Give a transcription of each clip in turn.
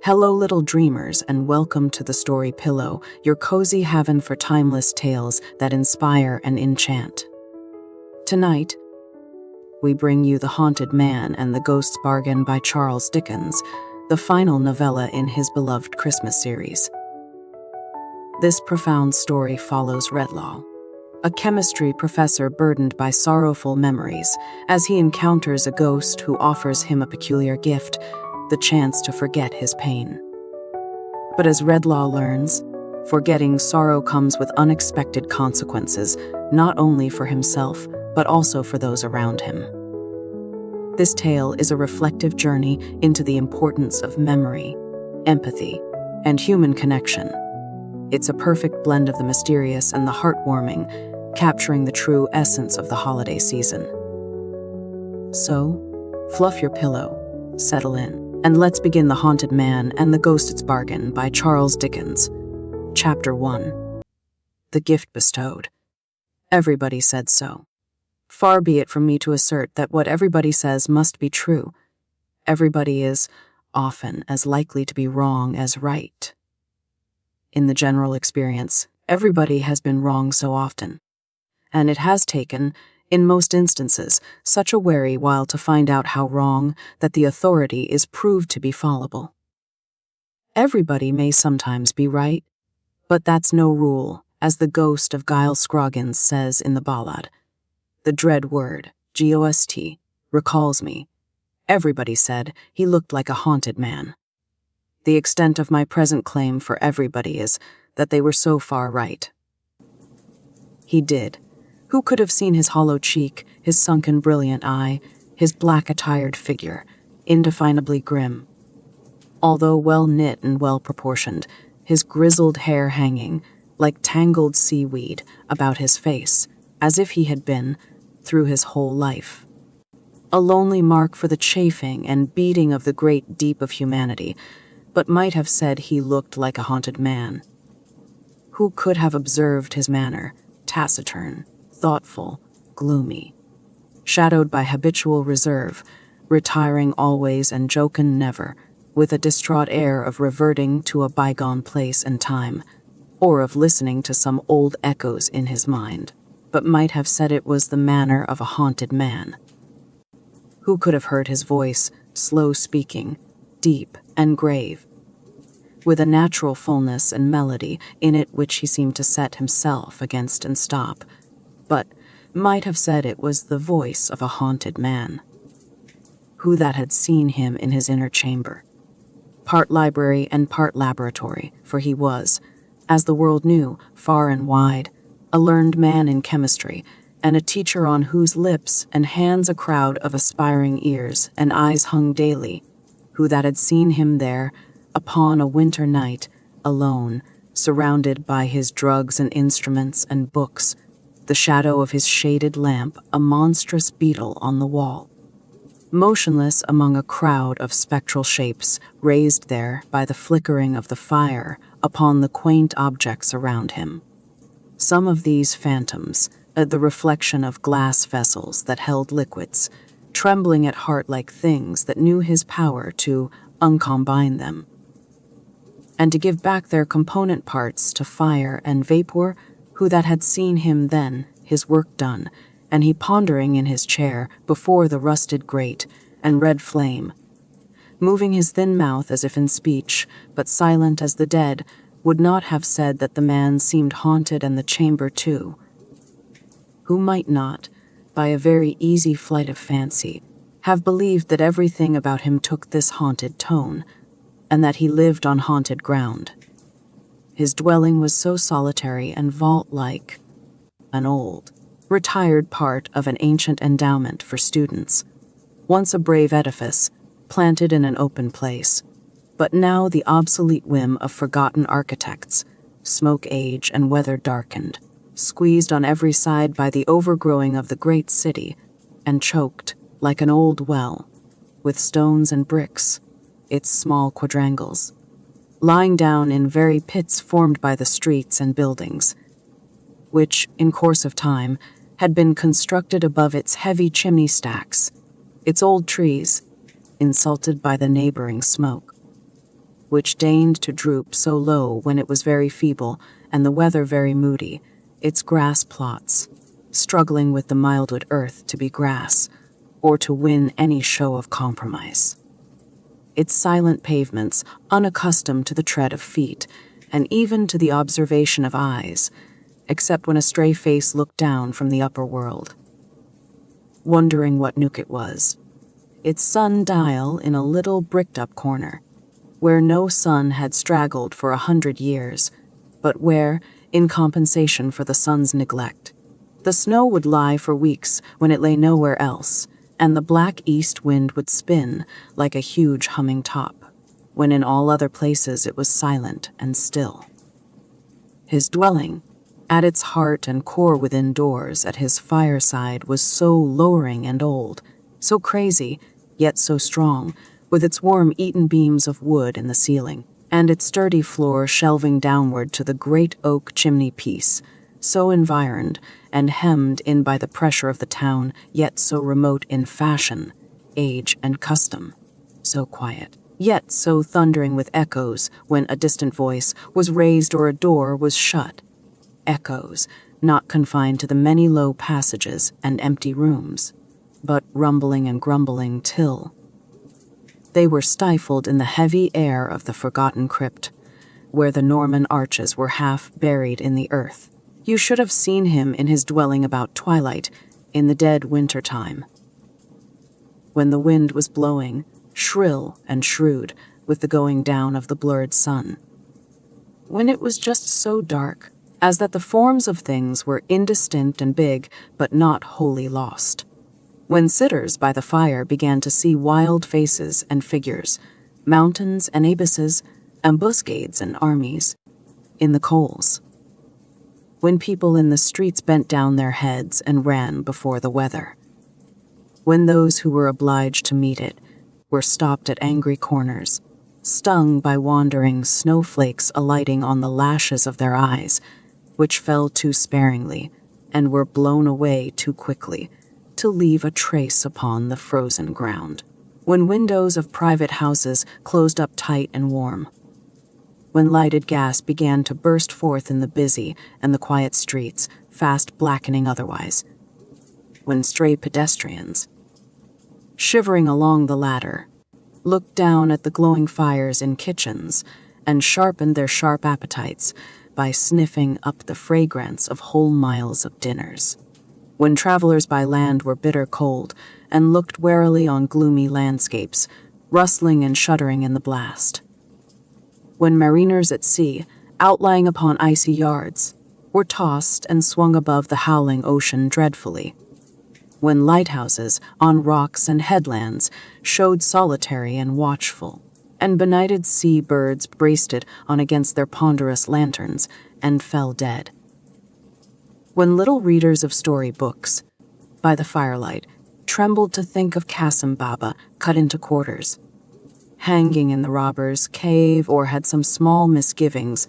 Hello, little dreamers, and welcome to the Story Pillow, your cozy haven for timeless tales that inspire and enchant. Tonight, we bring you The Haunted Man and the Ghost's Bargain by Charles Dickens, the final novella in his beloved Christmas series. This profound story follows Redlaw, a chemistry professor burdened by sorrowful memories, as he encounters a ghost who offers him a peculiar gift, the chance to forget his pain. But as Redlaw learns, forgetting sorrow comes with unexpected consequences, not only for himself, but also for those around him. This tale is a reflective journey into the importance of memory, empathy, and human connection. It's a perfect blend of the mysterious and the heartwarming, capturing the true essence of the holiday season. So, fluff your pillow, settle in, and let's begin The Haunted Man and the Ghost's Bargain by Charles Dickens. Chapter 1. The Gift Bestowed. Everybody said so. Far be it from me to assert that what everybody says must be true. Everybody is often as likely to be wrong as right. In the general experience, everybody has been wrong so often, and it has taken, in most instances, such a weary while to find out how wrong that the authority is proved to be fallible. Everybody may sometimes be right, but that's no rule, as the ghost of Giles Scroggins says in the ballad. The dread word, ghost, recalls me. Everybody said he looked like a haunted man. The extent of my present claim for everybody is that they were so far right. He did. Who could have seen his hollow cheek, his sunken brilliant eye, his black-attired figure, indefinably grim? Although well-knit and well-proportioned, his grizzled hair hanging, like tangled seaweed, about his face, as if he had been, through his whole life. A lonely mark for the chafing and beating of the great deep of humanity, but might have said he looked like a haunted man. Who could have observed his manner, taciturn, thoughtful, gloomy, shadowed by habitual reserve, retiring always and jocund never, with a distraught air of reverting to a bygone place and time, or of listening to some old echoes in his mind, but might have said it was the manner of a haunted man? Who could have heard his voice, slow speaking, deep and grave, with a natural fullness and melody in it which he seemed to set himself against and stop, but might have said it was the voice of a haunted man? Who that had seen him in his inner chamber, part library and part laboratory, for he was, as the world knew, far and wide, a learned man in chemistry, and a teacher on whose lips and hands a crowd of aspiring ears and eyes hung daily? Who that had seen him there, upon a winter night, alone, surrounded by his drugs and instruments and books, the shadow of his shaded lamp a monstrous beetle on the wall, motionless among a crowd of spectral shapes raised there by the flickering of the fire upon the quaint objects around him. Some of these phantoms, the reflection of glass vessels that held liquids, trembling at heart like things that knew his power to uncombine them, and to give back their component parts to fire and vapor. Who that had seen him then, his work done, and he pondering in his chair before the rusted grate and red flame, moving his thin mouth as if in speech, but silent as the dead, would not have said that the man seemed haunted and the chamber too? Who might not, by a very easy flight of fancy, have believed that everything about him took this haunted tone, and that he lived on haunted ground? His dwelling was so solitary and vault-like, an old, retired part of an ancient endowment for students, once a brave edifice, planted in an open place, but now the obsolete whim of forgotten architects, smoke age and weather darkened, squeezed on every side by the overgrowing of the great city, and choked, like an old well, with stones and bricks, its small quadrangles, lying down in very pits formed by the streets and buildings, which, in course of time, had been constructed above its heavy chimney stacks, its old trees, insulted by the neighboring smoke, which deigned to droop so low when it was very feeble and the weather very moody, its grass plots, struggling with the mildwood earth to be grass, or to win any show of compromise. Its silent pavements, unaccustomed to the tread of feet, and even to the observation of eyes, except when a stray face looked down from the upper world. Wondering what nook it was, its sun-dial in a little bricked-up corner, where no sun had straggled for 100 years, but where, in compensation for the sun's neglect, the snow would lie for weeks when it lay nowhere else, and the black east wind would spin like a huge humming top, when in all other places it was silent and still. His dwelling, at its heart and core within doors at his fireside, was so lowering and old, so crazy, yet so strong, with its worm-eaten beams of wood in the ceiling, and its sturdy floor shelving downward to the great oak chimney-piece, so environed and hemmed in by the pressure of the town, yet so remote in fashion, age, and custom, so quiet, yet so thundering with echoes when a distant voice was raised or a door was shut. Echoes, not confined to the many low passages and empty rooms, but rumbling and grumbling till they were stifled in the heavy air of the forgotten crypt, where the Norman arches were half buried in the earth. You should have seen him in his dwelling about twilight, in the dead winter time, when the wind was blowing, shrill and shrewd, with the going down of the blurred sun. When it was just so dark, as that the forms of things were indistinct and big, but not wholly lost. When sitters by the fire began to see wild faces and figures, mountains and abysses, ambuscades and armies, in the coals. When people in the streets bent down their heads and ran before the weather. When those who were obliged to meet it were stopped at angry corners, stung by wandering snowflakes alighting on the lashes of their eyes, which fell too sparingly and were blown away too quickly to leave a trace upon the frozen ground. When windows of private houses closed up tight and warm. When lighted gas began to burst forth in the busy and the quiet streets, fast blackening otherwise. When stray pedestrians, shivering along the ladder, looked down at the glowing fires in kitchens and sharpened their sharp appetites by sniffing up the fragrance of whole miles of dinners. When travelers by land were bitter cold and looked warily on gloomy landscapes, rustling and shuddering in the blast. When mariners at sea, outlying upon icy yards, were tossed and swung above the howling ocean dreadfully. When lighthouses on rocks and headlands showed solitary and watchful, and benighted sea birds braced on against their ponderous lanterns and fell dead. When little readers of story books, by the firelight, trembled to think of Qasim Baba cut into quarters, hanging in the robber's cave, or had some small misgivings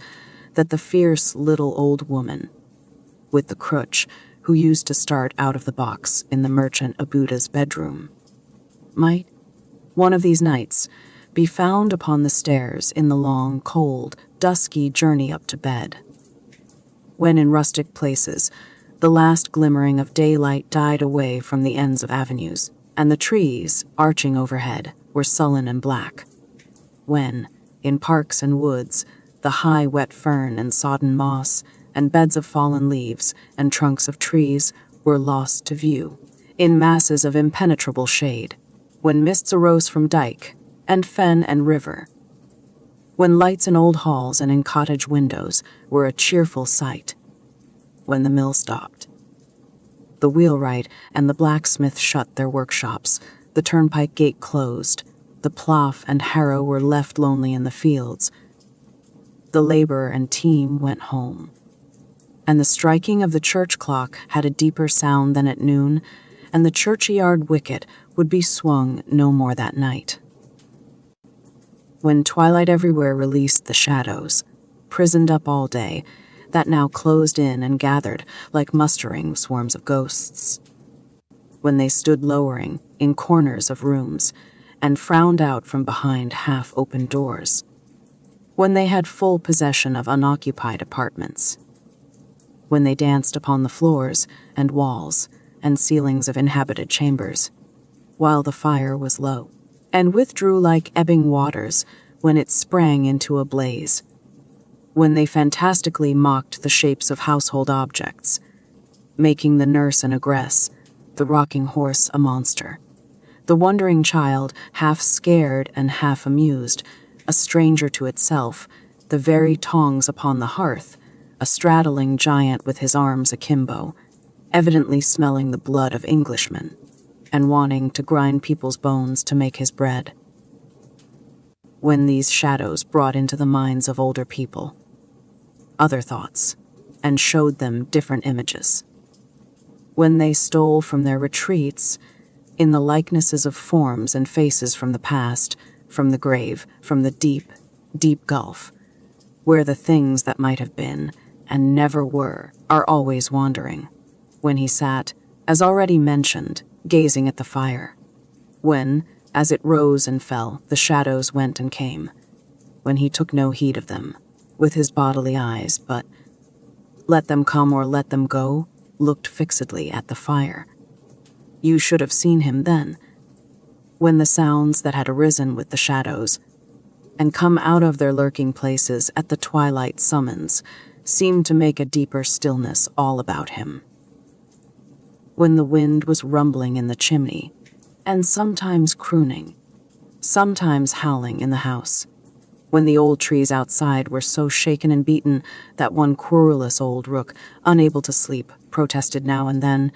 that the fierce little old woman, with the crutch, who used to start out of the box in the merchant Abuda's bedroom, might, one of these nights, be found upon the stairs in the long, cold, dusky journey up to bed. When in rustic places, the last glimmering of daylight died away from the ends of avenues, and the trees, arching overhead, were sullen and black. When, in parks and woods, the high wet fern and sodden moss, and beds of fallen leaves and trunks of trees were lost to view, in masses of impenetrable shade, when mists arose from dike, and fen and river, when lights in old halls and in cottage windows were a cheerful sight, when the mill stopped, the wheelwright and the blacksmith shut their workshops, the turnpike gate closed, the plough and harrow were left lonely in the fields, the laborer and team went home, and the striking of the church clock had a deeper sound than at noon, and the churchyard wicket would be swung no more that night. When twilight everywhere released the shadows, prisoned up all day, that now closed in and gathered like mustering swarms of ghosts. When they stood lowering in corners of rooms and frowned out from behind half-open doors. when they had full possession of unoccupied apartments, when they danced upon the floors and walls and ceilings of inhabited chambers, while the fire was low, and withdrew like ebbing waters when it sprang into a blaze, when they fantastically mocked the shapes of household objects, making the nurse an ogress, the rocking horse a monster, the wondering child half scared and half amused, a stranger to itself, the very tongs upon the hearth, a straddling giant with his arms akimbo, evidently smelling the blood of Englishmen, and wanting to grind people's bones to make his bread. When these shadows brought into the minds of older people other thoughts, and showed them different images, when they stole from their retreats in the likenesses of forms and faces from the past, from the grave, from the deep, deep gulf, where the things that might have been and never were are always wandering, when he sat, as already mentioned, gazing at the fire, when, as it rose and fell, the shadows went and came, when he took no heed of them with his bodily eyes, but, let them come or let them go, looked fixedly at the fire. You should have seen him then, when the sounds that had arisen with the shadows and come out of their lurking places at the twilight summons seemed to make a deeper stillness all about him. When the wind was rumbling in the chimney, and sometimes crooning, sometimes howling in the house, when the old trees outside were so shaken and beaten that one querulous old rook, unable to sleep, protested now and then,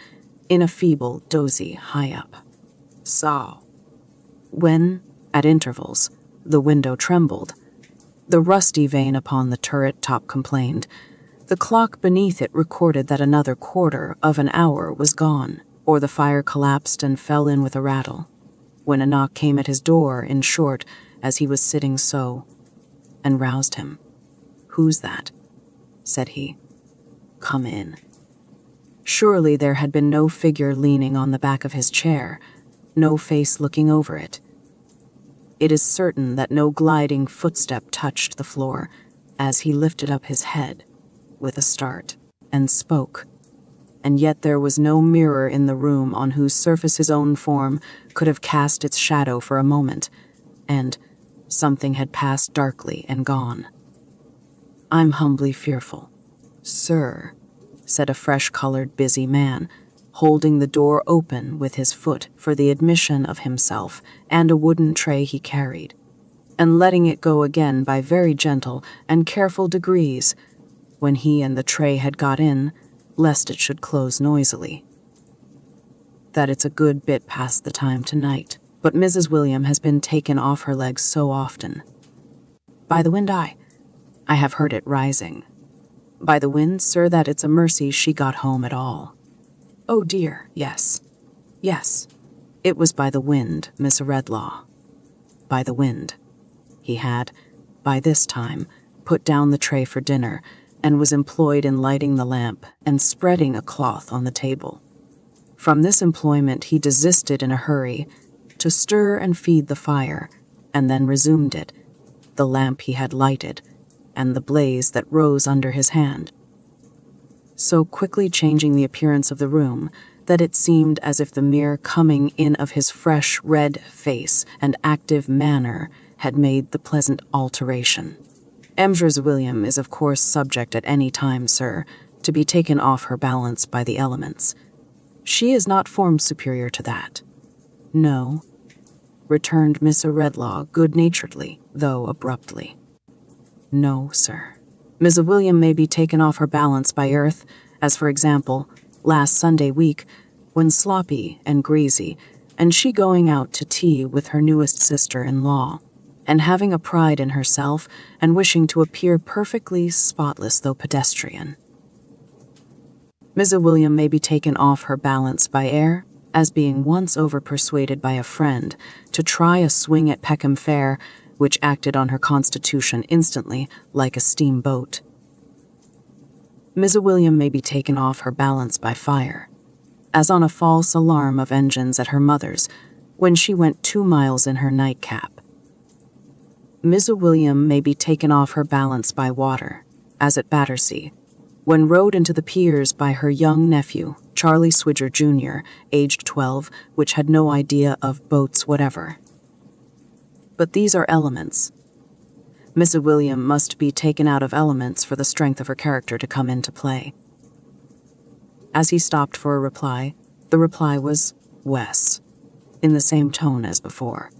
in a feeble dozy high up, "Saw." When, at intervals, the window trembled, the rusty vane upon the turret top complained, the clock beneath it recorded that another quarter of an hour was gone, or the fire collapsed and fell in with a rattle, when a knock came at his door, in short, as he was sitting so, and roused him. "Who's that?" said he. "Come in." Surely there had been no figure leaning on the back of his chair, no face looking over it. It is certain that no gliding footstep touched the floor as he lifted up his head with a start and spoke, and yet there was no mirror in the room on whose surface his own form could have cast its shadow for a moment, and something had passed darkly and gone. "I'm humbly fearful, sir," said a fresh-colored busy man, holding the door open with his foot for the admission of himself and a wooden tray he carried, and letting it go again by very gentle and careful degrees when he and the tray had got in, lest it should close noisily. "That it's a good bit past the time tonight, but Mrs. William has been taken off her legs so often. By the wind, I have heard it rising. By the wind, sir, that it's a mercy she got home at all." "Oh dear, yes. It was by the wind, Miss Redlaw. By the wind." He had, by this time, put down the tray for dinner, and was employed in lighting the lamp and spreading a cloth on the table. From this employment he desisted in a hurry, to stir and feed the fire, and then resumed it, the lamp he had lighted, and the blaze that rose under his hand, so quickly changing the appearance of the room that it seemed as if the mere coming in of his fresh red face and active manner had made the pleasant alteration. "Mrs. William is of course subject at any time, sir, to be taken off her balance by the elements. She is not formed superior to that." "No," returned Miss Redlaw good-naturedly, though abruptly. "No, sir. Miss William may be taken off her balance by earth, as for example, last Sunday week, when sloppy and greasy, and she going out to tea with her newest sister-in-law, and having a pride in herself and wishing to appear perfectly spotless though pedestrian. Miss William may be taken off her balance by air, as being once over-persuaded by a friend to try a swing at Peckham Fair, which acted on her constitution instantly like a steamboat. Miss William may be taken off her balance by fire, as on a false alarm of engines at her mother's, when she went 2 miles in her nightcap. Mrs. William may be taken off her balance by water, as at Battersea, when rowed into the piers by her young nephew, Charlie Swidger Jr., aged 12, which had no idea of boats whatever. But these are elements. Mrs. William must be taken out of elements for the strength of her character to come into play. As he stopped for a reply, the reply was, "Wes," in the same tone as before.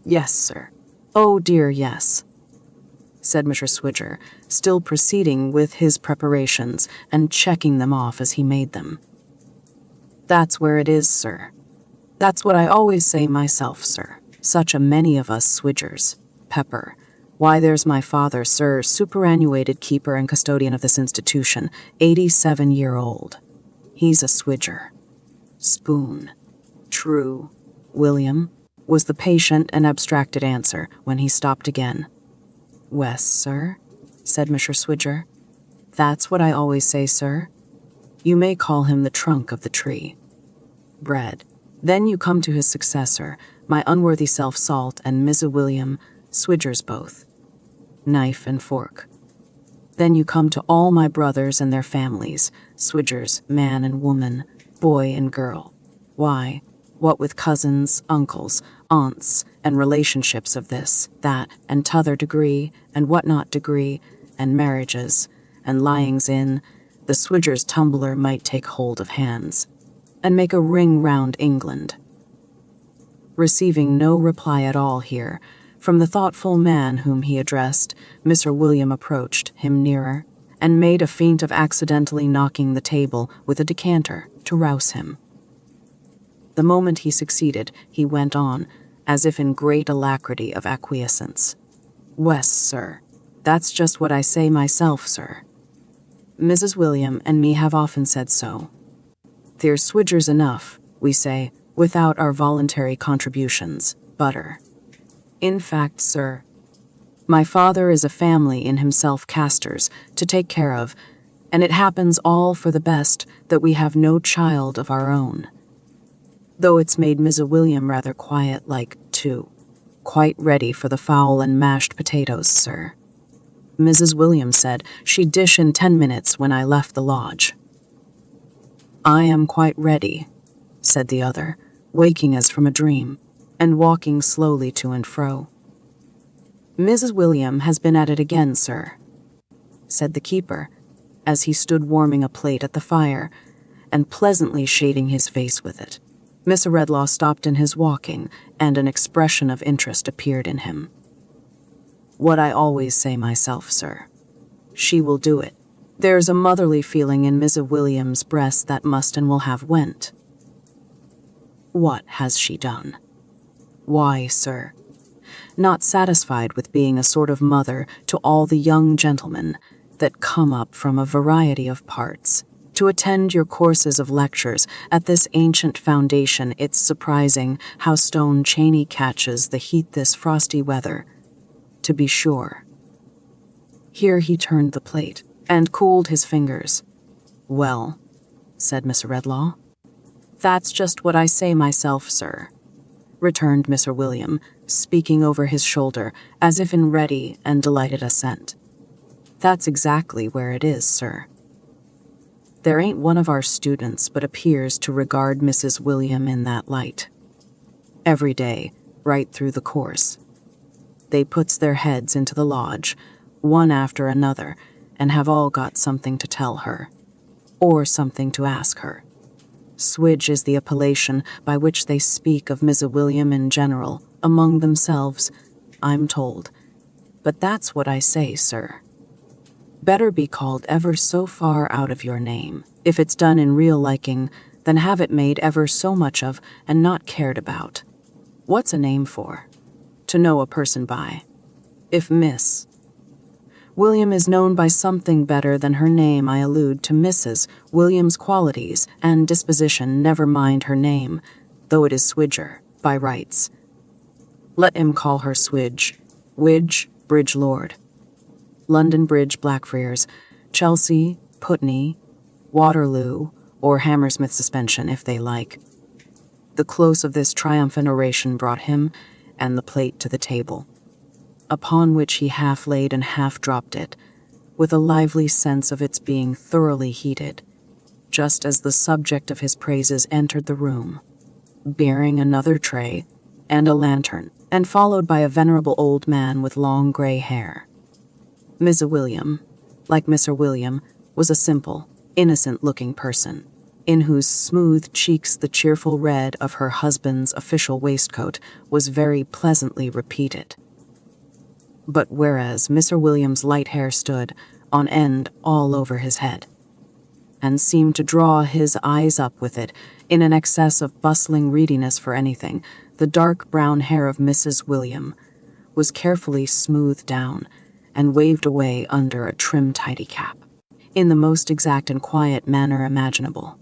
"Yes, sir." "Oh dear, yes," said Mr. Swidger, still proceeding with his preparations and checking them off as he made them. "That's where it is, sir. That's what I always say myself, sir. Such a many of us Swidgers. Pepper. Why, there's my father, sir, superannuated keeper and custodian of this institution, 87-year-old. He's a Swidger. Spoon. True, William," was the patient and abstracted answer when he stopped again. "Wes, sir," said Mr. Swidger. "That's what I always say, sir. You may call him the trunk of the tree. Bread. Then you come to his successor, my unworthy self Salt and Mrs. William, Swidgers both. Knife and fork. Then you come to all my brothers and their families, Swidgers, man and woman, boy and girl. Why, what with cousins, uncles, aunts, and relationships of this, that, and t'other degree, and what not degree, and marriages, and lyings in, the Swidgers' tumbler might take hold of hands, and make a ring round England." Receiving no reply at all here, from the thoughtful man whom he addressed, Mr. William approached him nearer, and made a feint of accidentally knocking the table with a decanter to rouse him. The moment he succeeded, he went on, as if in great alacrity of acquiescence. "Wes, sir, that's just what I say myself, sir. Mrs. William and me have often said so. There's Swidgers enough, we say, without our voluntary contributions, butter. In fact, sir, my father is a family in himself casters to take care of, and it happens all for the best that we have no child of our own. Though it's made Mrs. William rather quiet like, too. Quite ready for the fowl and mashed potatoes, sir. Mrs. William said she'd dish in 10 minutes when I left the lodge." "I am quite ready," said the other, waking as from a dream, and walking slowly to and fro. "Mrs. William has been at it again, sir," said the keeper, as he stood warming a plate at the fire, and pleasantly shading his face with it. Mr. Redlaw stopped in his walking, and an expression of interest appeared in him. "What I always say myself, sir. She will do it. There's a motherly feeling in Mrs. William's breast that must and will have went." "What has she done?" "Why, sir, not satisfied with being a sort of mother to all the young gentlemen that come up from a variety of parts, to attend your courses of lectures at this ancient foundation, it's surprising how Stone Chaney catches the heat this frosty weather, to be sure." Here he turned the plate, and cooled his fingers. "Well," said Mr. Redlaw. "That's just what I say myself, sir," returned Mr. William, speaking over his shoulder, as if in ready and delighted assent. "That's exactly where it is, sir. There ain't one of our students but appears to regard Mrs. William in that light. Every day, right through the course. They puts their heads into the lodge, one after another, and have all got something to tell her, or something to ask her. Swidge is the appellation by which they speak of Mrs. William in general, among themselves, I'm told. But that's what I say, sir. Better be called ever so far out of your name, if it's done in real liking, than have it made ever so much of and not cared about. What's a name for? To know a person by. If Miss William is known by something better than her name, I allude to Mrs. William's qualities and disposition, never mind her name, though it is Swidger, by rights. Let him call her Swidge, Widge, Bridge Lord. London Bridge, Blackfriars, Chelsea, Putney, Waterloo, or Hammersmith Suspension, if they like. The close of this triumphant oration brought him and the plate to the table. upon which he half laid and half dropped it, with a lively sense of its being thoroughly heated, just as the subject of his praises entered the room, bearing another tray and a lantern, and followed by a venerable old man with long gray hair. Mrs. William, like Mr. William, was a simple, innocent-looking person, in whose smooth cheeks the cheerful red of her husband's official waistcoat was very pleasantly repeated. But whereas Mr. William's light hair stood on end all over his head, and seemed to draw his eyes up with it in an excess of bustling readiness for anything, the dark brown hair of Mrs. William was carefully smoothed down and waved away under a trim tidy cap, in the most exact and quiet manner imaginable,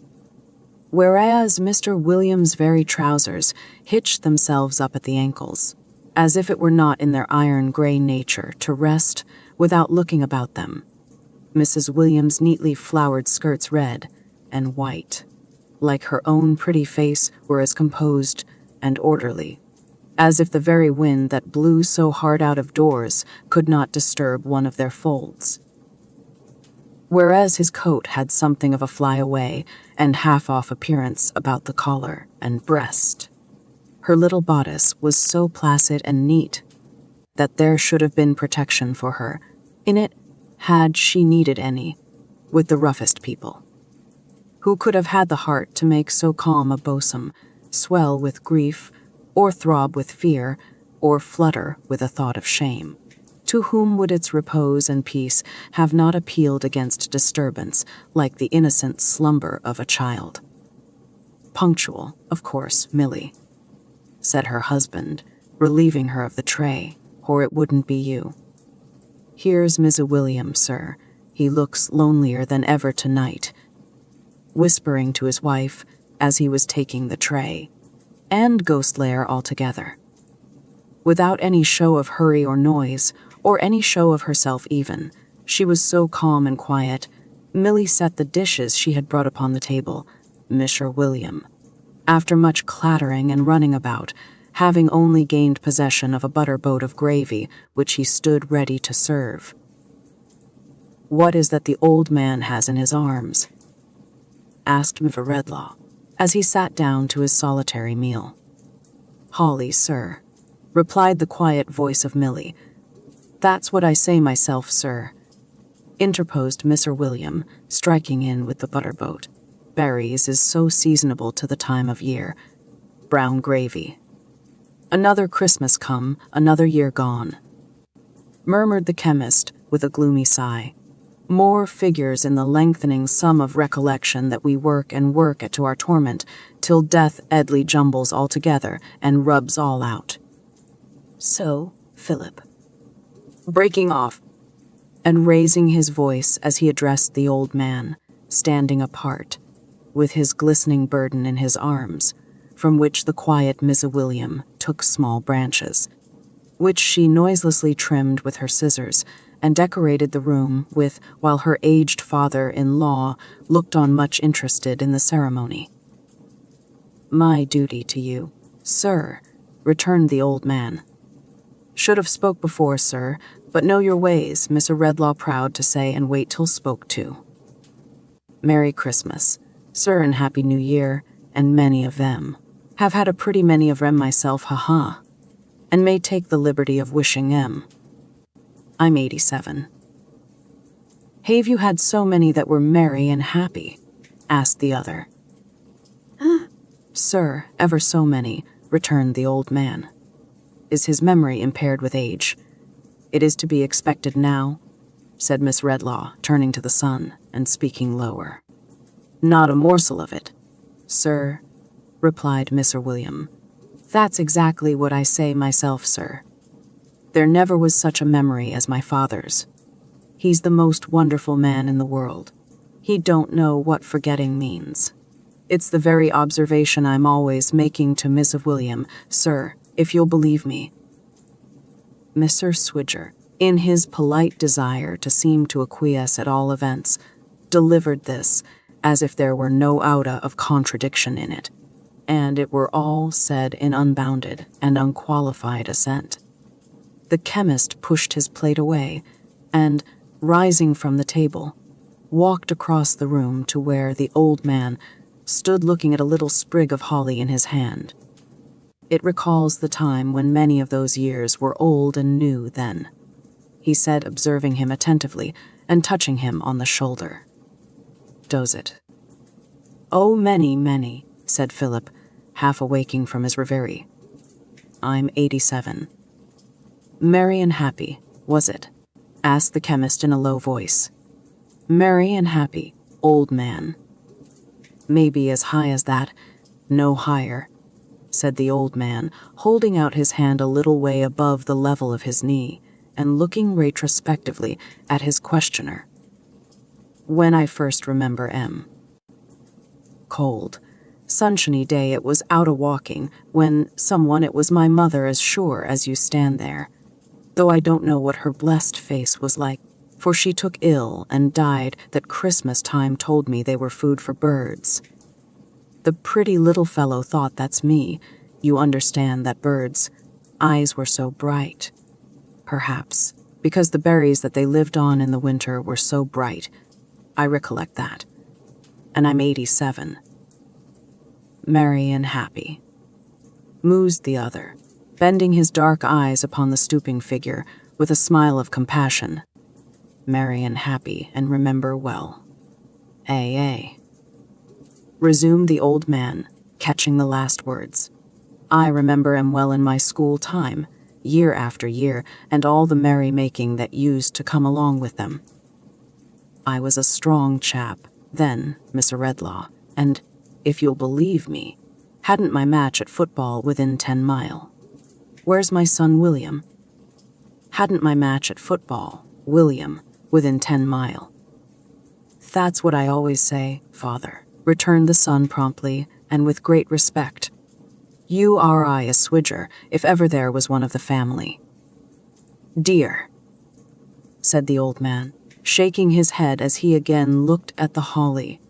whereas Mr. William's very trousers hitched themselves up at the ankles, as if it were not in their iron gray nature to rest without looking about them. Mrs. William's neatly flowered skirts, red and white, like her own pretty face, were as composed and orderly as if the very wind that blew so hard out of doors could not disturb one of their folds. Whereas his coat had something of a fly-away and half-off appearance about the collar and breast, her little bodice was so placid and neat that there should have been protection for her in it had she needed any, with the roughest people. Who could have had the heart to make so calm a bosom swell with grief, or throb with fear, or flutter with a thought of shame? To whom would its repose and peace have not appealed against disturbance like the innocent slumber of a child? Punctual, of course, Milly, said her husband, relieving her of the tray, or it wouldn't be you. Here's Mr. William, sir. He looks lonelier than ever tonight, whispering to his wife as he was taking the tray, and Ghostlair altogether. Without any show of hurry or noise, or any show of herself even, she was so calm and quiet. Milly set the dishes she had brought upon the table. Mr. William, after much clattering and running about, having only gained possession of a butter boat of gravy which he stood ready to serve. What is that the old man has in his arms? Asked Professor Redlaw, as he sat down to his solitary meal. Holly, sir, replied the quiet voice of Milly. That's what I say myself, sir, interposed Mr. William, striking in with the butter boat. Berries is so seasonable to the time of year. Brown gravy. Another Christmas come, another year gone, murmured the chemist with a gloomy sigh. More figures in the lengthening sum of recollection that we work and work at to our torment, till death edly jumbles all together and rubs all out. So, Philip, breaking off and raising his voice as he addressed the old man, standing apart, with his glistening burden in his arms, from which the quiet Mrs. William took small branches, which she noiselessly trimmed with her scissors, and decorated the room with, while her aged father-in-law looked on much interested in the ceremony. My duty to you, sir, returned the old man. Should have spoke before, sir, but know your ways, Mr. Redlaw proud to say and wait till spoke to. Merry Christmas, sir, and Happy New Year, and many of them. Have had a pretty many of 'em myself, ha-ha, and may take the liberty of wishing 'em. I'm 87. Have you had so many that were merry and happy? Asked the other. Sir, ever so many, returned the old man. Is his memory impaired with age? It is to be expected now, said Miss Redlaw, turning to the son and speaking lower. Not a morsel of it, sir, replied Mr. William. That's exactly what I say myself, sir. There never was such a memory as my father's. He's the most wonderful man in the world. He don't know what forgetting means. It's the very observation I'm always making to Miss William, sir, if you'll believe me. Mr. Swidger, in his polite desire to seem to acquiesce at all events, delivered this as if there were no iota of contradiction in it, and it were all said in unbounded and unqualified assent. The chemist pushed his plate away and, rising from the table, walked across the room to where the old man stood looking at a little sprig of holly in his hand. It recalls the time when many of those years were old and new then, he said, observing him attentively and touching him on the shoulder. Does it? Oh, many, many, said Philip, half awaking from his reverie. I'm 87. Merry and happy, was it? Asked the chemist in a low voice. Merry and happy, old man. Maybe as high as that, no higher, said the old man, holding out his hand a little way above the level of his knee and looking retrospectively at his questioner. When I first remember cold, sunshiny day, it was out a-walking, when someone, it was my mother as sure as you stand there, though I don't know what her blessed face was like, for she took ill and died that Christmas time told me they were food for birds. The pretty little fellow thought that's me. You understand that birds' eyes were so bright. Perhaps, because the berries that they lived on in the winter were so bright. I recollect that. And I'm 87. Merry and happy, mused the other, bending his dark eyes upon the stooping figure with a smile of compassion. Merry and happy, and remember well. Resumed the old man, catching the last words. I remember him well in my school time, year after year, and all the merry-making that used to come along with them. I was a strong chap then, Mr. Redlaw, and, if you'll believe me, hadn't my match at football within 10 mile. Where's my son William? Hadn't my match at football, William, within 10 mile. That's what I always say, father, returned the son promptly and with great respect. You are I a swidger, if ever there was one of the family. Dear, said the old man, shaking his head as he again looked at the holly.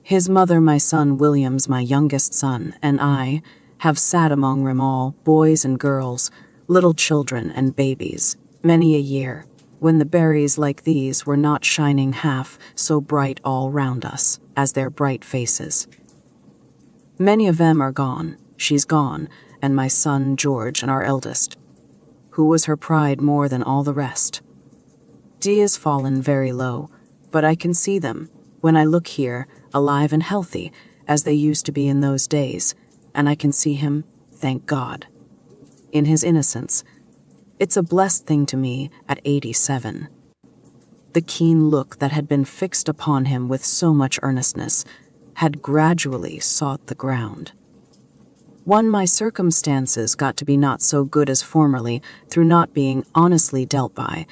His mother, my son William's my youngest son, and I have sat among them all, boys and girls, little children and babies, many a year, when the berries like these were not shining half so bright all round us as their bright faces. Many of them are gone, she's gone, and my son George, and our eldest, who was her pride more than all the rest. Dee is fallen very low, but I can see them, when I look here, alive and healthy, as they used to be in those days, and I can see him, thank God, in his innocence. It's a blessed thing to me at 87. The keen look that had been fixed upon him with so much earnestness had gradually sought the ground. My circumstances got to be not so good as formerly through not being honestly dealt by,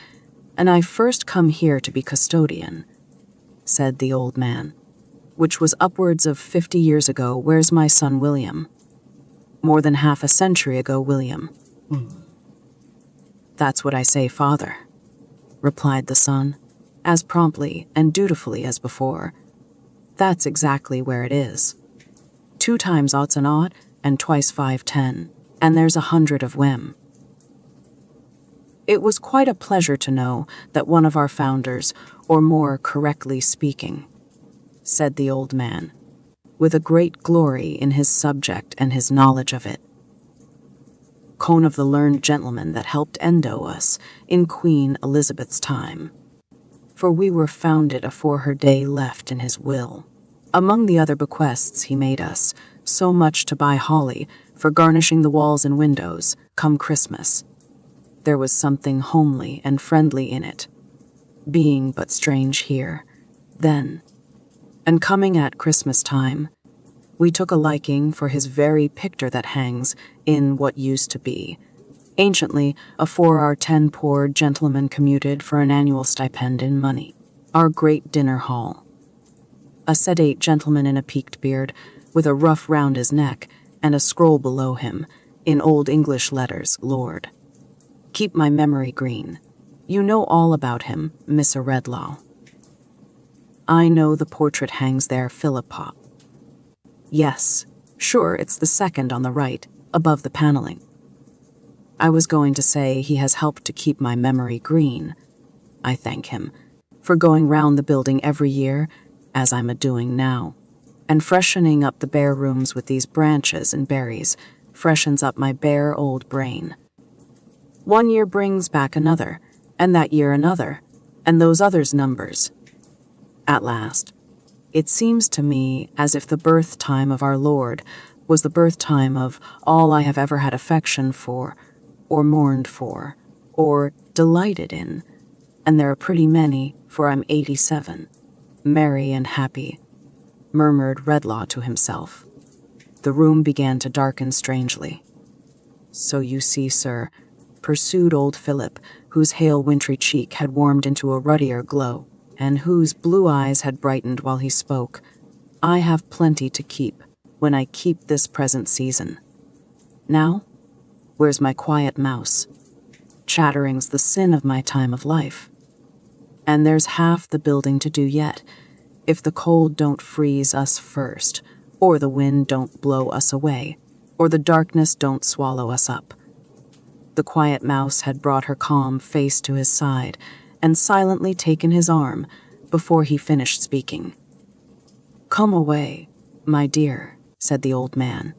and I first come here to be custodian, said the old man, which was upwards of 50 years ago. Where's my son William? More than half a century ago, William. That's what I say, father, replied the son, as promptly and dutifully as before. That's exactly where it is. 2 times odds and odd, and twice 5 10, and there's 100 of whim. It was quite a pleasure to know that one of our founders, or more correctly speaking, said the old man, with a great glory in his subject and his knowledge of it, cone of the learned gentleman that helped endo us in Queen Elizabeth's time, for we were founded afore her day left in his will. Among the other bequests he made us, so much to buy holly for garnishing the walls and windows, come Christmas. There was something homely and friendly in it, being but strange here, then, and coming at Christmas time, we took a liking for his very picture that hangs in what used to be, anciently, afore our 10 poor gentlemen commuted for an annual stipend in money, our great dinner hall. A sedate gentleman in a peaked beard, with a ruff round his neck, and a scroll below him, in old English letters, Lord. Keep my memory green. You know all about him, Mr. Redlaw. I know the portrait hangs there, Philippa. Yes, sure, it's the second on the right, above the paneling. I was going to say he has helped to keep my memory green. I thank him for going round the building every year, as I'm a-doing now, and freshening up the bare rooms with these branches and berries freshens up my bare old brain. One year brings back another, and that year another, and those others numbers. At last, it seems to me as if the birth time of our Lord was the birth time of all I have ever had affection for, or mourned for, or delighted in, and there are pretty many, for I'm 87, merry and happy, murmured Redlaw to himself. The room began to darken strangely. So you see, sir, pursued old Philip, whose hale wintry cheek had warmed into a ruddier glow, and whose blue eyes had brightened while he spoke, I have plenty to keep when I keep this present season. Now, where's my quiet mouse? Chattering's the sin of my time of life. And there's half the building to do yet, if the cold don't freeze us first, or the wind don't blow us away, or the darkness don't swallow us up. The quiet mouse had brought her calm face to his side and silently taken his arm before he finished speaking. "Come away, my dear," said the old man.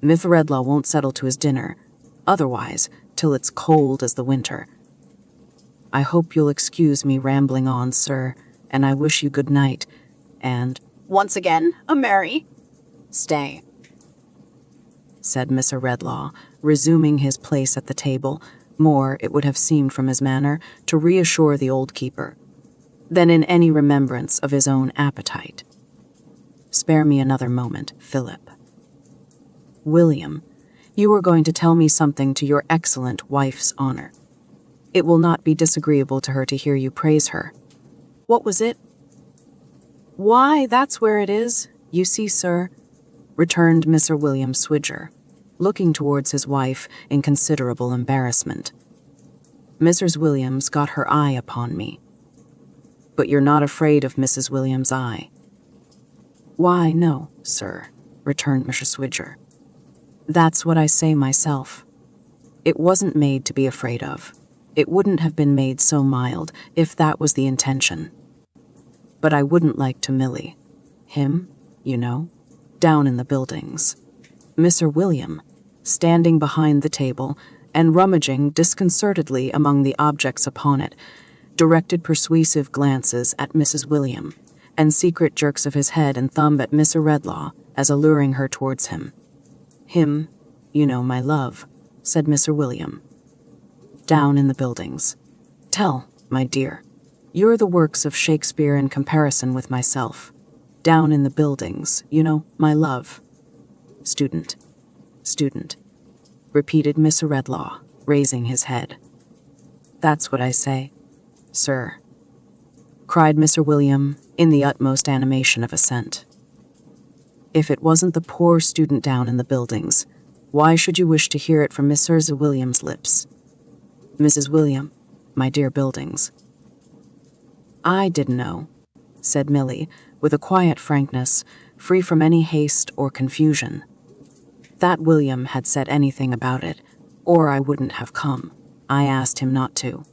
"Mr. Redlaw won't settle to his dinner, otherwise, till it's cold as the winter. I hope you'll excuse me rambling on, sir, and I wish you good night, and once again, a merry stay," said Mr. Redlaw, resuming his place at the table, more, it would have seemed from his manner, to reassure the old keeper, than in any remembrance of his own appetite. "Spare me another moment, Philip. William, you were going to tell me something to your excellent wife's honor. It will not be disagreeable to her to hear you praise her. What was it?" "Why, that's where it is, you see, sir," returned Mr. William Swidger, looking towards his wife in considerable embarrassment. Mrs. Williams got her eye upon me. "But you're not afraid of Mrs. Williams' eye?" "Why, no, sir," returned Mr. Swidger. "That's what I say myself. It wasn't made to be afraid of. It wouldn't have been made so mild if that was the intention. But I wouldn't like to Millie. Him, you know, down in the buildings. Mr. William, standing behind the table and rummaging disconcertedly among the objects upon it, directed persuasive glances at Mrs. William and secret jerks of his head and thumb at Mr. Redlaw as alluring her towards him. "Him, you know, my love," said Mr. William. "Down in the buildings. Tell, my dear, you're the works of Shakespeare in comparison with myself. Down in the buildings, you know, my love." Student, repeated Mr. Redlaw, raising his head. "That's what I say, sir," cried Mr. William in the utmost animation of assent. "If it wasn't the poor student down in the buildings, why should you wish to hear it from Mrs. William's lips? Mrs. William, my dear buildings." "I didn't know," said Millie, with a quiet frankness, free from any haste or confusion, "that William had said anything about it, or I wouldn't have come. I asked him not to.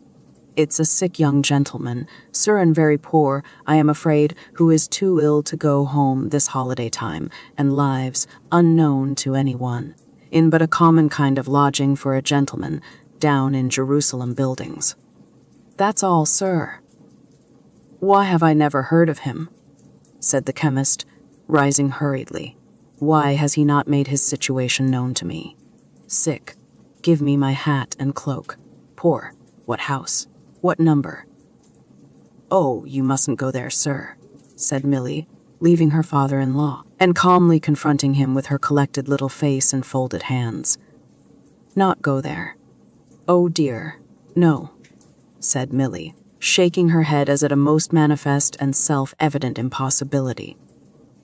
It's a sick young gentleman, sir, and very poor, I am afraid, who is too ill to go home this holiday time, and lives, unknown to any one, in but a common kind of lodging for a gentleman, down in Jerusalem buildings. That's all, sir." "Why have I never heard of him?" said the chemist, rising hurriedly. "Why has he not made his situation known to me? Sick. Give me my hat and cloak. Poor. What house? What number?" "Oh, you mustn't go there, sir," said Millie, leaving her father-in-law, and calmly confronting him with her collected little face and folded hands. "Not go there? Oh, dear, no," said Millie, shaking her head as at a most manifest and self-evident impossibility.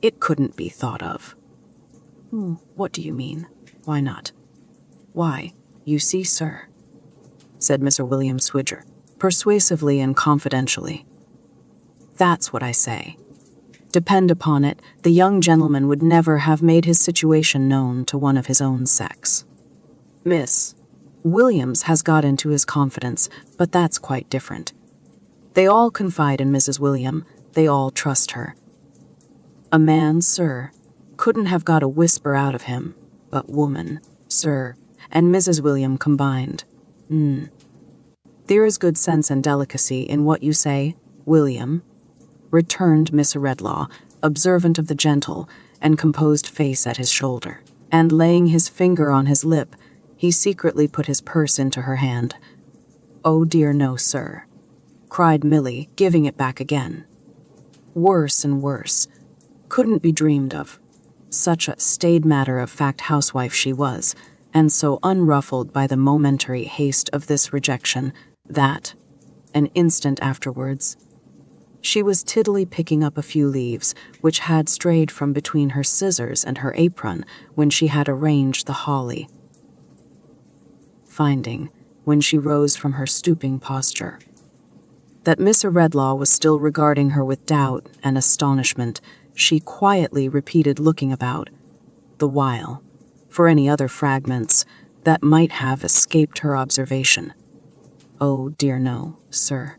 "It couldn't be thought of." "What do you mean? Why not?" "Why, you see, sir," said Mr. William Swidger, persuasively and confidentially. "That's what I say. Depend upon it, the young gentleman would never have made his situation known to one of his own sex. Miss, Williams has got into his confidence, but that's quite different. They all confide in Mrs. William. They all trust her. A man, sir, couldn't have got a whisper out of him, but woman, sir, and Mrs. William combined. There is good sense and delicacy in what you say, William, returned Miss Redlaw, observant of the gentle and composed face at his shoulder, and laying his finger on his lip, he secretly put his purse into her hand. "Oh dear no, sir," cried Milly, giving it back again. "Worse and worse. Couldn't be dreamed of." Such a staid matter-of-fact housewife she was, and so unruffled by the momentary haste of this rejection that, an instant afterwards, she was tittily picking up a few leaves which had strayed from between her scissors and her apron when she had arranged the holly. Finding, when she rose from her stooping posture, that Miss Redlaw was still regarding her with doubt and astonishment, she quietly repeated, looking about, the while, for any other fragments that might have escaped her observation. "Oh dear no, sir.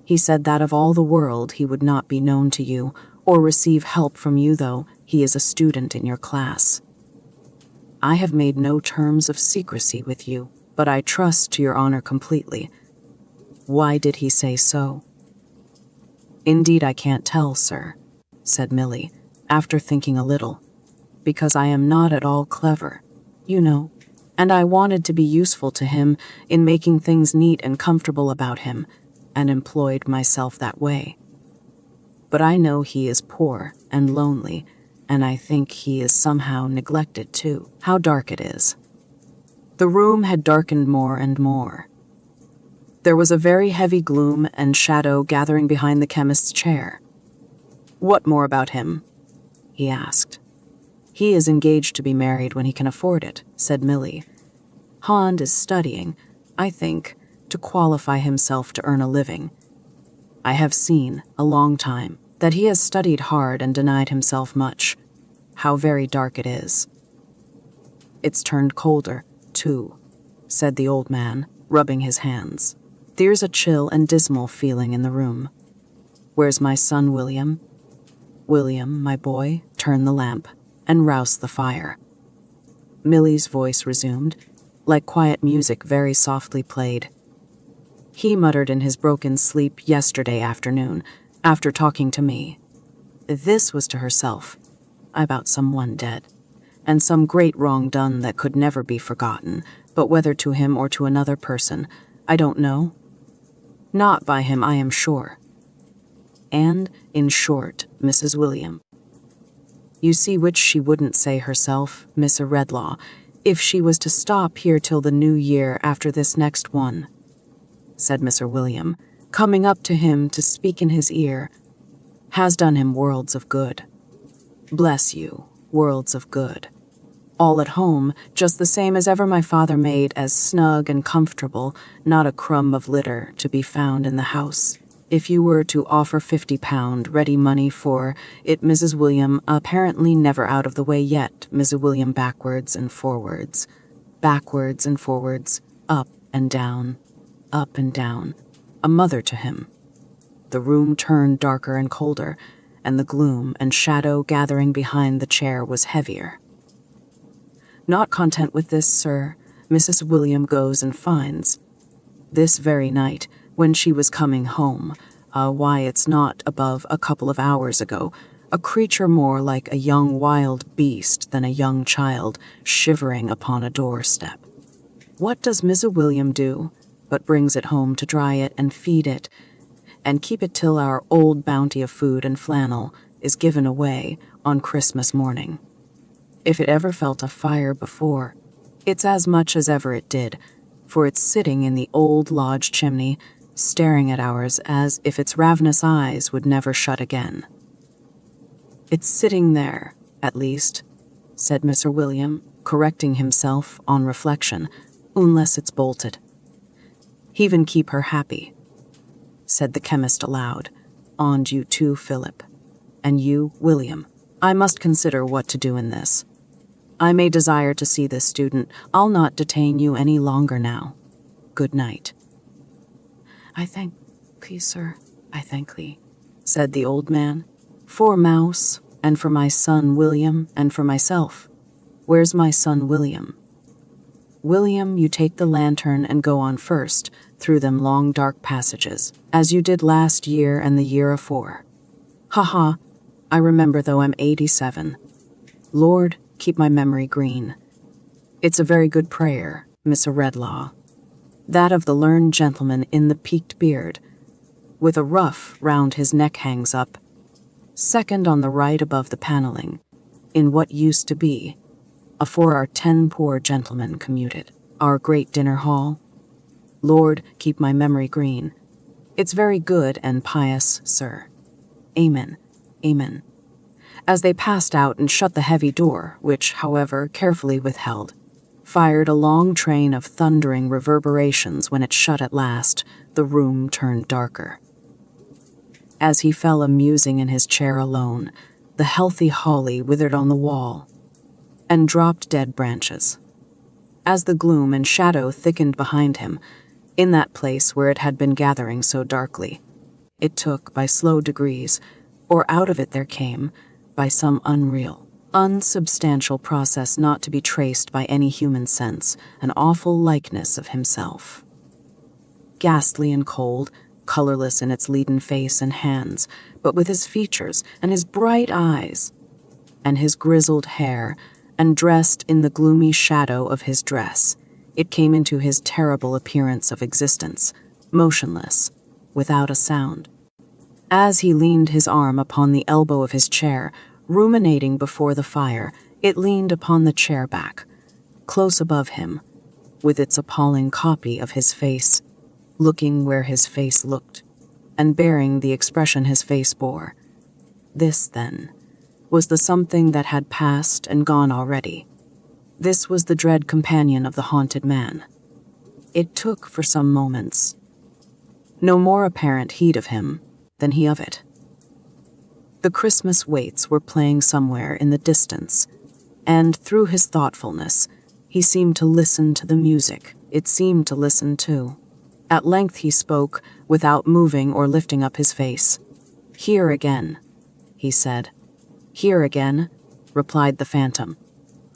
He said that of all the world he would not be known to you or receive help from you, though he is a student in your class. I have made no terms of secrecy with you, but I trust to your honor completely." "Why did he say so?" "Indeed I can't tell, sir," said Milly, after thinking a little, "because I am not at all clever, you know, and I wanted to be useful to him in making things neat and comfortable about him, and employed myself that way. But I know he is poor and lonely, and I think he is somehow neglected too. How dark it is." The room had darkened more and more. There was a very heavy gloom and shadow gathering behind the chemist's chair. "What more about him?" he asked. "He is engaged to be married when he can afford it," said Milly. "Hond is studying, I think, to qualify himself to earn a living. I have seen, a long time, that he has studied hard and denied himself much. How very dark it is." "It's turned colder, too," said the old man, rubbing his hands. "There's a chill and dismal feeling in the room. Where's my son, William? William, my boy, turn the lamp and rouse the fire." Milly's voice resumed, like quiet music very softly played. "He muttered in his broken sleep yesterday afternoon, after talking to me. This was to herself, about someone dead, and some great wrong done that could never be forgotten, but whether to him or to another person, I don't know. Not by him, I am sure. And, in short, Mrs. William. You see which she wouldn't say herself, Miss Redlaw, if she was to stop here till the new year after this next one," said Mr. William, coming up to him to speak in his ear. "Has done him worlds of good. Bless you, worlds of good. All at home, just the same as ever my father made, as snug and comfortable, not a crumb of litter to be found in the house. If you were to offer £50 ready money for it, Mrs. William, apparently never out of the way yet, Mrs. William, backwards and forwards, up and down, a mother to him." The room turned darker and colder, and the gloom and shadow gathering behind the chair was heavier. "Not content with this, sir, Mrs. William goes and finds, this very night, when she was coming home, why it's not above a couple of hours ago, a creature more like a young wild beast than a young child shivering upon a doorstep. What does Mrs. William do, but brings it home to dry it and feed it, and keep it till our old bounty of food and flannel is given away on Christmas morning. If it ever felt a fire before, it's as much as ever it did, for it's sitting in the old lodge chimney, staring at ours as if its ravenous eyes would never shut again. It's sitting there, at least," said Mr. William, correcting himself on reflection, "unless it's bolted. He'ven keep her happy," said the chemist aloud, "and you too, Philip, and you, William. I must consider what to do in this." I may desire to see this student. I'll not detain you any longer now. Good night." "I thank thee, sir, I thank thee," said the old man. "For Mouse, and for my son William, and for myself. Where's my son William?" "William, you take the lantern and go on first, through them long dark passages, as you did last year and the year afore." "Ha! I remember, though I'm 87. Lord, keep my memory green. It's a very good prayer, Miss Redlaw. That of the learned gentleman in the peaked beard, with a ruff round his neck hangs up, second on the right above the panelling, in what used to be, afore our 10 poor gentlemen commuted, our great dinner hall. Lord, keep my memory green. It's very good and pious, sir. Amen, amen." As they passed out and shut the heavy door, which, however, carefully withheld, fired a long train of thundering reverberations. When it shut at last, the room turned darker. As he fell a-musing in his chair alone, the healthy holly withered on the wall and dropped dead branches. As the gloom and shadow thickened behind him, in that place where it had been gathering so darkly, it took, by slow degrees, or out of it there came, by some unreal, unsubstantial process not to be traced by any human sense, an awful likeness of himself. Ghastly and cold, colorless in its leaden face and hands, but with his features and his bright eyes and his grizzled hair, and dressed in the gloomy shadow of his dress, it came into his terrible appearance of existence, motionless, without a sound. As he leaned his arm upon the elbow of his chair, ruminating before the fire, it leaned upon the chair back, close above him, with its appalling copy of his face, looking where his face looked, and bearing the expression his face bore. This, then, was the something that had passed and gone already. This was the dread companion of the haunted man. It took, for some moments, no more apparent heed of him than he of it. The Christmas waits were playing somewhere in the distance, and through his thoughtfulness, he seemed to listen to the music. It seemed to listen too. At length he spoke, without moving or lifting up his face. "Here again," he said. "Here again," replied the phantom.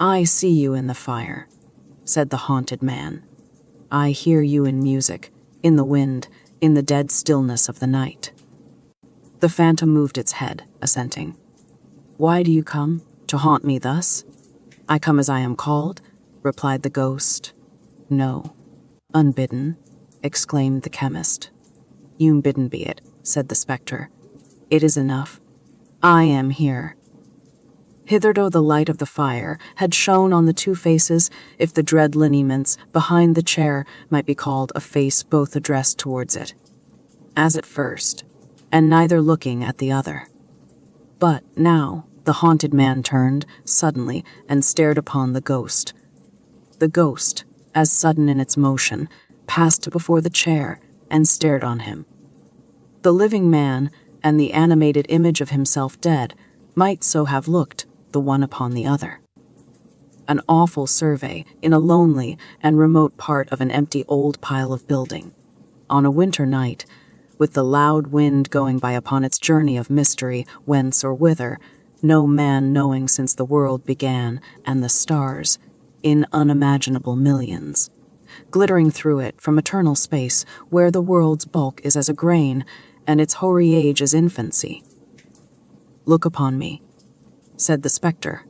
"I see you in the fire," said the haunted man. "I hear you in music, in the wind, in the dead stillness of the night." The phantom moved its head, assenting. "Why do you come? To haunt me thus?" "I come as I am called," replied the ghost. "No, unbidden," exclaimed the chemist. "You bidden be it," said the spectre. "It is enough. I am here." Hitherto the light of the fire had shone on the two faces, if the dread lineaments behind the chair might be called a face both addressed towards it, as at first, and neither looking at the other. But now the haunted man turned suddenly and stared upon the ghost. The ghost, as sudden in its motion, passed before the chair and stared on him. The living man and the animated image of himself dead might so have looked, the one upon the other. An awful survey in a lonely and remote part of an empty old pile of building, on a winter night, with the loud wind going by upon its journey of mystery, whence or whither, no man knowing since the world began, and the stars, in unimaginable millions, glittering through it from eternal space, where the world's bulk is as a grain, and its hoary age as infancy. "Look upon me," said the spectre.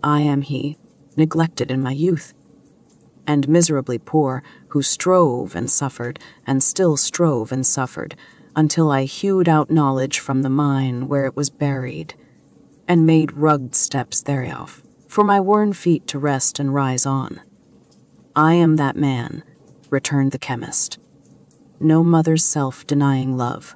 "I am he, neglected in my youth, and miserably poor, who strove and suffered, and still strove and suffered, until I hewed out knowledge from the mine where it was buried, and made rugged steps thereof, for my worn feet to rest and rise on. I am that man," returned the chemist. "No mother's self-denying love,"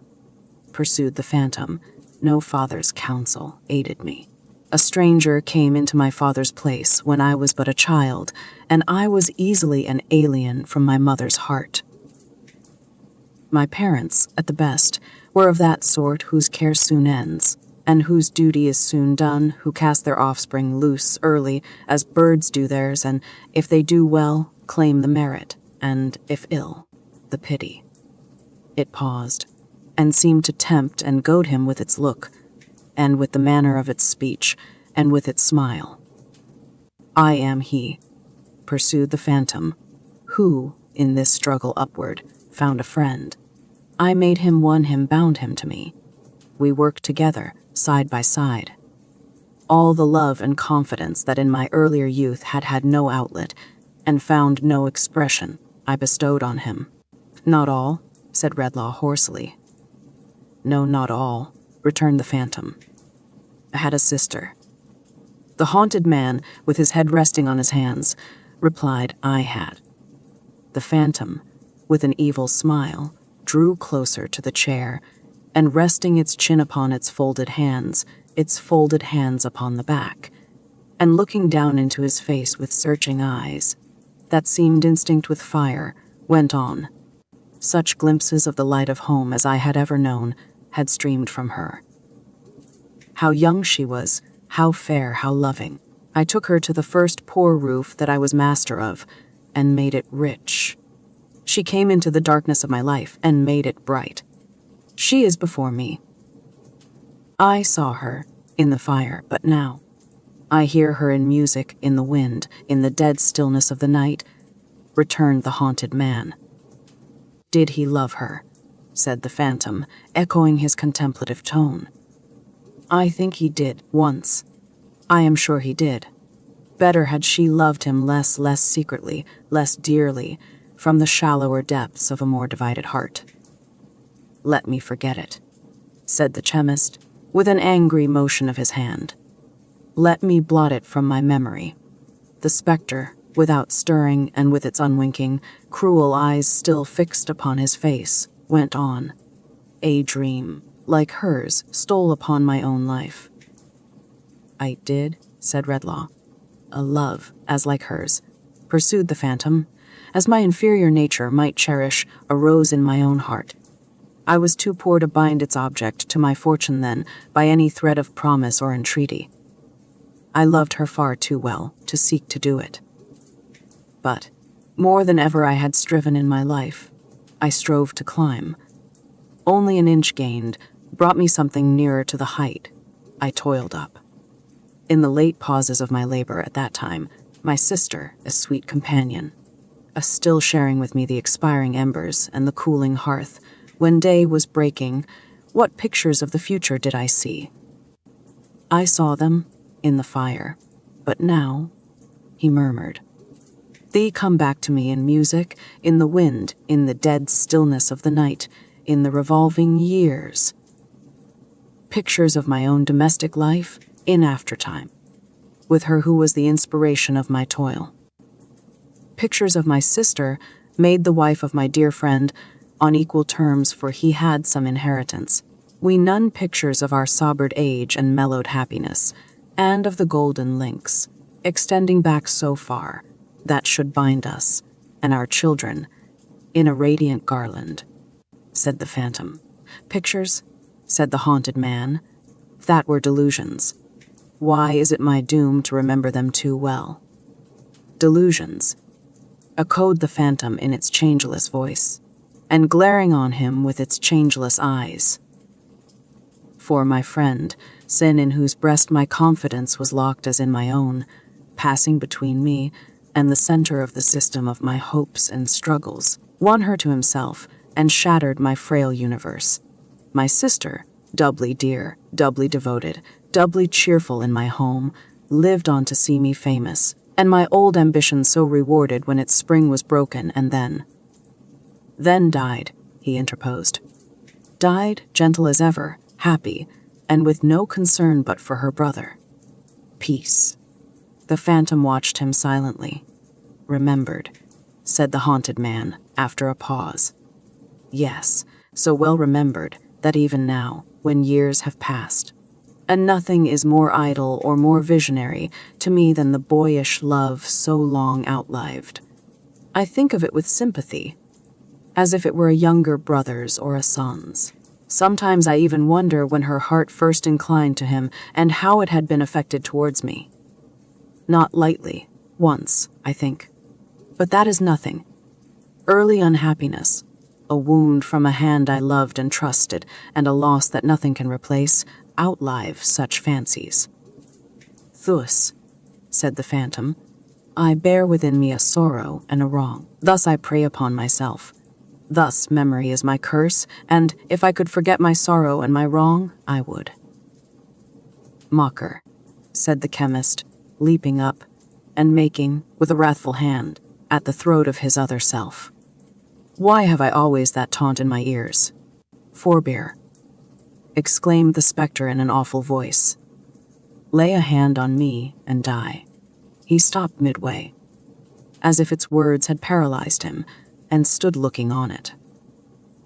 pursued the phantom, "no father's counsel aided me. A stranger came into my father's place when I was but a child, and I was easily an alien from my mother's heart. My parents, at the best, were of that sort whose care soon ends, and whose duty is soon done, who cast their offspring loose early, as birds do theirs, and if they do well, claim the merit, and if ill, the pity. It paused, and seemed to tempt and goad him with its look, and with the manner of its speech, and with its smile. I am he, pursued the phantom, who, in this struggle upward, found a friend. I made him, won him, bound him to me. We worked together, side by side. All the love and confidence that in my earlier youth had had no outlet, and found no expression, I bestowed on him. Not all, said Redlaw hoarsely. No, not all, returned the phantom. I had a sister. The haunted man, with his head resting on his hands, replied, I had. The phantom, with an evil smile, drew closer to the chair, and resting its chin upon its folded hands upon the back, and looking down into his face with searching eyes, that seemed instinct with fire, went on. Such glimpses of the light of home as I had ever known had streamed from her. How young she was, how fair, how loving. I took her to the first poor roof that I was master of, and made it rich. She came into the darkness of my life and made it bright. She is before me. I saw her in the fire, but now I hear her in music, in the wind, in the dead stillness of the night, returned the haunted man. Did he love her? Said the phantom, echoing his contemplative tone. I think he did, once. I am sure he did. Better had she loved him less secretly, less dearly, from the shallower depths of a more divided heart. Let me forget it, said the chemist, with an angry motion of his hand. Let me blot it from my memory. The spectre, without stirring and with its unwinking, cruel eyes still fixed upon his face, went on. A dream, like hers, stole upon my own life. I did, said Redlaw. A love, as like hers, pursued the phantom, as my inferior nature might cherish a rose in my own heart. I was too poor to bind its object to my fortune then by any thread of promise or entreaty. I loved her far too well to seek to do it. But, more than ever I had striven in my life, I strove to climb. Only an inch gained brought me something nearer to the height I toiled up. In the late pauses of my labor at that time, my sister, a sweet companion, still sharing with me the expiring embers and the cooling hearth, when day was breaking, what pictures of the future did I see? I saw them in the fire, but now, he murmured, they come back to me in music, in the wind, in the dead stillness of the night, in the revolving years. Pictures of my own domestic life in aftertime, with her who was the inspiration of my toil. Pictures of my sister, made the wife of my dear friend, on equal terms, for he had some inheritance. We none pictures of our sobered age and mellowed happiness, and of the golden links, extending back so far, that should bind us, and our children, in a radiant garland, said the phantom. Pictures, said the haunted man, that were delusions. Why is it my doom to remember them too well? Delusions, echoed the phantom in its changeless voice, and glaring on him with its changeless eyes. For my friend, sin in whose breast my confidence was locked as in my own, passing between me and the center of the system of my hopes and struggles, won her to himself and shattered my frail universe. My sister, doubly dear, doubly devoted, doubly cheerful in my home, lived on to see me famous, and my old ambition so rewarded when its spring was broken, and then died, he interposed. Died, gentle as ever, happy, and with no concern but for her brother. Peace. The phantom watched him silently. Remembered, said the haunted man, after a pause. Yes, so well remembered that even now, when years have passed, and nothing is more idle or more visionary to me than the boyish love so long outlived. I think of it with sympathy, as if it were a younger brother's or a son's. Sometimes I even wonder when her heart first inclined to him and how it had been affected towards me. Not lightly, once, I think. But that is nothing. Early unhappiness, a wound from a hand I loved and trusted, and a loss that nothing can replace, outlive such fancies. Thus, said the phantom, I bear within me a sorrow and a wrong. Thus I prey upon myself. Thus memory is my curse, and if I could forget my sorrow and my wrong, I would. Mocker, said the chemist, leaping up, and making, with a wrathful hand, at the throat of his other self. Why have I always that taunt in my ears? Forbear, exclaimed the spectre in an awful voice. Lay a hand on me and die. He stopped midway, as if its words had paralyzed him, and stood looking on it.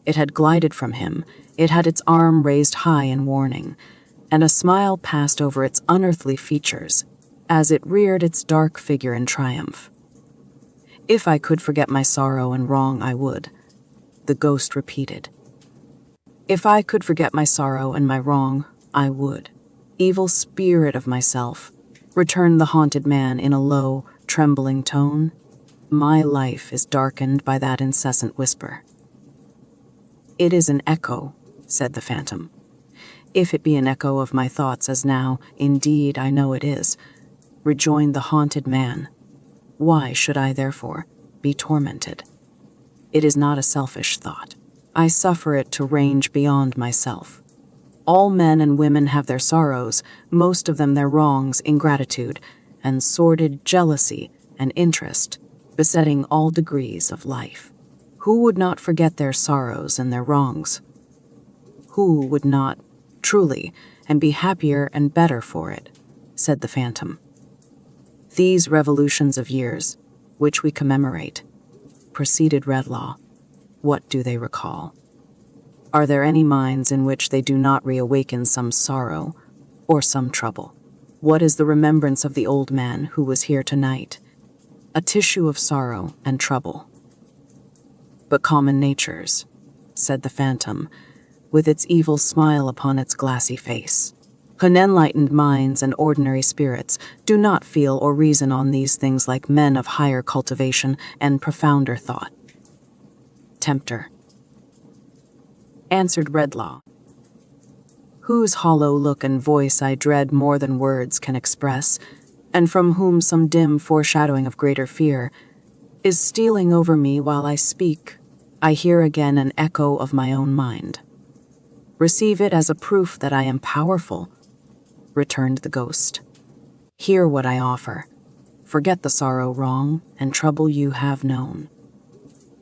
It had glided from him, it had its arm raised high in warning, and a smile passed over its unearthly features, as it reared its dark figure in triumph. If I could forget my sorrow and wrong, I would, the ghost repeated. If I could forget my sorrow and my wrong, I would. Evil spirit of myself, returned the haunted man in a low, trembling tone. My life is darkened by that incessant whisper. It is an echo, said the phantom. If it be an echo of my thoughts, as now, indeed, I know it is, rejoined the haunted man. Why should I, therefore, be tormented? It is not a selfish thought. I suffer it to range beyond myself. All men and women have their sorrows, most of them their wrongs, ingratitude, and sordid jealousy and interest, besetting all degrees of life. Who would not forget their sorrows and their wrongs? Who would not, truly, and be happier and better for it? Said the phantom. These revolutions of years, which we commemorate, proceeded Redlaw, what do they recall? Are there any minds in which they do not reawaken some sorrow or some trouble? What is the remembrance of the old man who was here tonight? A tissue of sorrow and trouble. But common natures, said the phantom, with its evil smile upon its glassy face. Unenlightened minds and ordinary spirits do not feel or reason on these things like men of higher cultivation and profounder thought. Tempter, answered Redlaw, whose hollow look and voice I dread more than words can express, and from whom some dim foreshadowing of greater fear is stealing over me while I speak, I hear again an echo of my own mind. Receive it as a proof that I am powerful, returned the ghost. Hear what I offer. Forget the sorrow, wrong, and trouble you have known.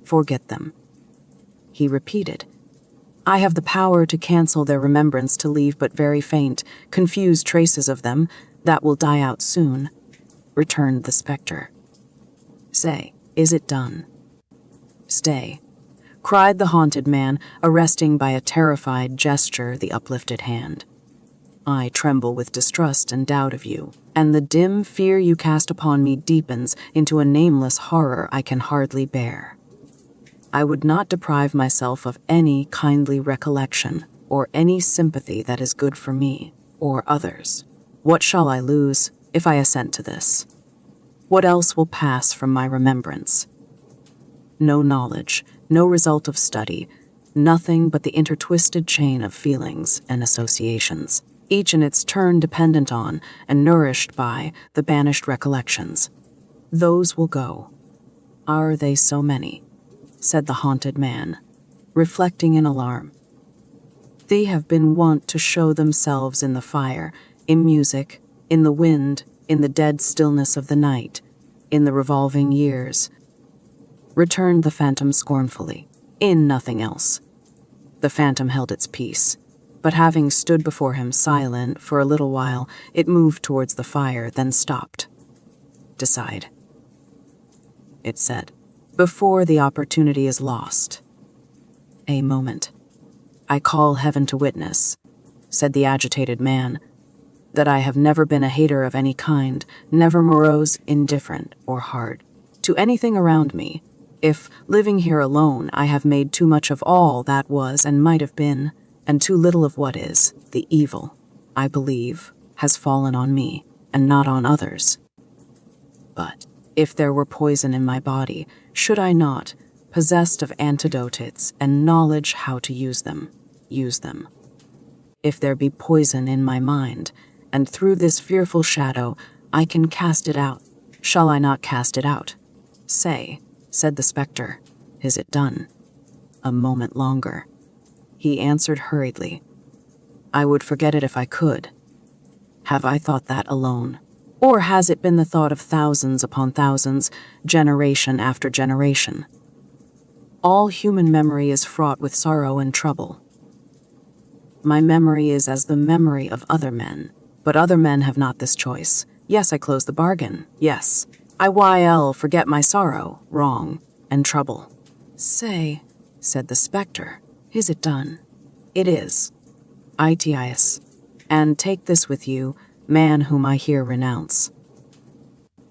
Forget them. He repeated, I have the power to cancel their remembrance, to leave but very faint, confused traces of them that will die out soon, returned the spectre. Say, is it done? Stay, cried the haunted man, arresting by a terrified gesture the uplifted hand. I tremble with distrust and doubt of you, and the dim fear you cast upon me deepens into a nameless horror I can hardly bear. I would not deprive myself of any kindly recollection or any sympathy that is good for me or others. What shall I lose if I assent to this? What else will pass from my remembrance? No knowledge, no result of study, nothing but the intertwisted chain of feelings and associations, each in its turn dependent on and nourished by the banished recollections. Those will go. Are they so many? Said the haunted man, reflecting in alarm. They have been wont to show themselves in the fire, in music, in the wind, in the dead stillness of the night, in the revolving years, returned the phantom scornfully, in nothing else. The phantom held its peace, but having stood before him silent for a little while, it moved towards the fire, then stopped. Decide, it said, before the opportunity is lost. A moment. I call heaven to witness, said the agitated man, that I have never been a hater of any kind, never morose, indifferent, or hard to anything around me. If, living here alone, I have made too much of all that was and might have been, and too little of what is. The evil, I believe, has fallen on me, and not on others. But if there were poison in my body, should I not, possessed of antidotes and knowledge how to use them? If there be poison in my mind, and through this fearful shadow I can cast it out, shall I not cast it out? Say, said the spectre, is it done? A moment longer. He answered hurriedly, I would forget it if I could. Have I thought that alone? Or has it been the thought of thousands upon thousands, generation after generation? All human memory is fraught with sorrow and trouble. My memory is as the memory of other men, but other men have not this choice. Yes, I close the bargain. Yes, I forget my sorrow, wrong, and trouble. Say, said the spectre, is it done? It is. Itias. And take this with you, man whom I here renounce.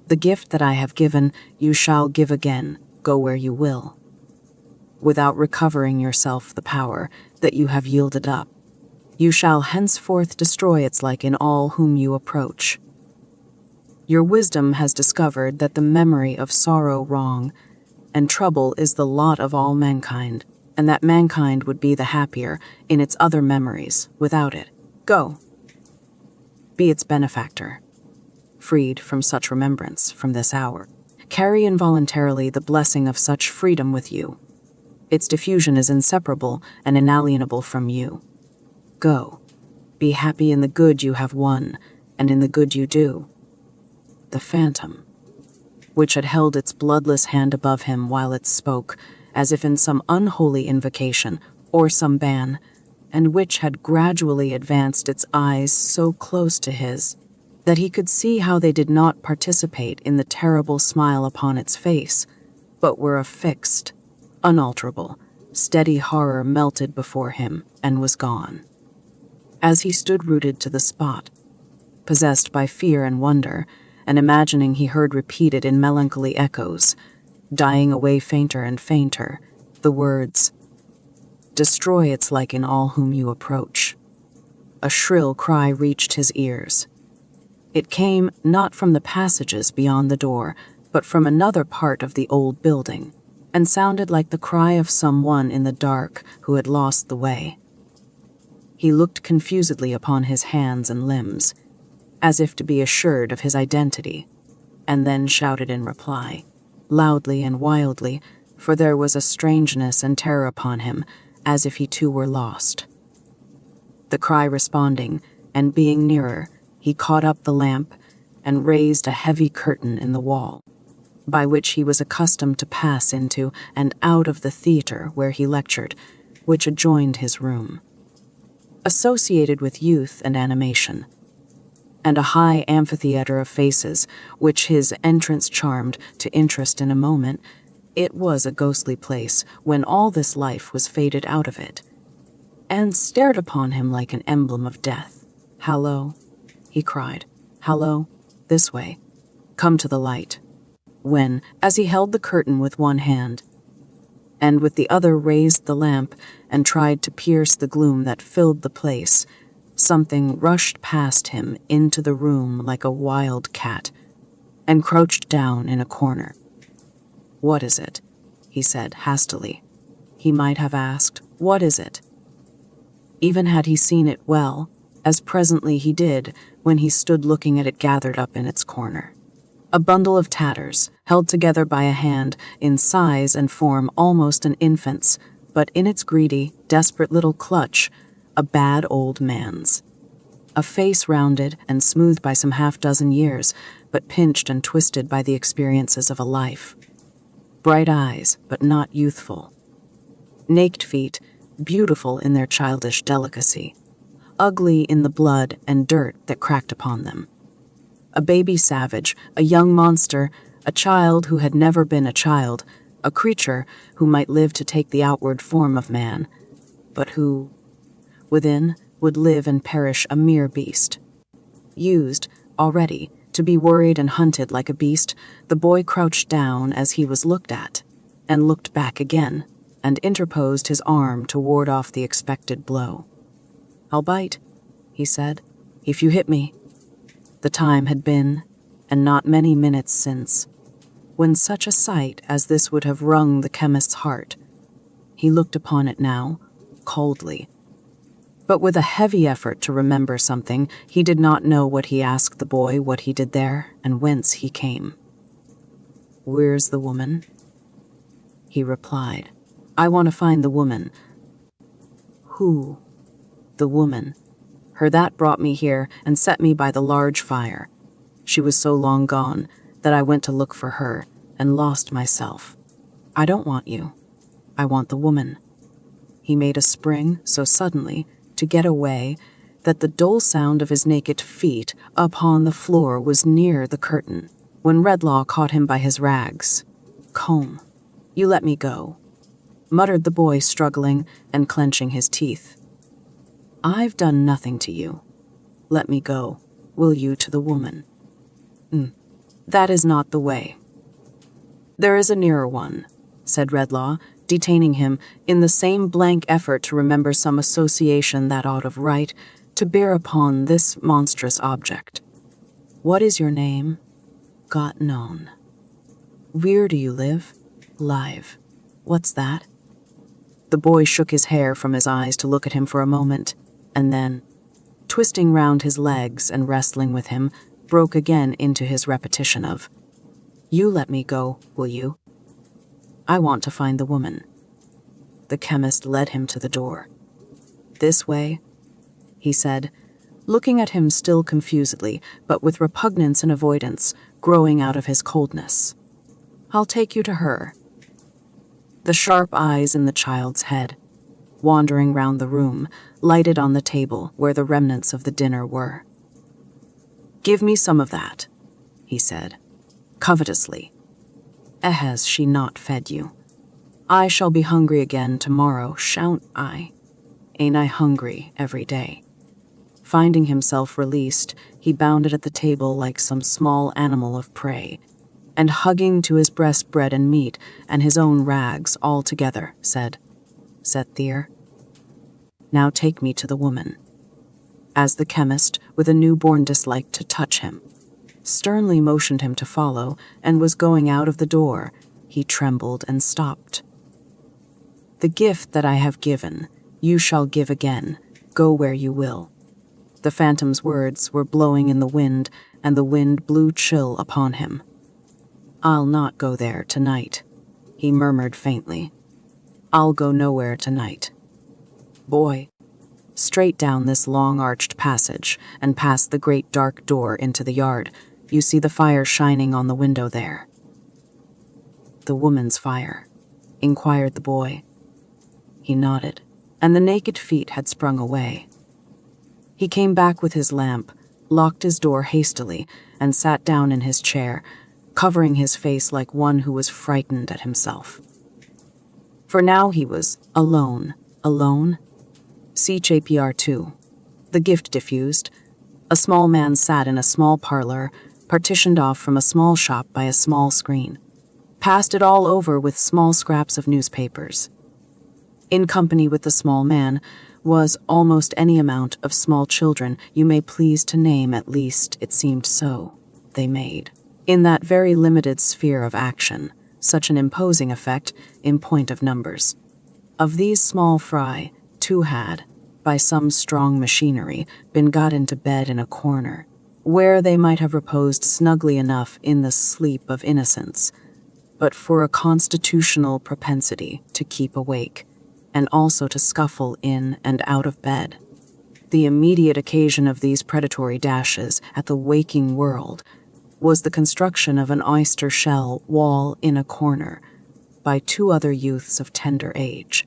The gift that I have given, you shall give again, go where you will, without recovering yourself the power that you have yielded up. You shall henceforth destroy its like in all whom you approach. Your wisdom has discovered that the memory of sorrow, wrong, and trouble is the lot of all mankind, and that mankind would be the happier in its other memories without it. Go. Be its benefactor, freed from such remembrance from this hour. Carry involuntarily the blessing of such freedom with you. Its diffusion is inseparable and inalienable from you. Go. Be happy in the good you have won, and in the good you do. The phantom, which had held its bloodless hand above him while it spoke, as if in some unholy invocation or some ban, and which had gradually advanced its eyes so close to his that he could see how they did not participate in the terrible smile upon its face, but were a fixed, unalterable, steady horror melted before him and was gone. As he stood rooted to the spot, possessed by fear and wonder, and imagining he heard repeated in melancholy echoes, dying away fainter and fainter, the words, destroy its like in all whom you approach. A shrill cry reached his ears. It came not from the passages beyond the door, but from another part of the old building, and sounded like the cry of someone in the dark who had lost the way. He looked confusedly upon his hands and limbs, as if to be assured of his identity, and then shouted in reply, loudly and wildly, for there was a strangeness and terror upon him, as if he too were lost. The cry responding, and being nearer, he caught up the lamp and raised a heavy curtain in the wall, by which he was accustomed to pass into and out of the theater where he lectured, which adjoined his room. Associated with youth and animation, and a high amphitheater of faces, which his entrance charmed to interest in a moment, it was a ghostly place when all this life was faded out of it, and stared upon him like an emblem of death. Hallo, he cried, hallo, this way, come to the light. When, as he held the curtain with one hand, and with the other raised the lamp and tried to pierce the gloom that filled the place, something rushed past him into the room like a wild cat, and crouched down in a corner. What is it? He said hastily. He might have asked, what is it? Even had he seen it well, as presently he did when he stood looking at it gathered up in its corner. A bundle of tatters, held together by a hand, in size and form almost an infant's, but in its greedy, desperate little clutch, a bad old man's. A face rounded and smoothed by some half-dozen years, but pinched and twisted by the experiences of a life. Bright eyes, but not youthful. Naked feet, beautiful in their childish delicacy, ugly in the blood and dirt that cracked upon them. A baby savage, a young monster, a child who had never been a child, a creature who might live to take the outward form of man, but who, within, would live and perish a mere beast. Used, already, to be worried and hunted like a beast, the boy crouched down as he was looked at, and looked back again, and interposed his arm to ward off the expected blow. "I'll bite," he said, "if you hit me." The time had been, and not many minutes since, when such a sight as this would have wrung the chemist's heart. He looked upon it now, coldly. But with a heavy effort to remember something, he did not know what he asked the boy, what he did there, and whence he came. "Where's the woman?" He replied, "I want to find the woman." "Who?" "The woman. Her that brought me here and set me by the large fire. She was so long gone that I went to look for her and lost myself. I don't want you. I want the woman." He made a spring so suddenly to get away that the dull sound of his naked feet upon the floor was near the curtain, when Redlaw caught him by his rags. "Comb, you let me go," muttered the boy, struggling and clenching his teeth. "I've done nothing to you. Let me go, will you, to the woman?" "That is not the way." "There is a nearer one," said Redlaw, detaining him in the same blank effort to remember some association that ought of right to bear upon this monstrous object. "What is your name?" "Got known." "Where do you live?" "Live." "What's that?" The boy shook his hair from his eyes to look at him for a moment, and then, twisting round his legs and wrestling with him, broke again into his repetition of, "You let me go, will you? I want to find the woman." The chemist led him to the door. "This way," he said, looking at him still confusedly, but with repugnance and avoidance growing out of his coldness. "I'll take you to her." The sharp eyes in the child's head, wandering round the room, lighted on the table where the remnants of the dinner were. "Give me some of that," he said, covetously. "Has she not fed you? I shall be hungry again tomorrow, shan't I? Ain't I hungry every day?" Finding himself released, he bounded at the table like some small animal of prey, and hugging to his breast bread and meat and his own rags all together, said, "Set there. Now take me to the woman." As the chemist, with a newborn dislike to touch him, sternly motioned him to follow and was going out of the door, he trembled and stopped. "The gift that I have given, you shall give again, go where you will." The phantom's words were blowing in the wind, and the wind blew chill upon him. "I'll not go there tonight," he murmured faintly. "I'll go nowhere tonight. Boy, straight down this long arched passage and past the great dark door into the yard. You see the fire shining on the window there." "The woman's fire?" inquired the boy. He nodded, and the naked feet had sprung away. He came back with his lamp, locked his door hastily, and sat down in his chair, covering his face like one who was frightened at himself. For now he was alone. See chapter 2. The gift diffused. A small man sat in a small parlor, partitioned off from a small shop by a small screen. Passed it all over with small scraps of newspapers. In company with the small man was almost any amount of small children you may please to name, at least it seemed so. They made, in that very limited sphere of action, such an imposing effect in point of numbers. Of these small fry, 2 had, by some strong machinery, been got into bed in a corner, where they might have reposed snugly enough in the sleep of innocence, but for a constitutional propensity to keep awake, and also to scuffle in and out of bed. The immediate occasion of these predatory dashes at the waking world was the construction of an oyster shell wall in a corner by 2 other youths of tender age,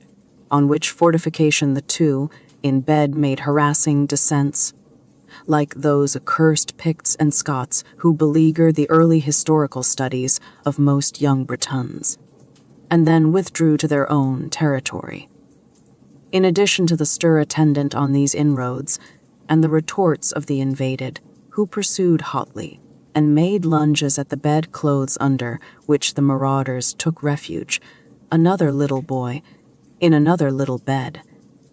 on which fortification the 2 in bed made harassing descents, like those accursed Picts and Scots who beleaguer the early historical studies of most young Britons, and then withdrew to their own territory. In addition to the stir attendant on these inroads, and the retorts of the invaded, who pursued hotly, and made lunges at the bed-clothes under which the marauders took refuge, another little boy, in another little bed,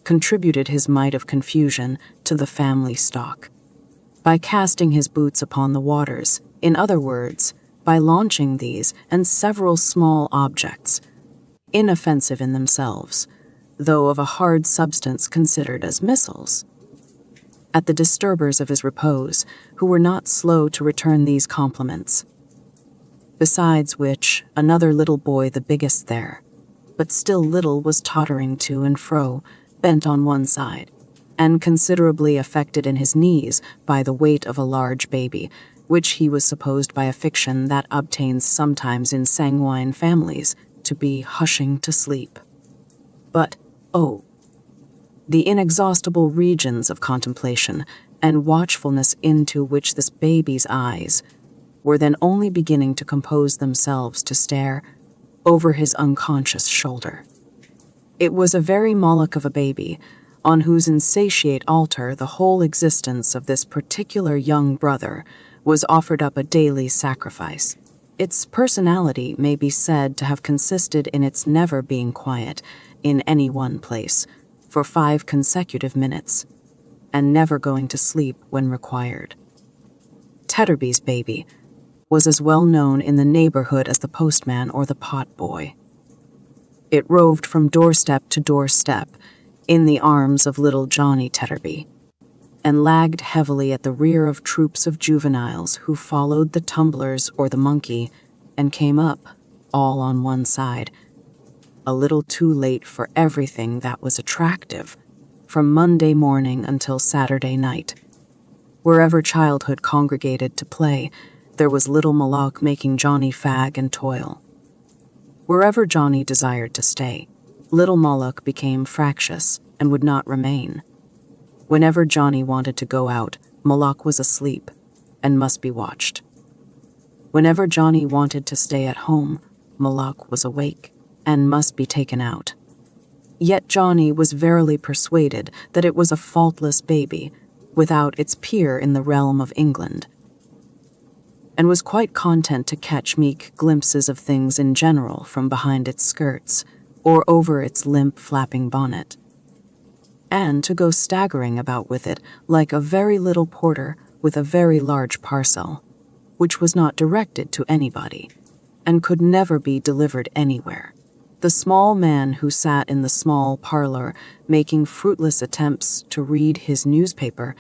contributed his mite of confusion to the family stock. By casting his boots upon the waters, in other words, by launching these and several small objects, inoffensive in themselves, though of a hard substance considered as missiles, at the disturbers of his repose, who were not slow to return these compliments. Besides which, another little boy, the biggest there, but still little, was tottering to and fro, bent on one side, and considerably affected in his knees by the weight of a large baby, which he was supposed by a fiction that obtains sometimes in sanguine families to be hushing to sleep. But, oh, the inexhaustible regions of contemplation and watchfulness into which this baby's eyes were then only beginning to compose themselves to stare over his unconscious shoulder. It was a very Moloch of a baby, on whose insatiate altar the whole existence of this particular young brother was offered up a daily sacrifice. Its personality may be said to have consisted in its never being quiet in any one place for 5 consecutive minutes, and never going to sleep when required. Tetterby's baby was as well known in the neighborhood as the postman or the pot boy. It roved from doorstep to doorstep in the arms of little Johnny Tetterby, and lagged heavily at the rear of troops of juveniles who followed the tumblers or the monkey and came up, all on one side, a little too late for everything that was attractive, from Monday morning until Saturday night. Wherever childhood congregated to play, there was little Moloch making Johnny fag and toil. Wherever Johnny desired to stay, little Moloch became fractious and would not remain. Whenever Johnny wanted to go out, Moloch was asleep and must be watched. Whenever Johnny wanted to stay at home, Moloch was awake and must be taken out. Yet Johnny was verily persuaded that it was a faultless baby, without its peer in the realm of England, and was quite content to catch meek glimpses of things in general from behind its skirts or over its limp flapping bonnet, and to go staggering about with it like a very little porter with a very large parcel, which was not directed to anybody, and could never be delivered anywhere. The small man who sat in the small parlor making fruitless attempts to read his newspaper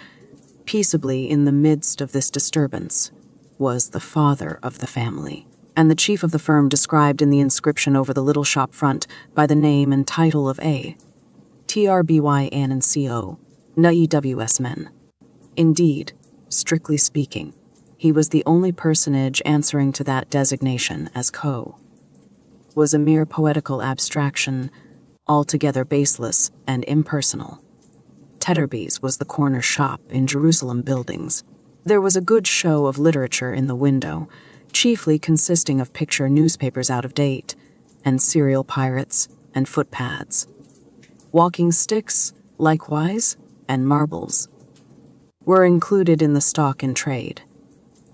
peaceably in the midst of this disturbance was the father of the family, and the chief of the firm described in the inscription over the little shop front by the name and title of A. T.R.B.Y.N. and C.O. N.E.W.S. men. Indeed, strictly speaking, he was the only personage answering to that designation as Co. Was a mere poetical abstraction, altogether baseless and impersonal. Tetterby's was the corner shop in Jerusalem Buildings. There was a good show of literature in the window, chiefly consisting of picture newspapers out of date, and serial pirates, and footpads. Walking sticks, likewise, and marbles, were included in the stock in trade.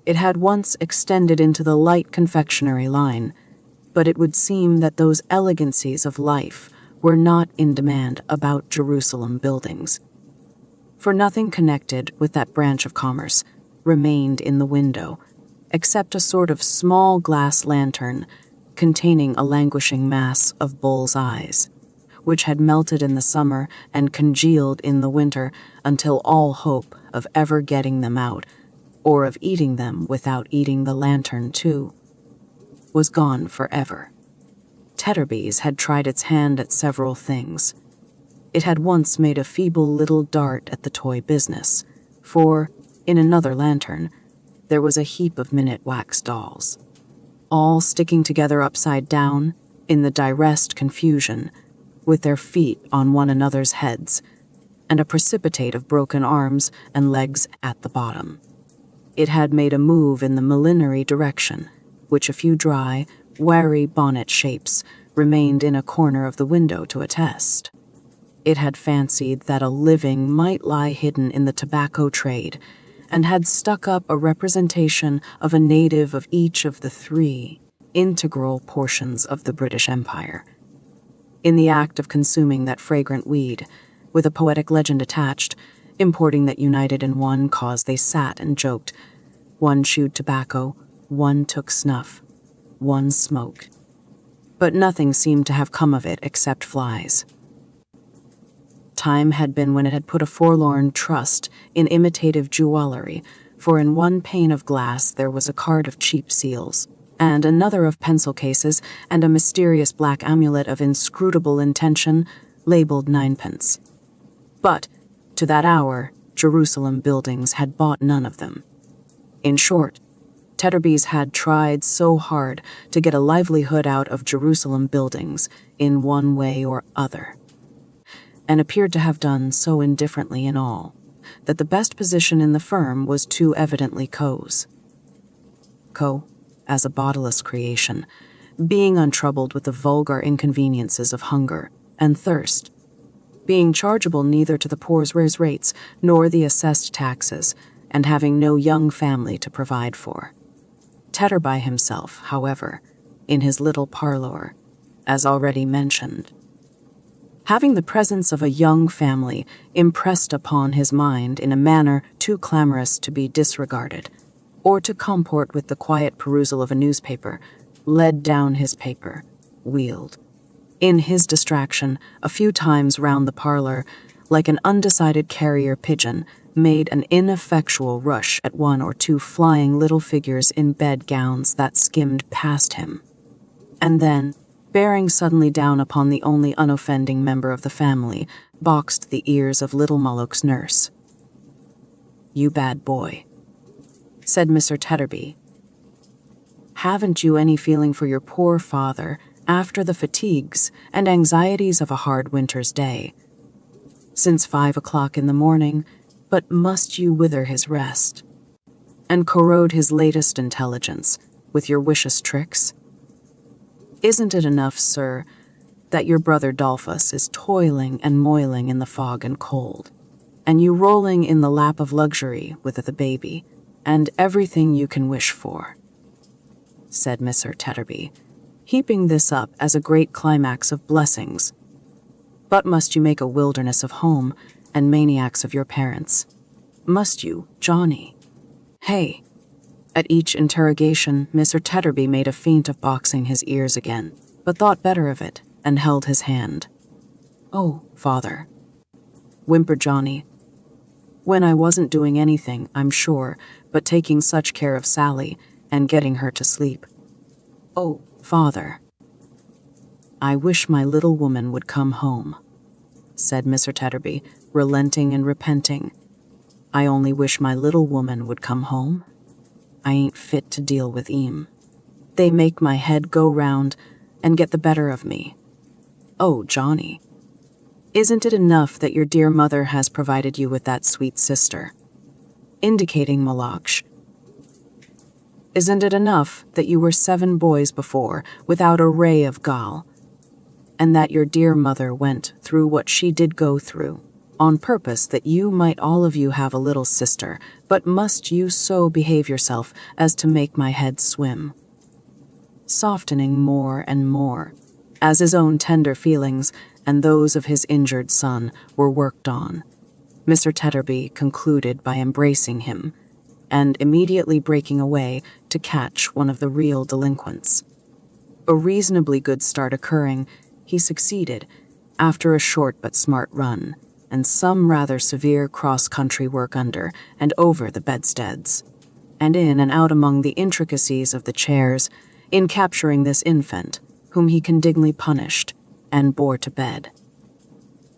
It had once extended into the light confectionery line, but it would seem that those elegancies of life were not in demand about Jerusalem Buildings, for nothing connected with that branch of commerce remained in the window, except a sort of small glass lantern containing a languishing mass of bull's eyes, which had melted in the summer and congealed in the winter until all hope of ever getting them out, or of eating them without eating the lantern too, was gone forever. Tetterby's had tried its hand at several things. It had once made a feeble little dart at the toy business, for, in another lantern, there was a heap of minute wax dolls, all sticking together upside down in the direst confusion, with their feet on one another's heads, and a precipitate of broken arms and legs at the bottom. It had made a move in the millinery direction, which a few dry, wary bonnet shapes remained in a corner of the window to attest. It had fancied that a living might lie hidden in the tobacco trade, and had stuck up a representation of a native of each of the 3 integral portions of the British Empire, in the act of consuming that fragrant weed, with a poetic legend attached, importing that united in one cause they sat and joked. One chewed tobacco, one took snuff, one smoked. But nothing seemed to have come of it except flies. Time had been when it had put a forlorn trust in imitative jewelry, for in one pane of glass there was a card of cheap seals, and another of pencil cases, and a mysterious black amulet of inscrutable intention, labeled 9pence. But, to that hour, Jerusalem Buildings had bought none of them. In short, Tetterby's had tried so hard to get a livelihood out of Jerusalem Buildings in one way or other, and appeared to have done so indifferently in all, that the best position in the firm was too evidently Coe's. Coe, as a bodiless creation, being untroubled with the vulgar inconveniences of hunger and thirst, being chargeable neither to the poor's rates nor the assessed taxes, and having no young family to provide for. Tetterby himself, however, in his little parlour, as already mentioned, having the presence of a young family impressed upon his mind in a manner too clamorous to be disregarded, or to comport with the quiet perusal of a newspaper, led down his paper, wheeled, in his distraction, a few times round the parlour, like an undecided carrier pigeon, made an ineffectual rush at one or two flying little figures in bed-gowns that skimmed past him, and then, bearing suddenly down upon the only unoffending member of the family, boxed the ears of little Moloch's nurse. "You bad boy," said Mr. Tetterby. "Haven't you any feeling for your poor father after the fatigues and anxieties of a hard winter's day? Since 5 o'clock in the morning, but must you wither his rest, and corrode his latest intelligence with your vicious tricks? Isn't it enough, sir, that your brother Dolphus is toiling and moiling in the fog and cold, and you rolling in the lap of luxury with the baby, and everything you can wish for?" said Mr. Tetterby, heaping this up as a great climax of blessings. "But must you make a wilderness of home and maniacs of your parents? Must you, Johnny? Hey?" At each interrogation, Mr. Tetterby made a feint of boxing his ears again, but thought better of it and held his hand. "Oh, father," whimpered Johnny, "when I wasn't doing anything, I'm sure, but taking such care of Sally and getting her to sleep. Oh, father." "I wish my little woman would come home," said Mr. Tetterby, relenting and repenting. "I only wish my little woman would come home. I ain't fit to deal with 'em. They make my head go round and get the better of me. Oh, Johnny, isn't it enough that your dear mother has provided you with that sweet sister?" indicating Moloch. "Isn't it enough that you were 7 boys before, without a ray of gall, and that your dear mother went through what she did go through, on purpose that you might all of you have a little sister, but must you so behave yourself as to make my head swim?" Softening more and more, as his own tender feelings and those of his injured son were worked on, Mr. Tetterby concluded by embracing him, and immediately breaking away to catch one of the real delinquents. A reasonably good start occurring, he succeeded, after a short but smart run, and some rather severe cross-country work under and over the bedsteads, and in and out among the intricacies of the chairs, in capturing this infant, whom he condignly punished and bore to bed.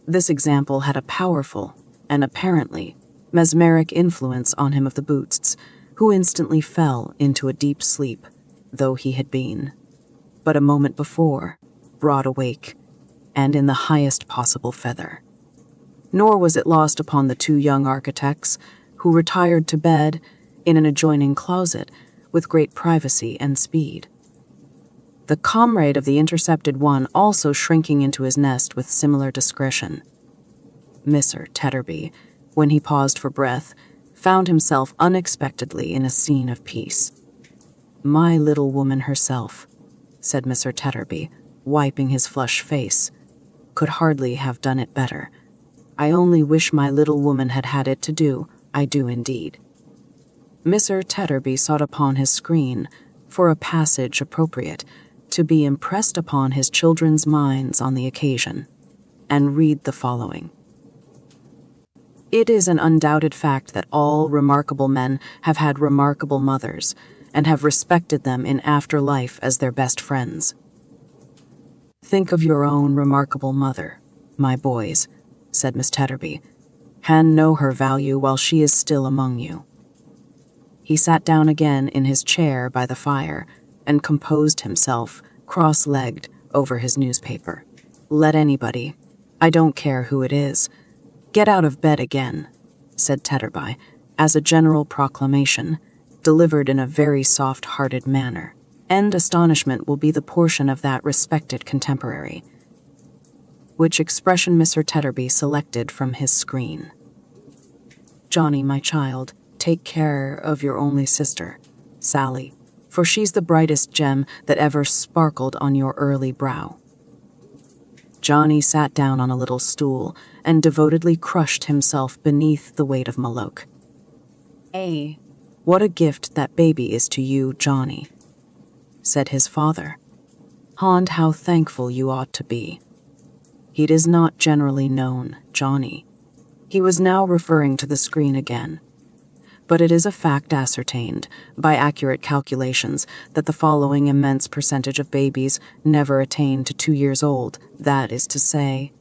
This example had a powerful, and apparently mesmeric influence on him of the boots, who instantly fell into a deep sleep, though he had been, but a moment before, broad awake, and in the highest possible feather. Nor was it lost upon the 2 young architects, who retired to bed in an adjoining closet with great privacy and speed. The comrade of the intercepted one also shrinking into his nest with similar discretion. Mr. Tetterby, when he paused for breath, found himself unexpectedly in a scene of peace. "My little woman herself," said Mr. Tetterby, wiping his flushed face, "could hardly have done it better. I only wish my little woman had had it to do, I do indeed. Mr. Tetterby sought upon his screen for a passage appropriate to be impressed upon his children's minds on the occasion, and read the following. It is an undoubted fact that all remarkable men have had remarkable mothers, and have respected them in after life as their best friends. Think of your own remarkable mother, my boys, said Miss Tetterby, and know her value while she is still among you. He sat down again in his chair by the fire and composed himself, cross-legged, over his newspaper. Let anybody, I don't care who it is, get out of bed again, said Tetterby, as a general proclamation, delivered in a very soft-hearted manner, and astonishment will be the portion of that respected contemporary, which expression Mr. Tetterby selected from his screen. Johnny, my child, take care of your only sister, Sally, for she's the brightest gem that ever sparkled on your early brow. Johnny sat down on a little stool and devotedly crushed himself beneath the weight of Maloke. What a gift that baby is to you, Johnny, said his father. And how thankful you ought to be. It is not generally known, Johnny. He was now referring to the screen again. But it is a fact ascertained, by accurate calculations, that the following immense percentage of babies never attain to 2 years old, that is to say...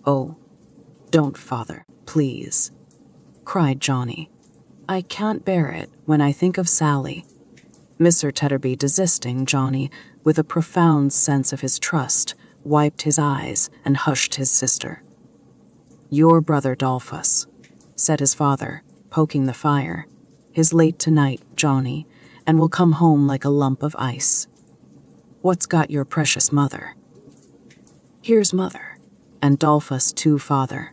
Oh, don't, father, please, cried Johnny. I can't bear it when I think of Sally. Mr. Tetterby, desisting Johnny, with a profound sense of his trust, wiped his eyes and hushed his sister. Your brother Dolphus, said his father, poking the fire, is late tonight, Johnny, and will come home like a lump of ice. What's got your precious mother? Here's mother, and Dolphus too, father,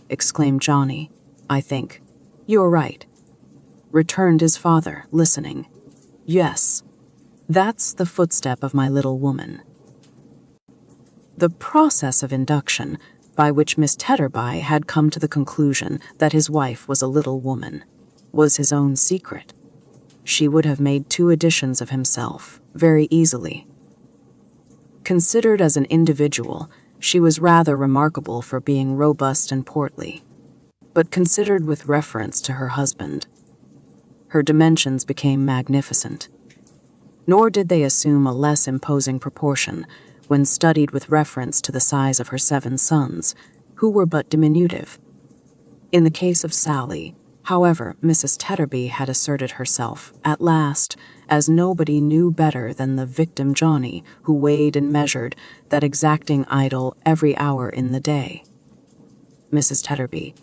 exclaimed Johnny. I think. You're right, returned his father, listening. Yes, that's the footstep of my little woman. The process of induction, by which Miss Tetterby had come to the conclusion that his wife was a little woman, was his own secret. She would have made 2 editions of himself, very easily. Considered as an individual, she was rather remarkable for being robust and portly, but considered with reference to her husband, her dimensions became magnificent. Nor did they assume a less imposing proportion when studied with reference to the size of her 7 sons, who were but diminutive. In the case of Sally, however, Mrs. Tetterby had asserted herself, at last, as nobody knew better than the victim Johnny, who weighed and measured that exacting idol every hour in the day. Mrs. Tetterby,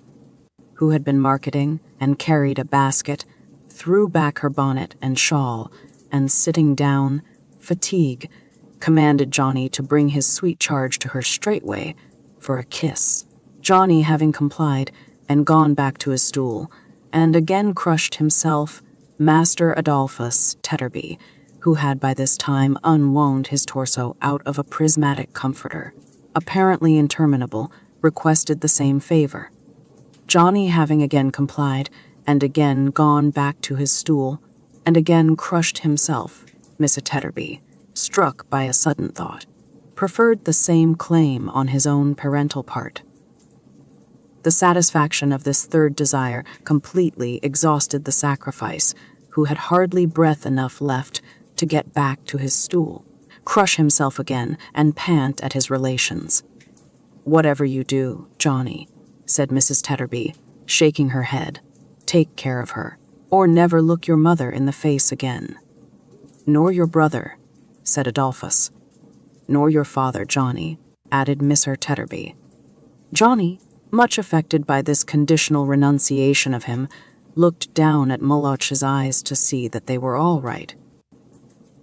who had been marketing and carried a basket, threw back her bonnet and shawl, and sitting down, fatigue, commanded Johnny to bring his sweet charge to her straightway for a kiss. Johnny, having complied and gone back to his stool, and again crushed himself, Master Adolphus Tetterby, who had by this time unwound his torso out of a prismatic comforter, apparently interminable, requested the same favor. Johnny, having again complied, and again gone back to his stool, and again crushed himself, Mrs. Tetterby, struck by a sudden thought, preferred the same claim on his own parental part. The satisfaction of this third desire completely exhausted the sacrifice, who had hardly breath enough left to get back to his stool, crush himself again, and pant at his relations. Whatever you do, Johnny, said Mrs. Tetterby, shaking her head, take care of her, or never look your mother in the face again. Nor your brother, said Adolphus. Nor your father, Johnny, added Mr. Tetterby. Johnny, much affected by this conditional renunciation of him, looked down at Moloch's eyes to see that they were all right.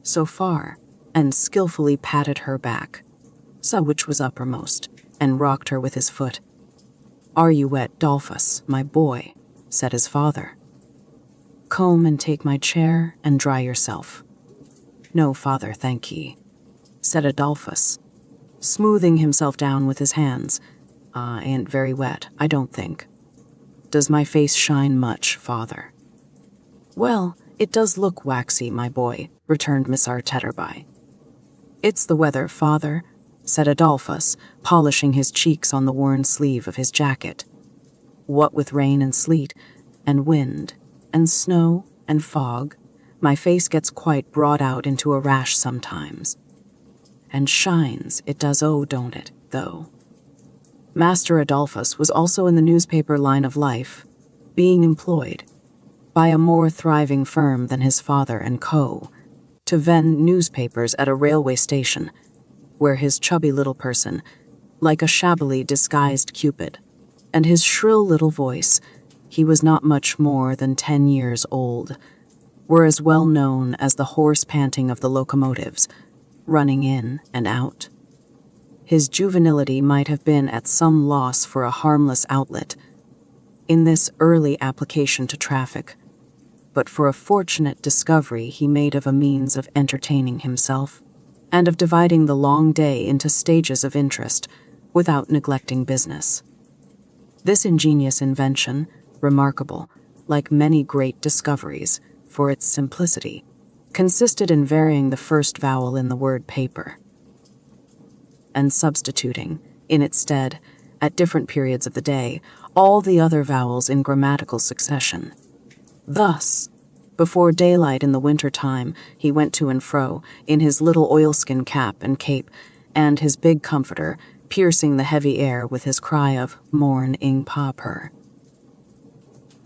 So far, and skillfully patted her back, saw which was uppermost, and rocked her with his foot. Are you wet, Dolphus, my boy? Said his father. Comb and take my chair and dry yourself. No, father, thank ye, said Adolphus, smoothing himself down with his hands, Ain't very wet, I don't think. Does my face shine much, father?" "Well, it does look waxy, my boy," returned Miss Tetterby. "It's the weather, father," said Adolphus, polishing his cheeks on the worn sleeve of his jacket. "What with rain and sleet, and wind, and snow, and fog, my face gets quite brought out into a rash sometimes. And shines, it does, oh, don't it, though?" Master Adolphus was also in the newspaper line of life, being employed by a more thriving firm than his father and co. to vend newspapers at a railway station, where his chubby little person, like a shabbily disguised Cupid, and his shrill little voice, he was not much more than 10 years old, were as well known as the hoarse panting of the locomotives, running in and out. His juvenility might have been at some loss for a harmless outlet in this early application to traffic, but for a fortunate discovery he made of a means of entertaining himself, and of dividing the long day into stages of interest without neglecting business. This ingenious invention, remarkable, like many great discoveries, for its simplicity, consisted in varying the first vowel in the word paper, and substituting, in its stead, at different periods of the day, all the other vowels in grammatical succession. Thus, before daylight in the winter time, he went to and fro, in his little oilskin cap and cape, and his big comforter, piercing the heavy air with his cry of "Morn-ing Pauper,"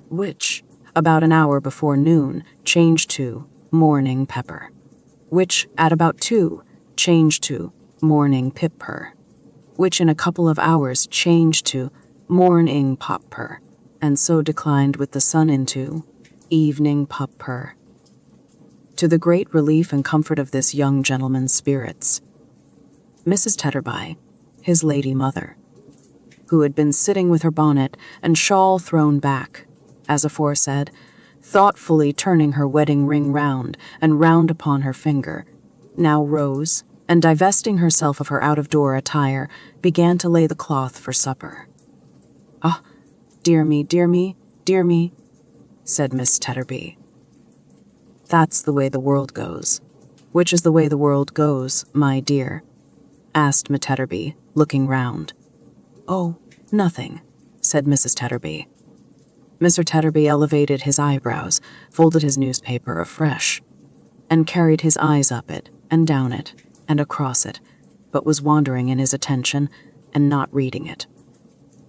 which, about an hour before noon, changed to "Morning Pepper," which, at about 2, changed to "Morning Pipper," which in a couple of hours changed to "Morning Popper," and so declined with the sun into "Evening Pupper," to the great relief and comfort of this young gentleman's spirits. Mrs. Tetterby, his lady mother, who had been sitting with her bonnet and shawl thrown back, as aforesaid, thoughtfully turning her wedding ring round and round upon her finger, now rose, and divesting herself of her out-of-door attire, began to lay the cloth for supper. "Ah, dear me, dear me, dear me," said Miss Tetterby. "That's the way the world goes." "Which is the way the world goes, my dear?" asked Miss Tetterby, looking round. "Oh, nothing," said Mrs. Tetterby. Mr. Tetterby elevated his eyebrows, folded his newspaper afresh, and carried his eyes up it, and down it, and across it, but was wandering in his attention, and not reading it.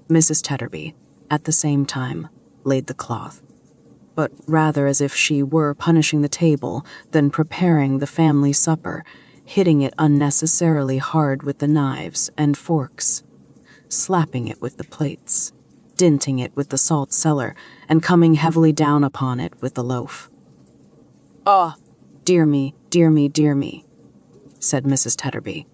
Mrs. Tetterby, at the same time, laid the cloth, but rather as if she were punishing the table than preparing the family supper, hitting it unnecessarily hard with the knives and forks, slapping it with the plates, dinting it with the salt cellar, and coming heavily down upon it with the loaf. "Ah, dear me, dear me, dear me," said Mrs. Tetterby.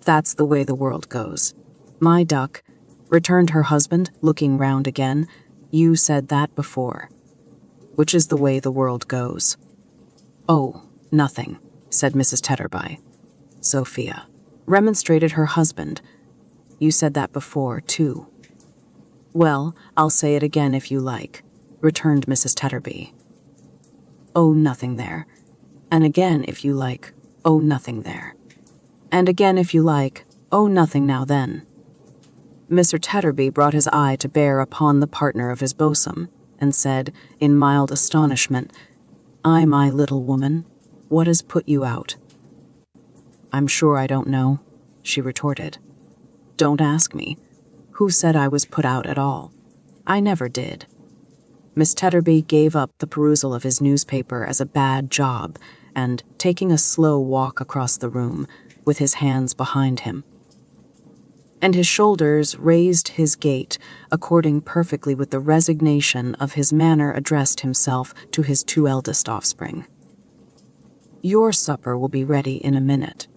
"That's the way the world goes. My duck," returned her husband, looking round again, "you said that before. Which is the way the world goes?" "Oh, nothing," said Mrs. Tetterby. "Sophia," remonstrated her husband, "you said that before, too." "Well, I'll say it again if you like," returned Mrs. Tetterby. "Oh, nothing there. And again if you like, oh, nothing there. And again if you like, oh, nothing now then." Mr. Tetterby brought his eye to bear upon the partner of his bosom, and said, in mild astonishment, "Ay, my little woman, what has put you out?" "I'm sure I don't know," she retorted. "Don't ask me. Who said I was put out at all? I never did." Miss Tetterby gave up the perusal of his newspaper as a bad job, and, taking a slow walk across the room, with his hands behind him, and his shoulders raised, his gait according perfectly with the resignation of his manner, addressed himself to his 2 eldest offspring. "Your supper will be ready in a minute,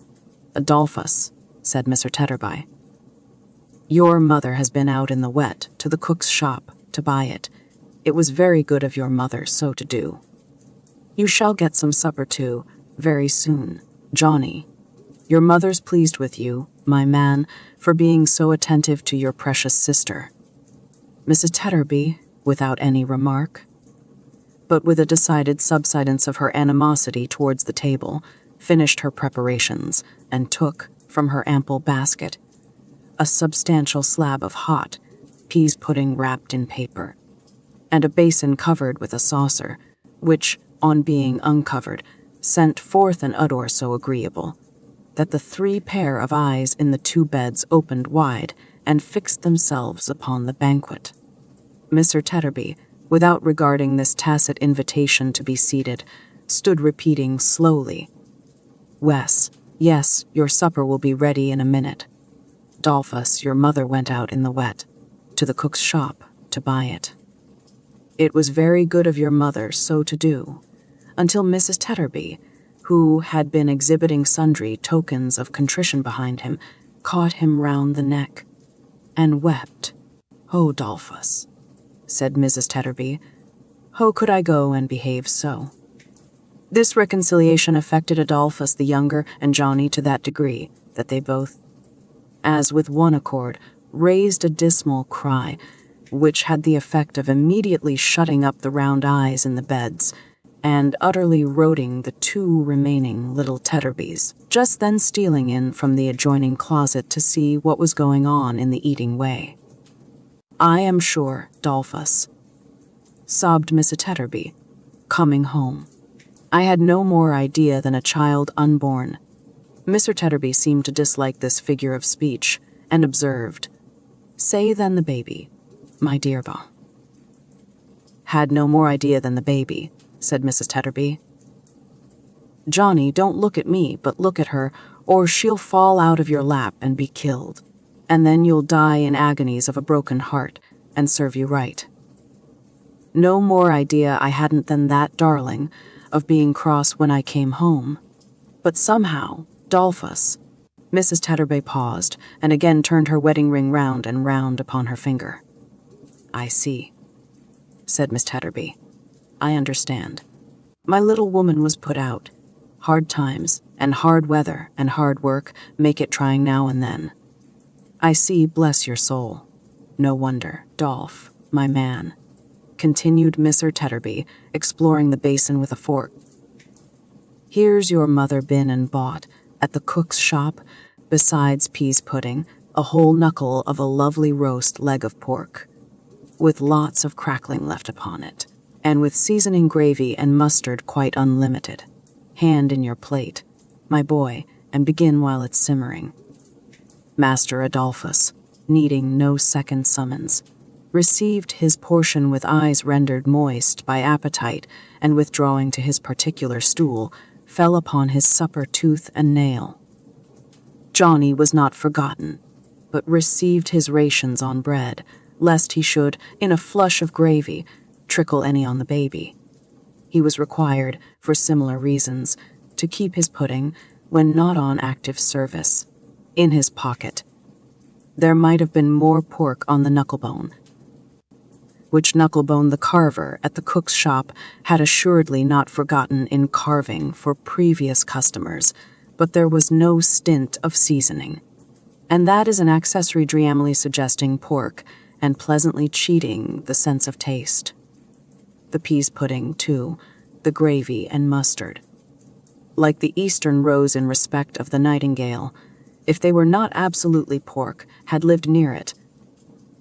Adolphus," said Mr. Tetterby. "Your mother has been out in the wet to the cook's shop to buy it. It was very good of your mother so to do. You shall get some supper too, very soon, Johnny. Your mother's pleased with you, my man, for being so attentive to your precious sister." Mrs. Tetterby, without any remark, but with a decided subsidence of her animosity towards the table, finished her preparations and took, from her ample basket, a substantial slab of hot peas pudding wrapped in paper, and a basin covered with a saucer, which, on being uncovered, sent forth an odour so agreeable that the 3 pair of eyes in the 2 beds opened wide and fixed themselves upon the banquet. Mr. Tetterby, without regarding this tacit invitation to be seated, stood repeating slowly, "Wes, yes, your supper will be ready in a minute. Dolphus, your mother went out in the wet, to the cook's shop, to buy it. It was very good of your mother so to do," until Mrs. Tetterby, who had been exhibiting sundry tokens of contrition behind him, caught him round the neck, and wept. "Oh, Dolphus," said Mrs. Tetterby, "how could I go and behave so?" This reconciliation affected Adolphus the younger and Johnny to that degree that they both, as with one accord, raised a dismal cry, which had the effect of immediately shutting up the round eyes in the beds and utterly roting the 2 remaining little Tetterbys, just then stealing in from the adjoining closet to see what was going on in the eating way. "I am sure, Dolphus," sobbed Mrs. Tetterby, coming home, "I had no more idea than a child unborn." Mr. Tetterby seemed to dislike this figure of speech, and observed, "Say then the baby, my dear Ba." "Had no more idea than the baby," said Mrs. Tetterby. "Johnny, don't look at me, but look at her, or she'll fall out of your lap and be killed, and then you'll die in agonies of a broken heart, and serve you right. No more idea I hadn't than that, darling, of being cross when I came home. But somehow, Dolphus—" Mrs. Tetterby paused, and again turned her wedding ring round and round upon her finger. "I see," said Miss Tetterby. "I understand. My little woman was put out. Hard times, and hard weather, and hard work make it trying now and then. I see, bless your soul. No wonder, Dolph, my man," continued Mr. Tetterby, exploring the basin with a fork. "Here's your mother been and bought, at the cook's shop, besides peas pudding, a whole knuckle of a lovely roast leg of pork, with lots of crackling left upon it, and with seasoning gravy and mustard quite unlimited. Hand in your plate, my boy, and begin while it's simmering." Master Adolphus, needing no second summons, received his portion with eyes rendered moist by appetite, and withdrawing to his particular stool, fell upon his supper tooth and nail. Johnny was not forgotten, but received his rations on bread, lest he should, in a flush of gravy, trickle any on the baby. He was required, for similar reasons, to keep his pudding, when not on active service, in his pocket. There might have been more pork on the knucklebone, which knucklebone the carver at the cook's shop had assuredly not forgotten in carving for previous customers, but there was no stint of seasoning. And that is an accessory dreamily suggesting pork and pleasantly cheating the sense of taste. The peas pudding, too, the gravy and mustard, like the eastern rose in respect of the nightingale, if they were not absolutely pork, had lived near it.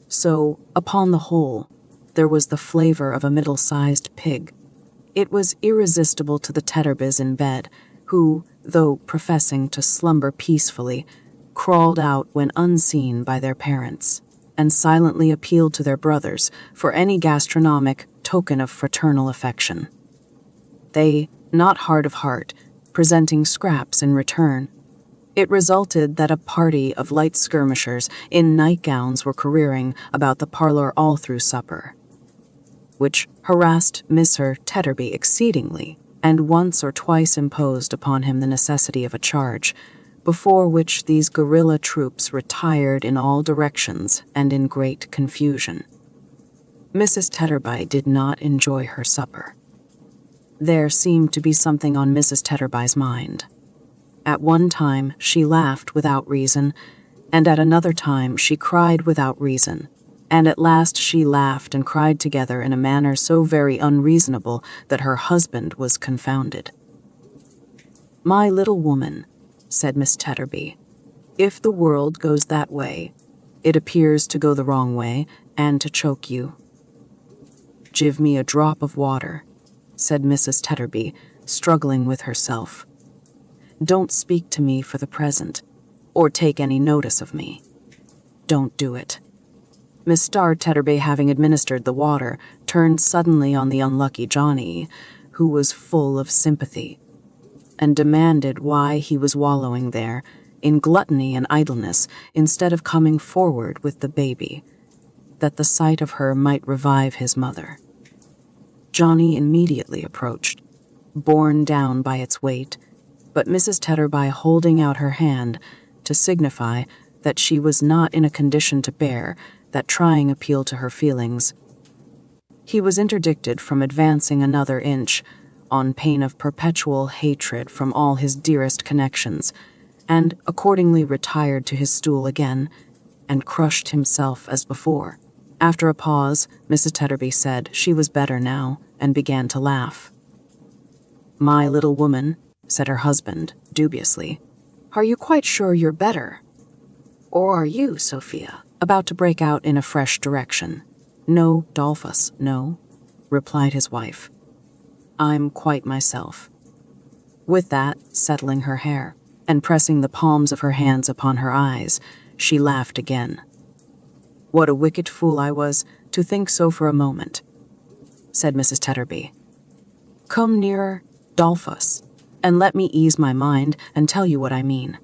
So, upon the whole, there was the flavor of a middle-sized pig. It was irresistible to the Tetterbys in bed, who, though professing to slumber peacefully, crawled out when unseen by their parents, and silently appealed to their brothers for any gastronomic token of fraternal affection. They, not hard of heart, presenting scraps in return. It resulted that a party of light skirmishers in nightgowns were careering about the parlor all through supper, which harassed Mr. Tetterby exceedingly, and once or twice imposed upon him the necessity of a charge, before which these guerrilla troops retired in all directions and in great confusion. Mrs. Tetterby did not enjoy her supper. There seemed to be something on Mrs. Tetterby's mind. At one time she laughed without reason, and at another time she cried without reason, and at last she laughed and cried together in a manner so very unreasonable that her husband was confounded. "My little woman," said Miss Tetterby, "if the world goes that way, it appears to go the wrong way and to choke you." "Give me a drop of water," said Mrs. Tetterby, struggling with herself. "Don't speak to me for the present, or take any notice of me. Don't do it." Miss Tetterby, having administered the water, turned suddenly on the unlucky Johnny, who was full of sympathy, and demanded why he was wallowing there in gluttony and idleness instead of coming forward with the baby, that the sight of her might revive his mother. Johnny immediately approached, borne down by its weight, but Mrs. Tetterby holding out her hand to signify that she was not in a condition to bear that trying appeal to her feelings. He was interdicted from advancing another inch, on pain of perpetual hatred from all his dearest connections, and accordingly retired to his stool again, and crushed himself as before. After a pause, Mrs. Tetterby said she was better now, and began to laugh. "My little woman," said her husband, dubiously, "are you quite sure you're better? Or are you, Sophia, about to break out in a fresh direction?" "No, Dolphus, no," replied his wife. "I'm quite myself." With that, settling her hair, and pressing the palms of her hands upon her eyes, she laughed again. "What a wicked fool I was to think so for a moment," said Mrs. Tetterby. "Come nearer, Dolphus, and let me ease my mind and tell you what I mean.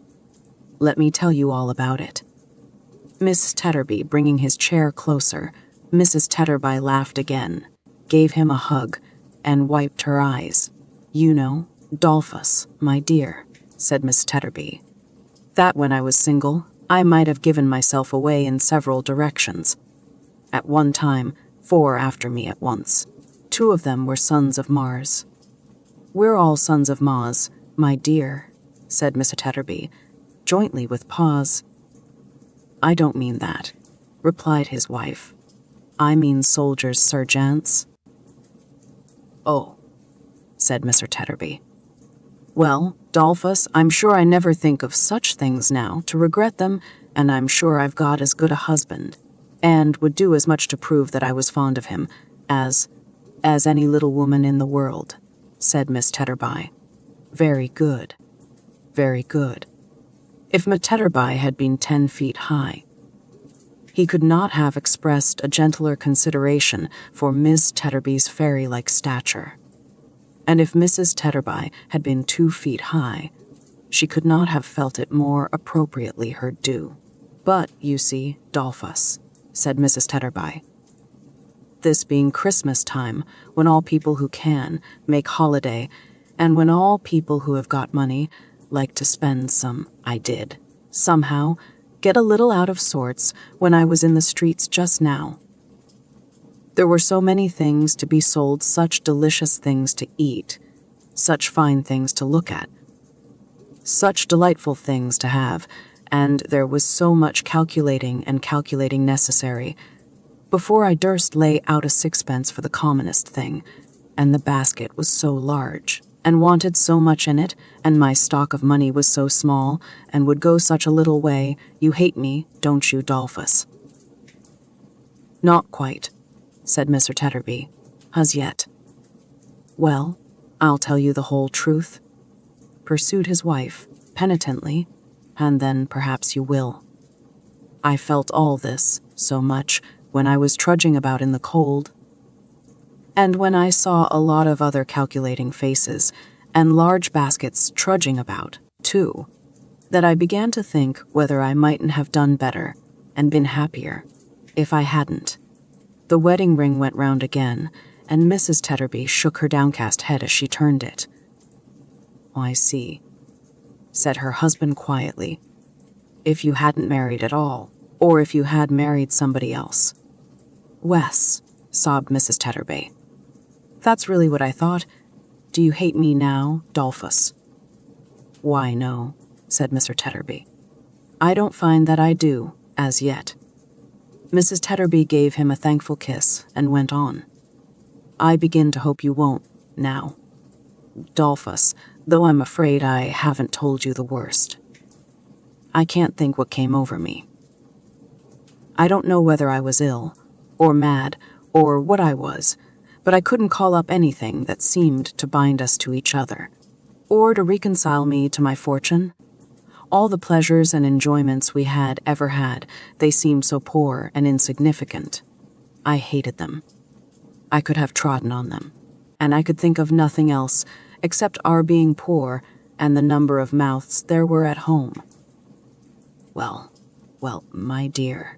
Let me tell you all about it." Miss Tetterby bringing his chair closer, Mrs. Tetterby laughed again, gave him a hug, and wiped her eyes. "You know, Dolphus, my dear," said Miss Tetterby, "that when I was single, I might have given myself away in several directions. At one time, 4 after me at once. 2 of them were sons of Mars." "We're all sons of Mars, my dear," said Miss Tetterby, jointly with pause. "I don't mean that," replied his wife. "I mean soldiers' sergeants." "Oh," said Mr. Tetterby. "Well, Dolphus, I'm sure I never think of such things now to regret them, and I'm sure I've got as good a husband, and would do as much to prove that I was fond of him as any little woman in the world," said Miss Tetterby. "Very good, very good." If Miss Tetterby had been 10 feet high, he could not have expressed a gentler consideration for Miss Tetterby's fairy-like stature. And if Mrs. Tetterby had been 2 feet high, she could not have felt it more appropriately her due. "But, you see, Dolphus," said Mrs. Tetterby, "this being Christmas time, when all people who can make holiday, and when all people who have got money like to spend some, I did, somehow, get a little out of sorts when I was in the streets just now. There were so many things to be sold, such delicious things to eat, such fine things to look at, such delightful things to have, and there was so much calculating and calculating necessary, before I durst lay out a 6pence for the commonest thing, and the basket was so large, and wanted so much in it, and my stock of money was so small, and would go such a little way. You hate me, don't you, Dolphus?" "Not quite," said Mr. Tetterby, "as yet." "Well, I'll tell you the whole truth," pursued his wife, penitently, "and then perhaps you will. I felt all this so much when I was trudging about in the cold, and when I saw a lot of other calculating faces, and large baskets trudging about, too, that I began to think whether I mightn't have done better and been happier if I hadn't." The wedding ring went round again, and Mrs. Tetterby shook her downcast head as she turned it. "I see," said her husband quietly. "If you hadn't married at all, or if you had married somebody else." "Wes," sobbed Mrs. Tetterby, "that's really what I thought. Do you hate me now, Dolphus?" Why, no, said Mr. Tetterby. I don't find that I do, as yet. Mrs. Tetterby gave him a thankful kiss and went on. I begin to hope you won't, now. Dolphus, though I'm afraid I haven't told you the worst. I can't think what came over me. I don't know whether I was ill, or mad, or what I was, but I couldn't call up anything that seemed to bind us to each other, or to reconcile me to my fortune. All the pleasures and enjoyments we had ever had, they seemed so poor and insignificant. I hated them. I could have trodden on them, and I could think of nothing else except our being poor and the number of mouths there were at home. Well, my dear,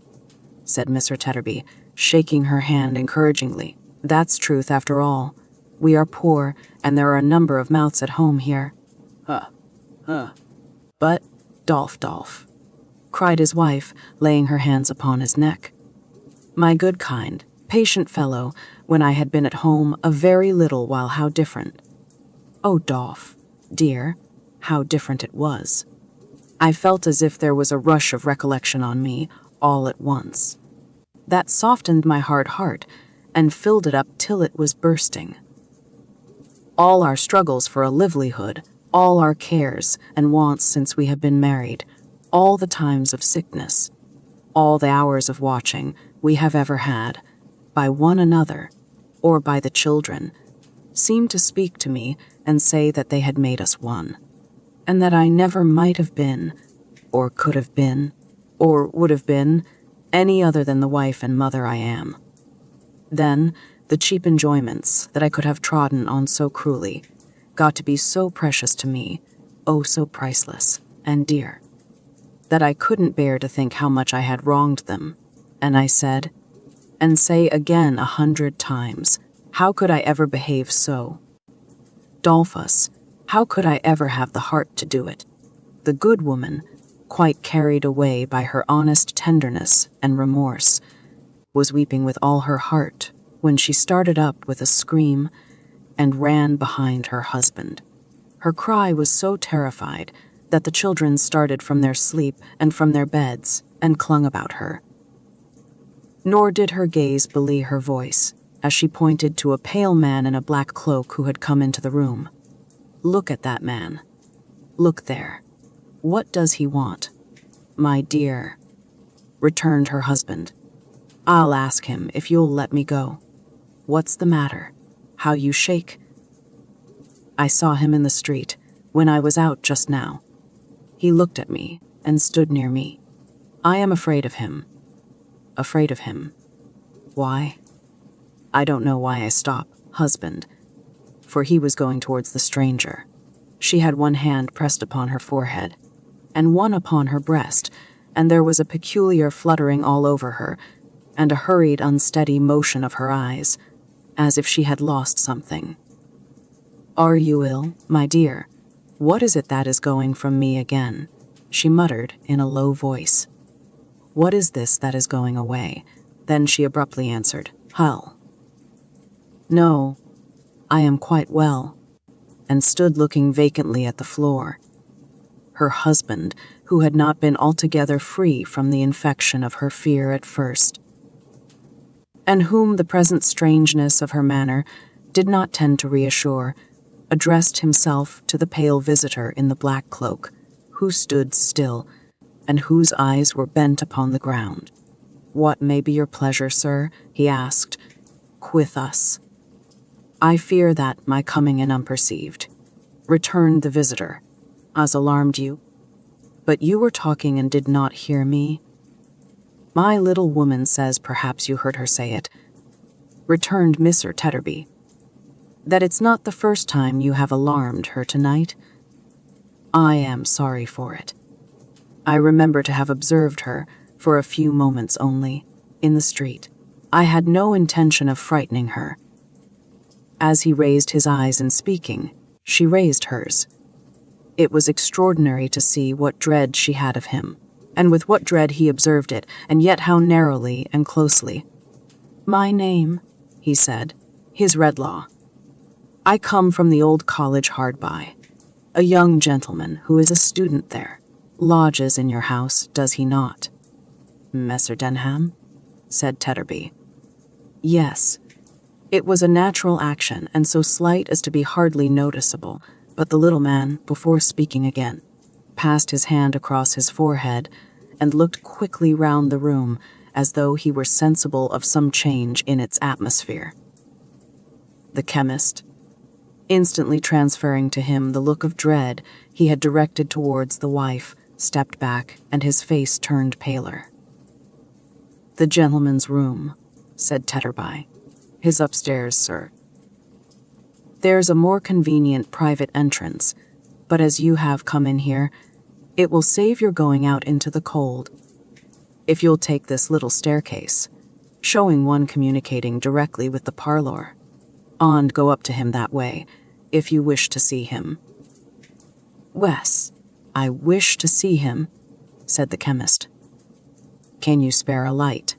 said Mr. Tetterby, shaking her hand encouragingly. That's truth after all. We are poor, and there are a number of mouths at home here. But, Dolph, cried his wife, laying her hands upon his neck. My good, kind, patient fellow, when I had been at home a very little while, how different. Oh, Dolph, dear, how different it was. I felt as if there was a rush of recollection on me, all at once. That softened my hard heart, and filled it up till it was bursting. All our struggles for a livelihood, all our cares and wants since we have been married, all the times of sickness, all the hours of watching we have ever had, by one another, or by the children, seemed to speak to me and say that they had made us one, and that I never might have been, or could have been, or would have been, any other than the wife and mother I am. Then, the cheap enjoyments that I could have trodden on so cruelly got to be so precious to me, oh, so priceless and dear, that I couldn't bear to think how much I had wronged them, and I said, and say again 100 times, how could I ever behave so? Dolphus, how could I ever have the heart to do it? The good woman, quite carried away by her honest tenderness and remorse, was weeping with all her heart when she started up with a scream and ran behind her husband. Her cry was so terrified that the children started from their sleep and from their beds and clung about her. Nor did her gaze belie her voice as she pointed to a pale man in a black cloak who had come into the room. Look at that man. Look there. What does he want? My dear, returned her husband. I'll ask him if you'll let me go. What's the matter? How you shake? I saw him in the street when I was out just now. He looked at me and stood near me. I am afraid of him. Afraid of him. Why? I don't know why I stop, husband, for he was going towards the stranger. She had one hand pressed upon her forehead, and one upon her breast, and there was a peculiar fluttering all over her, and a hurried, unsteady motion of her eyes, as if she had lost something. Are you ill, my dear? What is it that is going from me again? She muttered in a low voice. What is this that is going away? Then she abruptly answered, Hull. No, I am quite well, and stood looking vacantly at the floor. Her husband, who had not been altogether free from the infection of her fear at first, and whom the present strangeness of her manner did not tend to reassure, addressed himself to the pale visitor in the black cloak, who stood still, and whose eyes were bent upon the ground. What may be your pleasure, sir? He asked. With us. I fear that my coming in unperceived, returned the visitor, has alarmed you. But you were talking and did not hear me. My little woman says, perhaps you heard her say it, returned Mr. Tetterby, that it's not the first time you have alarmed her tonight. I am sorry for it. I remember to have observed her, for a few moments only, in the street. I had no intention of frightening her. As he raised his eyes in speaking, she raised hers. It was extraordinary to see what dread she had of him, and with what dread he observed it, and yet how narrowly and closely. My name, he said, is Redlaw. I come from the old college hard by. A young gentleman who is a student there lodges in your house, does he not?" "Messer Denham?" said Tetterby. "Yes. It was a natural action, and so slight as to be hardly noticeable, but the little man, before speaking again, passed his hand across his forehead and looked quickly round the room as though he were sensible of some change in its atmosphere. The chemist, instantly transferring to him the look of dread he had directed towards the wife, stepped back, and his face turned paler. "The gentleman's room," said Tetterby. "His upstairs, sir. There's a more convenient private entrance, but as you have come in here, it will save your going out into the cold. If you'll take this little staircase, showing one communicating directly with the parlor, and go up to him that way, if you wish to see him." "Wes, I wish to see him," said the chemist. "Can you spare a light?"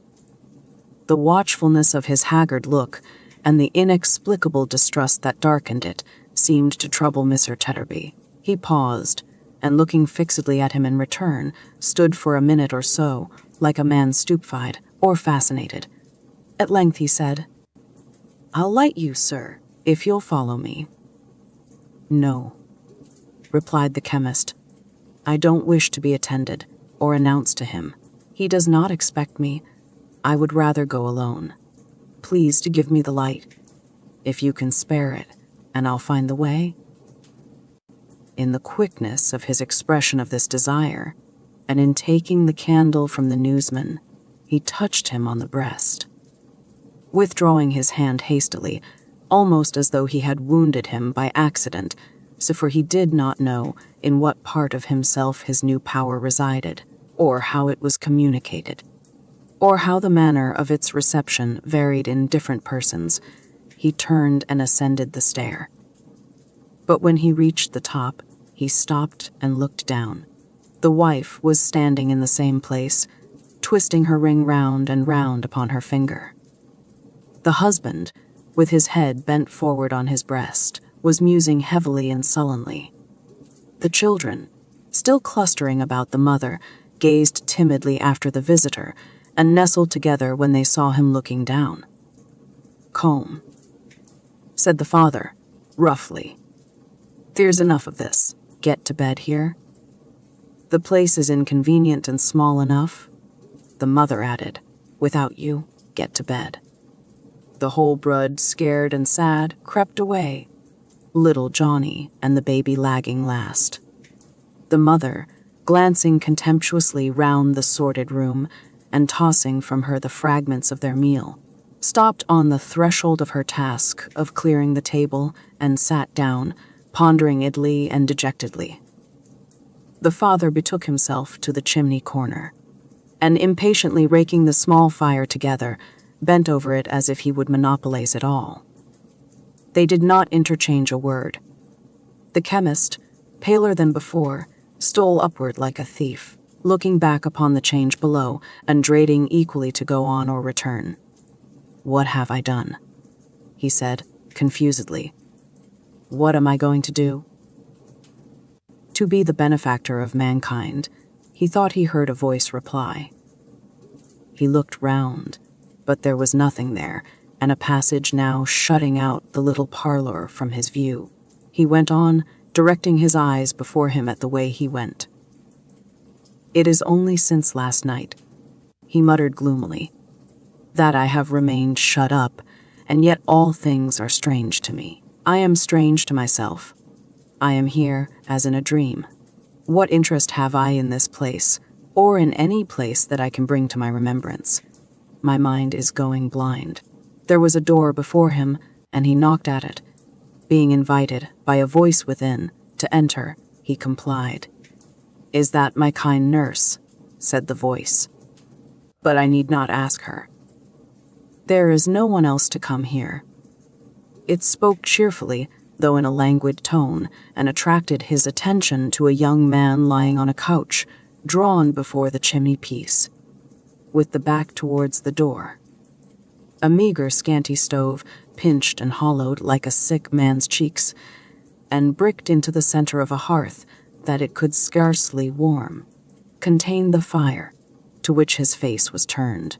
The watchfulness of his haggard look and the inexplicable distrust that darkened it seemed to trouble Mr. Tetterby. He paused, and looking fixedly at him in return, stood for a minute or so, like a man stupefied or fascinated. At length he said, "I'll light you, sir, if you'll follow me." "No," replied the chemist. "I don't wish to be attended or announced to him. He does not expect me. I would rather go alone. Please to give me the light, if you can spare it, and I'll find the way." In the quickness of his expression of this desire, and in taking the candle from the newsman, he touched him on the breast. Withdrawing his hand hastily, almost as though he had wounded him by accident, so for he did not know in what part of himself his new power resided, or how it was communicated, or how the manner of its reception varied in different persons, he turned and ascended the stair. But when he reached the top, he stopped and looked down. The wife was standing in the same place, twisting her ring round and round upon her finger. The husband, with his head bent forward on his breast, was musing heavily and sullenly. The children, still clustering about the mother, gazed timidly after the visitor and nestled together when they saw him looking down. "Come," said the father, roughly. "There's enough of this. Get to bed here." "The place is inconvenient and small enough," the mother added. "Without you, get to bed." The whole brood, scared and sad, crept away, little Johnny and the baby lagging last. The mother, glancing contemptuously round the sordid room and tossing from her the fragments of their meal, stopped on the threshold of her task of clearing the table and sat down, pondering idly and dejectedly. The father betook himself to the chimney corner, and impatiently raking the small fire together, bent over it as if he would monopolize it all. They did not interchange a word. The chemist, paler than before, stole upward like a thief, looking back upon the change below and dreading equally to go on or return. "What have I done?" he said, confusedly. "What am I going to do?" To be the benefactor of mankind, he thought he heard a voice reply. He looked round, but there was nothing there, and a passage now shutting out the little parlor from his view. He went on, directing his eyes before him at the way he went. "It is only since last night," he muttered gloomily, "that I have remained shut up, and yet all things are strange to me. I am strange to myself. I am here as in a dream. What interest have I in this place, or in any place that I can bring to my remembrance? My mind is going blind." There was a door before him, and he knocked at it. Being invited by a voice within to enter, he complied. "Is that my kind nurse?" said the voice. "But I need not ask her. There is no one else to come here." It spoke cheerfully, though in a languid tone, and attracted his attention to a young man lying on a couch, drawn before the chimney-piece, with the back towards the door. A meager, scanty stove, pinched and hollowed like a sick man's cheeks, and bricked into the center of a hearth that it could scarcely warm, contained the fire to which his face was turned.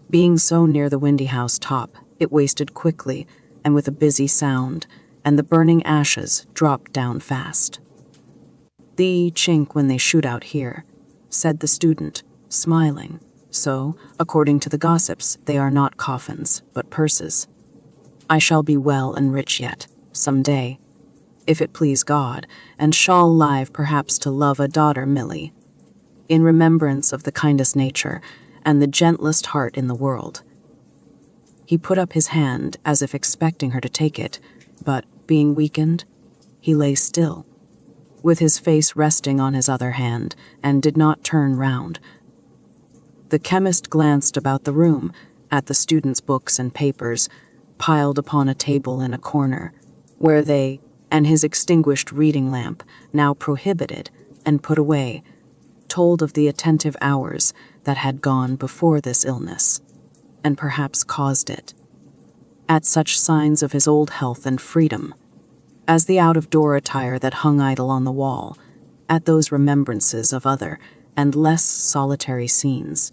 Being so near the windy house top, it wasted quickly and with a busy sound, and the burning ashes dropped down fast. "The chink when they shoot out here," said the student, smiling. "So, according to the gossips, they are not coffins, but purses. I shall be well and rich yet, some day, if it please God, and shall live perhaps to love a daughter Milly, in remembrance of the kindest nature and the gentlest heart in the world." He put up his hand as if expecting her to take it, but, being weakened, he lay still, with his face resting on his other hand, and did not turn round. The chemist glanced about the room, at the student's books and papers, piled upon a table in a corner, where they, and his extinguished reading lamp, now prohibited and put away, told of the attentive hours that had gone before this illness, and perhaps caused it. At such signs of his old health and freedom, as the out-of-door attire that hung idle on the wall, at those remembrances of other and less solitary scenes,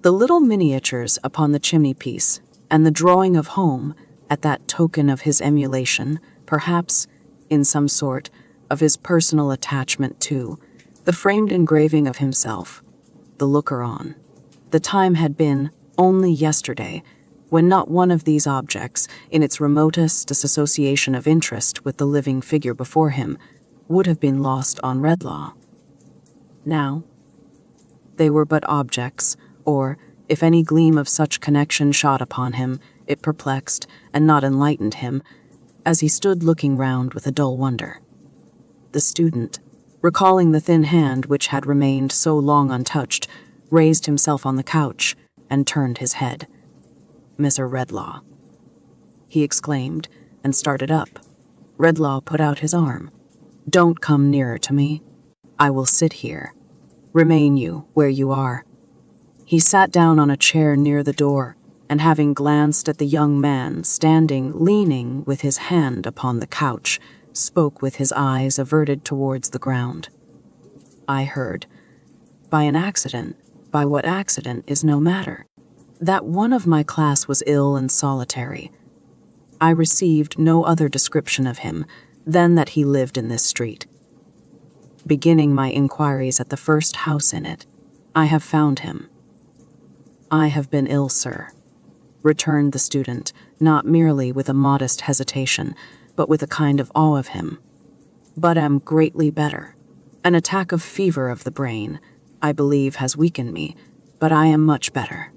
the little miniatures upon the chimney-piece, and the drawing of home at that token of his emulation, perhaps, in some sort, of his personal attachment to, the framed engraving of himself, the looker-on. The time had been only yesterday when not one of these objects, in its remotest disassociation of interest with the living figure before him, would have been lost on Redlaw. Now, they were but objects, or, if any gleam of such connection shot upon him, it perplexed and not enlightened him, as he stood looking round with a dull wonder. The student, recalling the thin hand which had remained so long untouched, raised himself on the couch and turned his head. "Mr. Redlaw," he exclaimed, and started up. Redlaw put out his arm. "Don't come nearer to me. I will sit here. Remain you where you are." He sat down on a chair near the door, and having glanced at the young man standing leaning with his hand upon the couch, spoke with his eyes averted towards the ground. "I heard, by an accident, by what accident is no matter, that one of my class was ill and solitary. I received no other description of him than that he lived in this street. Beginning my inquiries at the first house in it, I have found him." "I have been ill, sir," returned the student, not merely with a modest hesitation, but with a kind of awe of him, "but am greatly better. An attack of fever of the brain, I believe, has weakened me, but I am much better.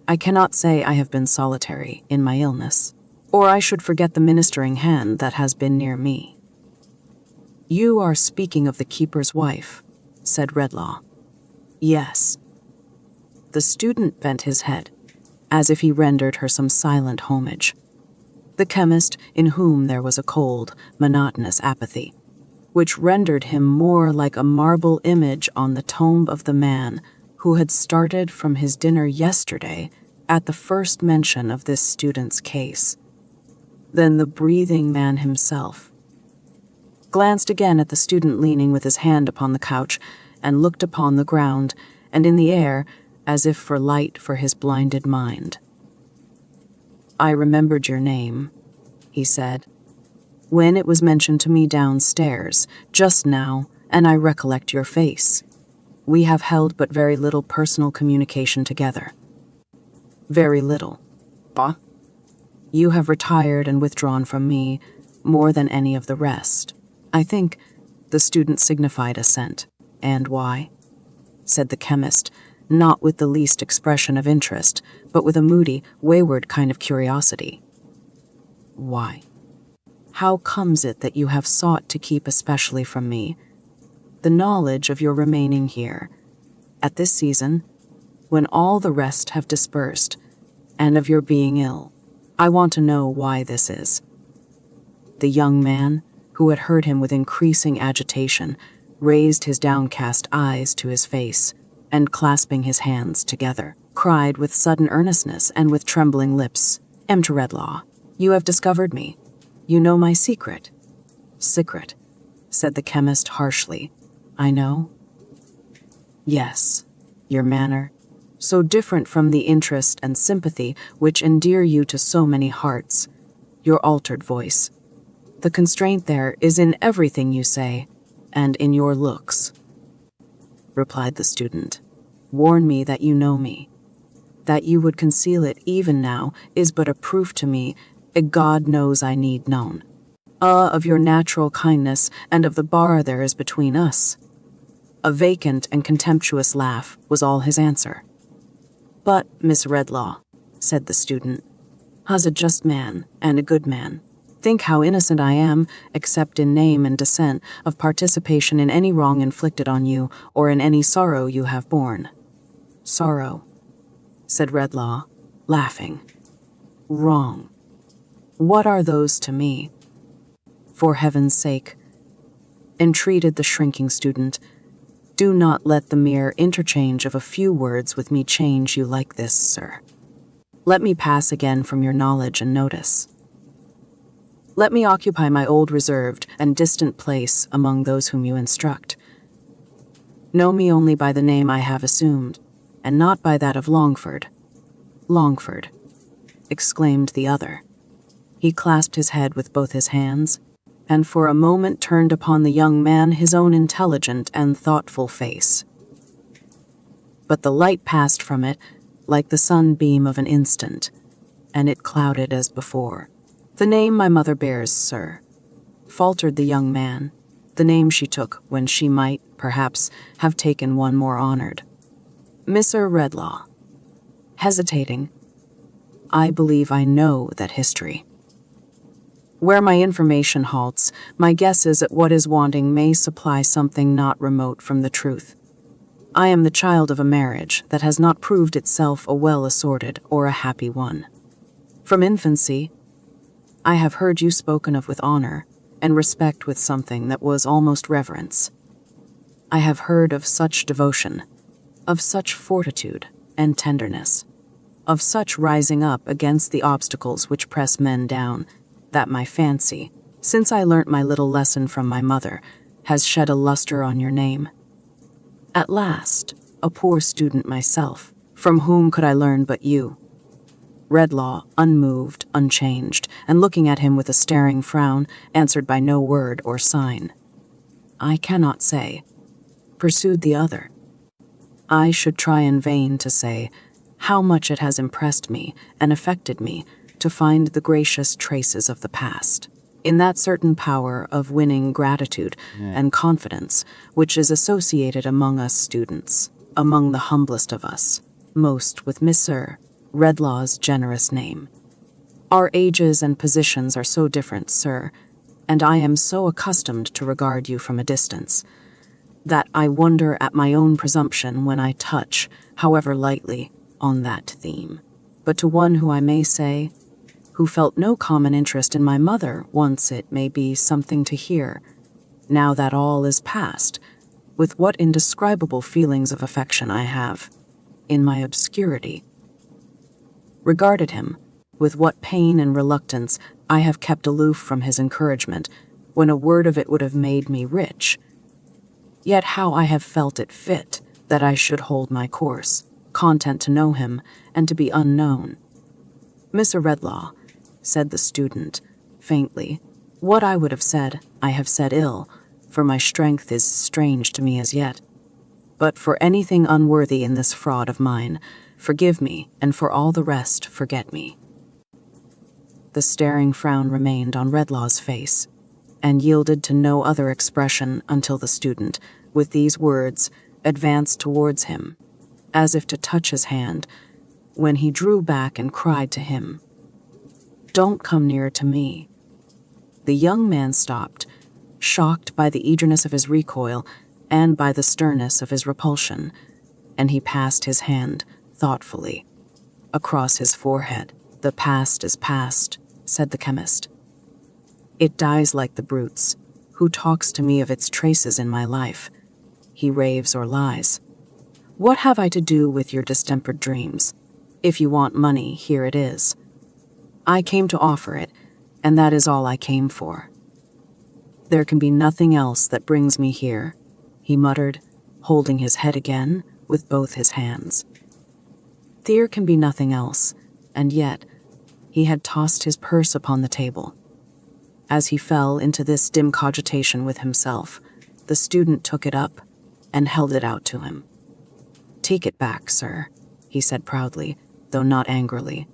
I cannot say I have been solitary in my illness, or I should forget the ministering hand that has been near me." "You are speaking of the keeper's wife," said Redlaw. "Yes." The student bent his head, as if he rendered her some silent homage. The chemist, in whom there was a cold, monotonous apathy, which rendered him more like a marble image on the tomb of the man who had started from his dinner yesterday at the first mention of this student's case, than the breathing man himself, glanced again at the student leaning with his hand upon the couch, and looked upon the ground and in the air as if for light for his blinded mind. "I remembered your name," he said, "when it was mentioned to me downstairs, just now, and I recollect your face. We have held but very little personal communication together." "Very little. Bah. You have retired and withdrawn from me more than any of the rest. I think," the student signified assent. "And why?" said the chemist, not with the least expression of interest, but with a moody, wayward kind of curiosity. "Why? How comes it that you have sought to keep especially from me the knowledge of your remaining here, at this season, when all the rest have dispersed, and of your being ill? I want to know why this is." The young man, who had heard him with increasing agitation, raised his downcast eyes to his face, and clasping his hands together, cried with sudden earnestness and with trembling lips, "Mr. Redlaw, you have discovered me. You know my secret. Secret, said the chemist harshly. I know? Yes, your manner, so different from the interest and sympathy which endear you to so many hearts, your altered voice. The constraint there is in everything you say, and in your looks, replied the student. Warn me that you know me. That you would conceal it even now is but a proof to me, God knows I need known. Of your natural kindness and of the bar there is between us. A vacant and contemptuous laugh was all his answer. But, Miss Redlaw, said the student, "'Hus a just man and a good man. Think how innocent I am, except in name and descent, of participation in any wrong inflicted on you or in any sorrow you have borne." "Sorrow," said Redlaw, laughing. "Wrong. What are those to me?" "For heaven's sake," entreated the shrinking student, "do not let the mere interchange of a few words with me change you like this, sir. Let me pass again from your knowledge and notice. Let me occupy my old reserved and distant place among those whom you instruct. Know me only by the name I have assumed, and not by that of Longford." "Longford," exclaimed the other. He clasped his head with both his hands, and for a moment turned upon the young man his own intelligent and thoughtful face. But the light passed from it like the sunbeam of an instant, and it clouded as before. "The name my mother bears, sir," faltered the young man, the name she took when she might, perhaps, have taken one more honored. "Mr. Redlaw." Hesitating, "I believe I know that history. Where my information halts, my guesses at what is wanting may supply something not remote from the truth. I am the child of a marriage that has not proved itself a well-assorted or a happy one. From infancy, I have heard you spoken of with honor and respect with something that was almost reverence. I have heard of such devotion, of such fortitude and tenderness, of such rising up against the obstacles which press men down, that my fancy, since I learnt my little lesson from my mother, has shed a luster on your name. At last, a poor student myself, from whom could I learn but you?" Redlaw, unmoved, unchanged, and looking at him with a staring frown, answered by no word or sign. "I cannot say," pursued the other. "I should try in vain to say how much it has impressed me and affected me to find the gracious traces of the past, in that certain power of winning gratitude and confidence which is associated among us students, among the humblest of us, most with Mr. Redlaw's generous name. Our ages and positions are so different, sir, and I am so accustomed to regard you from a distance, that I wonder at my own presumption when I touch, however lightly, on that theme. But to one who I may say, who felt no common interest in my mother, once it may be something to hear, now that all is past, with what indescribable feelings of affection I have, in my obscurity, regarded him, with what pain and reluctance I have kept aloof from his encouragement, when a word of it would have made me rich. Yet how I have felt it fit that I should hold my course, content to know him and to be unknown. Mr. Redlaw, said the student, faintly, what I would have said, I have said ill, for my strength is strange to me as yet. But for anything unworthy in this fraud of mine, forgive me, and for all the rest, forget me." The staring frown remained on Redlaw's face, and yielded to no other expression until the student, with these words, advanced towards him, as if to touch his hand, when he drew back and cried to him, "Don't come nearer to me." The young man stopped, shocked by the eagerness of his recoil and by the sternness of his repulsion, and he passed his hand, thoughtfully, across his forehead. "The past is past," said the chemist. "It dies like the brutes. Who talks to me of its traces in my life? He raves or lies. What have I to do with your distempered dreams? If you want money, here it is. I came to offer it, and that is all I came for. There can be nothing else that brings me here, he muttered, holding his head again with both his hands. There can be nothing else, and yet he had tossed his purse upon the table. As he fell into this dim cogitation with himself, the student took it up and held it out to him. "Take it back, sir," he said proudly, though not angrily.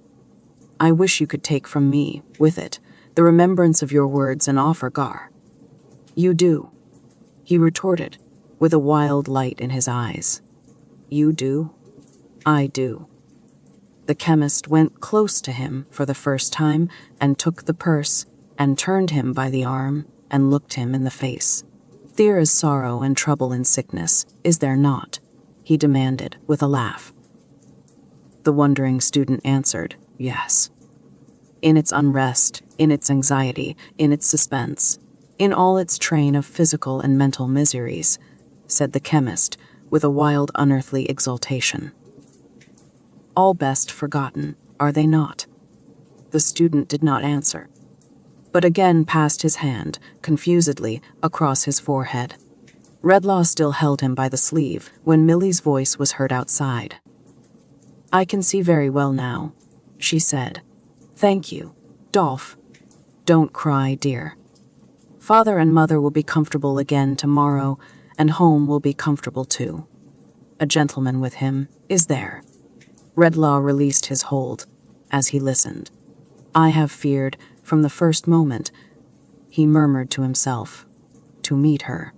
"I wish you could take from me, with it, the remembrance of your words and offer Gar." "You do," he retorted, with a wild light in his eyes. "You do? I do." The chemist went close to him for the first time and took the purse and turned him by the arm and looked him in the face. "There is sorrow and trouble in sickness, is there not?" he demanded with a laugh. The wondering student answered, "Yes." "In its unrest, in its anxiety, in its suspense, in all its train of physical and mental miseries," said the chemist with a wild unearthly exultation. "All best forgotten, are they not?" The student did not answer, but again passed his hand, confusedly, across his forehead. Redlaw still held him by the sleeve when Millie's voice was heard outside. "I can see very well now," she said. "Thank you, Dolph. Don't cry, dear. Father and Mother will be comfortable again tomorrow, and home will be comfortable too. A gentleman with him is there." Redlaw released his hold as he listened. "I have feared, from the first moment," he murmured to himself, "to meet her.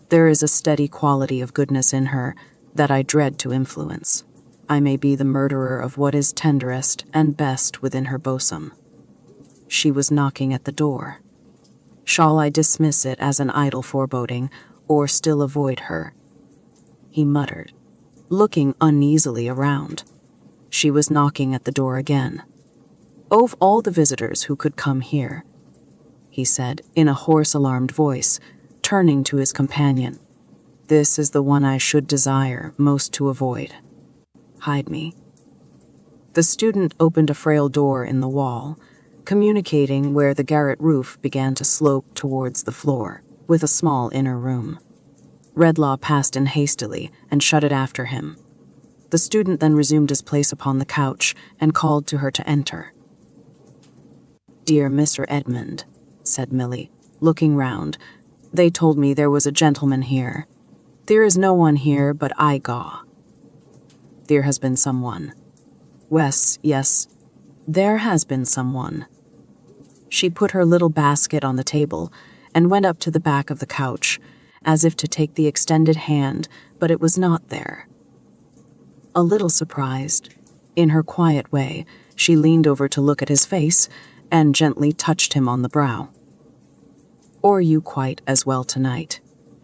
There is a steady quality of goodness in her that I dread to influence. I may be the murderer of what is tenderest and best within her bosom." She was knocking at the door. Shall I dismiss it as an idle foreboding, or still avoid her? He muttered, looking uneasily around. She was knocking at the door again. "Of all the visitors who could come here," he said in a hoarse, alarmed voice, turning to his companion, "this is the one I should desire most to avoid. Hide me." The student opened a frail door in the wall, communicating where the garret roof began to slope towards the floor, with a small inner room. Redlaw passed in hastily and shut it after him. The student then resumed his place upon the couch and called to her to enter. "Dear Mr. Edmund," said Millie, looking round, "they told me there was a gentleman here. There is no one here but I gaw." "There has been someone." Yes, there has been someone." She put her little basket on the table and went up to the back of the couch, as if to take the extended hand, but it was not there. A little surprised, in her quiet way, she leaned over to look at his face and gently touched him on the brow. "Are you quite as well tonight?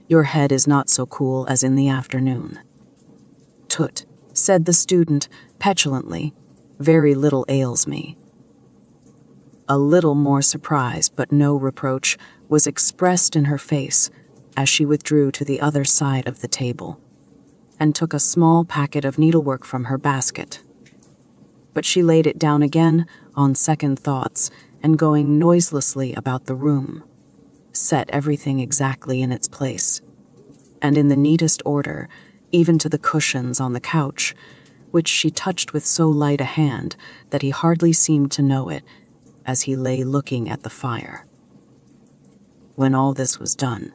Your head is not so cool as in the afternoon." "Tut," said the student petulantly, "very little ails me." A little more surprise, but no reproach, was expressed in her face as she withdrew to the other side of the table and took a small packet of needlework from her basket. But she laid it down again on second thoughts and, going noiselessly about the room, set everything exactly in its place, and in the neatest order, even to the cushions on the couch, which she touched with so light a hand that he hardly seemed to know it as he lay looking at the fire. When all this was done,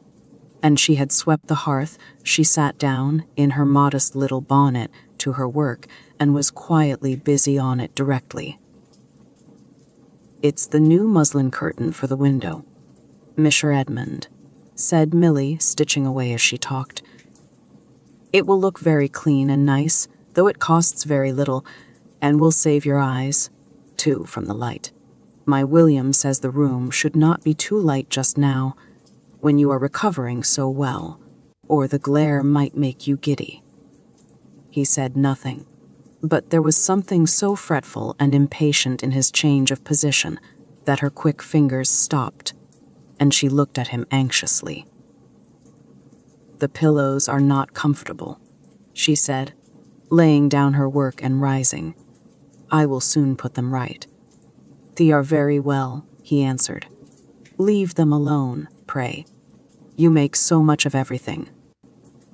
and she had swept the hearth, she sat down in her modest little bonnet to her work and was quietly busy on it directly. "It's the new muslin curtain for the window, Mr. Edmund," said Millie, stitching away as she talked. "It will look very clean and nice, though it costs very little, and will save your eyes, too, from the light. My William says the room should not be too light just now, when you are recovering so well, or the glare might make you giddy." He said nothing, but there was something so fretful and impatient in his change of position that her quick fingers stopped, and she looked at him anxiously. "The pillows are not comfortable," she said, laying down her work and rising. "I will soon put them right." "They are very well," he answered. "Leave them alone, pray. You make so much of everything."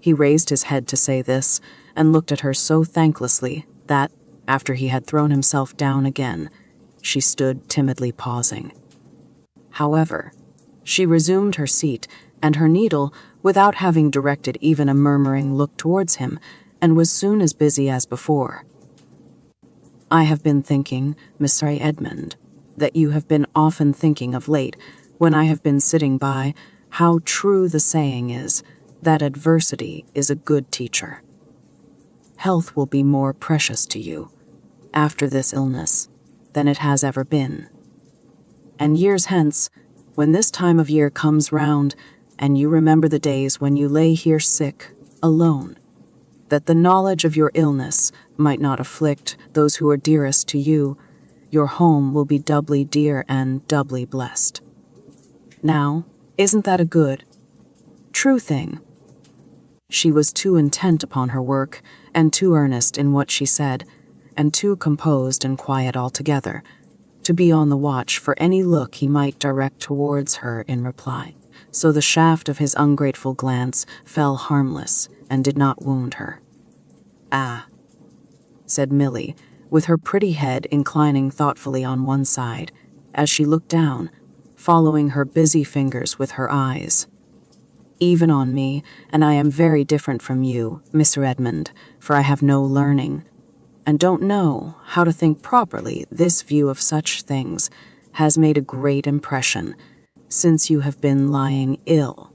He raised his head to say this, and looked at her so thanklessly that, after he had thrown himself down again, she stood timidly pausing. However, she resumed her seat and her needle without having directed even a murmuring look towards him, and was soon as busy as before. "I have been thinking, Mr. Edmund, that you have been often thinking of late, when I have been sitting by, how true the saying is, that adversity is a good teacher. Health will be more precious to you, after this illness, than it has ever been. And years hence, when this time of year comes round, and you remember the days when you lay here sick, alone, that the knowledge of your illness might not afflict those who are dearest to you, your home will be doubly dear and doubly blessed. Now, isn't that a good, true thing?" She was too intent upon her work, and too earnest in what she said, and too composed and quiet altogether, to be on the watch for any look he might direct towards her in reply, so the shaft of his ungrateful glance fell harmless and did not wound her. "Ah," said Milly, with her pretty head inclining thoughtfully on one side, as she looked down, following her busy fingers with her eyes. "Even on me, and I am very different from you, Mr. Edmund, for I have no learning, and don't know how to think properly. This view of such things has made a great impression, since you have been lying ill.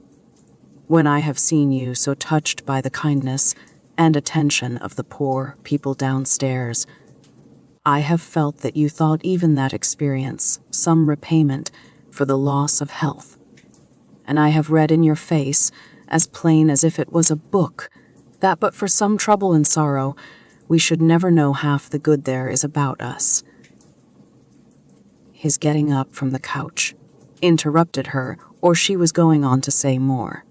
When I have seen you so touched by the kindness and attention of the poor people downstairs, I have felt that you thought even that experience some repayment for the loss of health. And I have read in your face, as plain as if it was a book, that but for some trouble and sorrow, we should never know half the good there is about us." His getting up from the couch interrupted her, or she was going on to say more.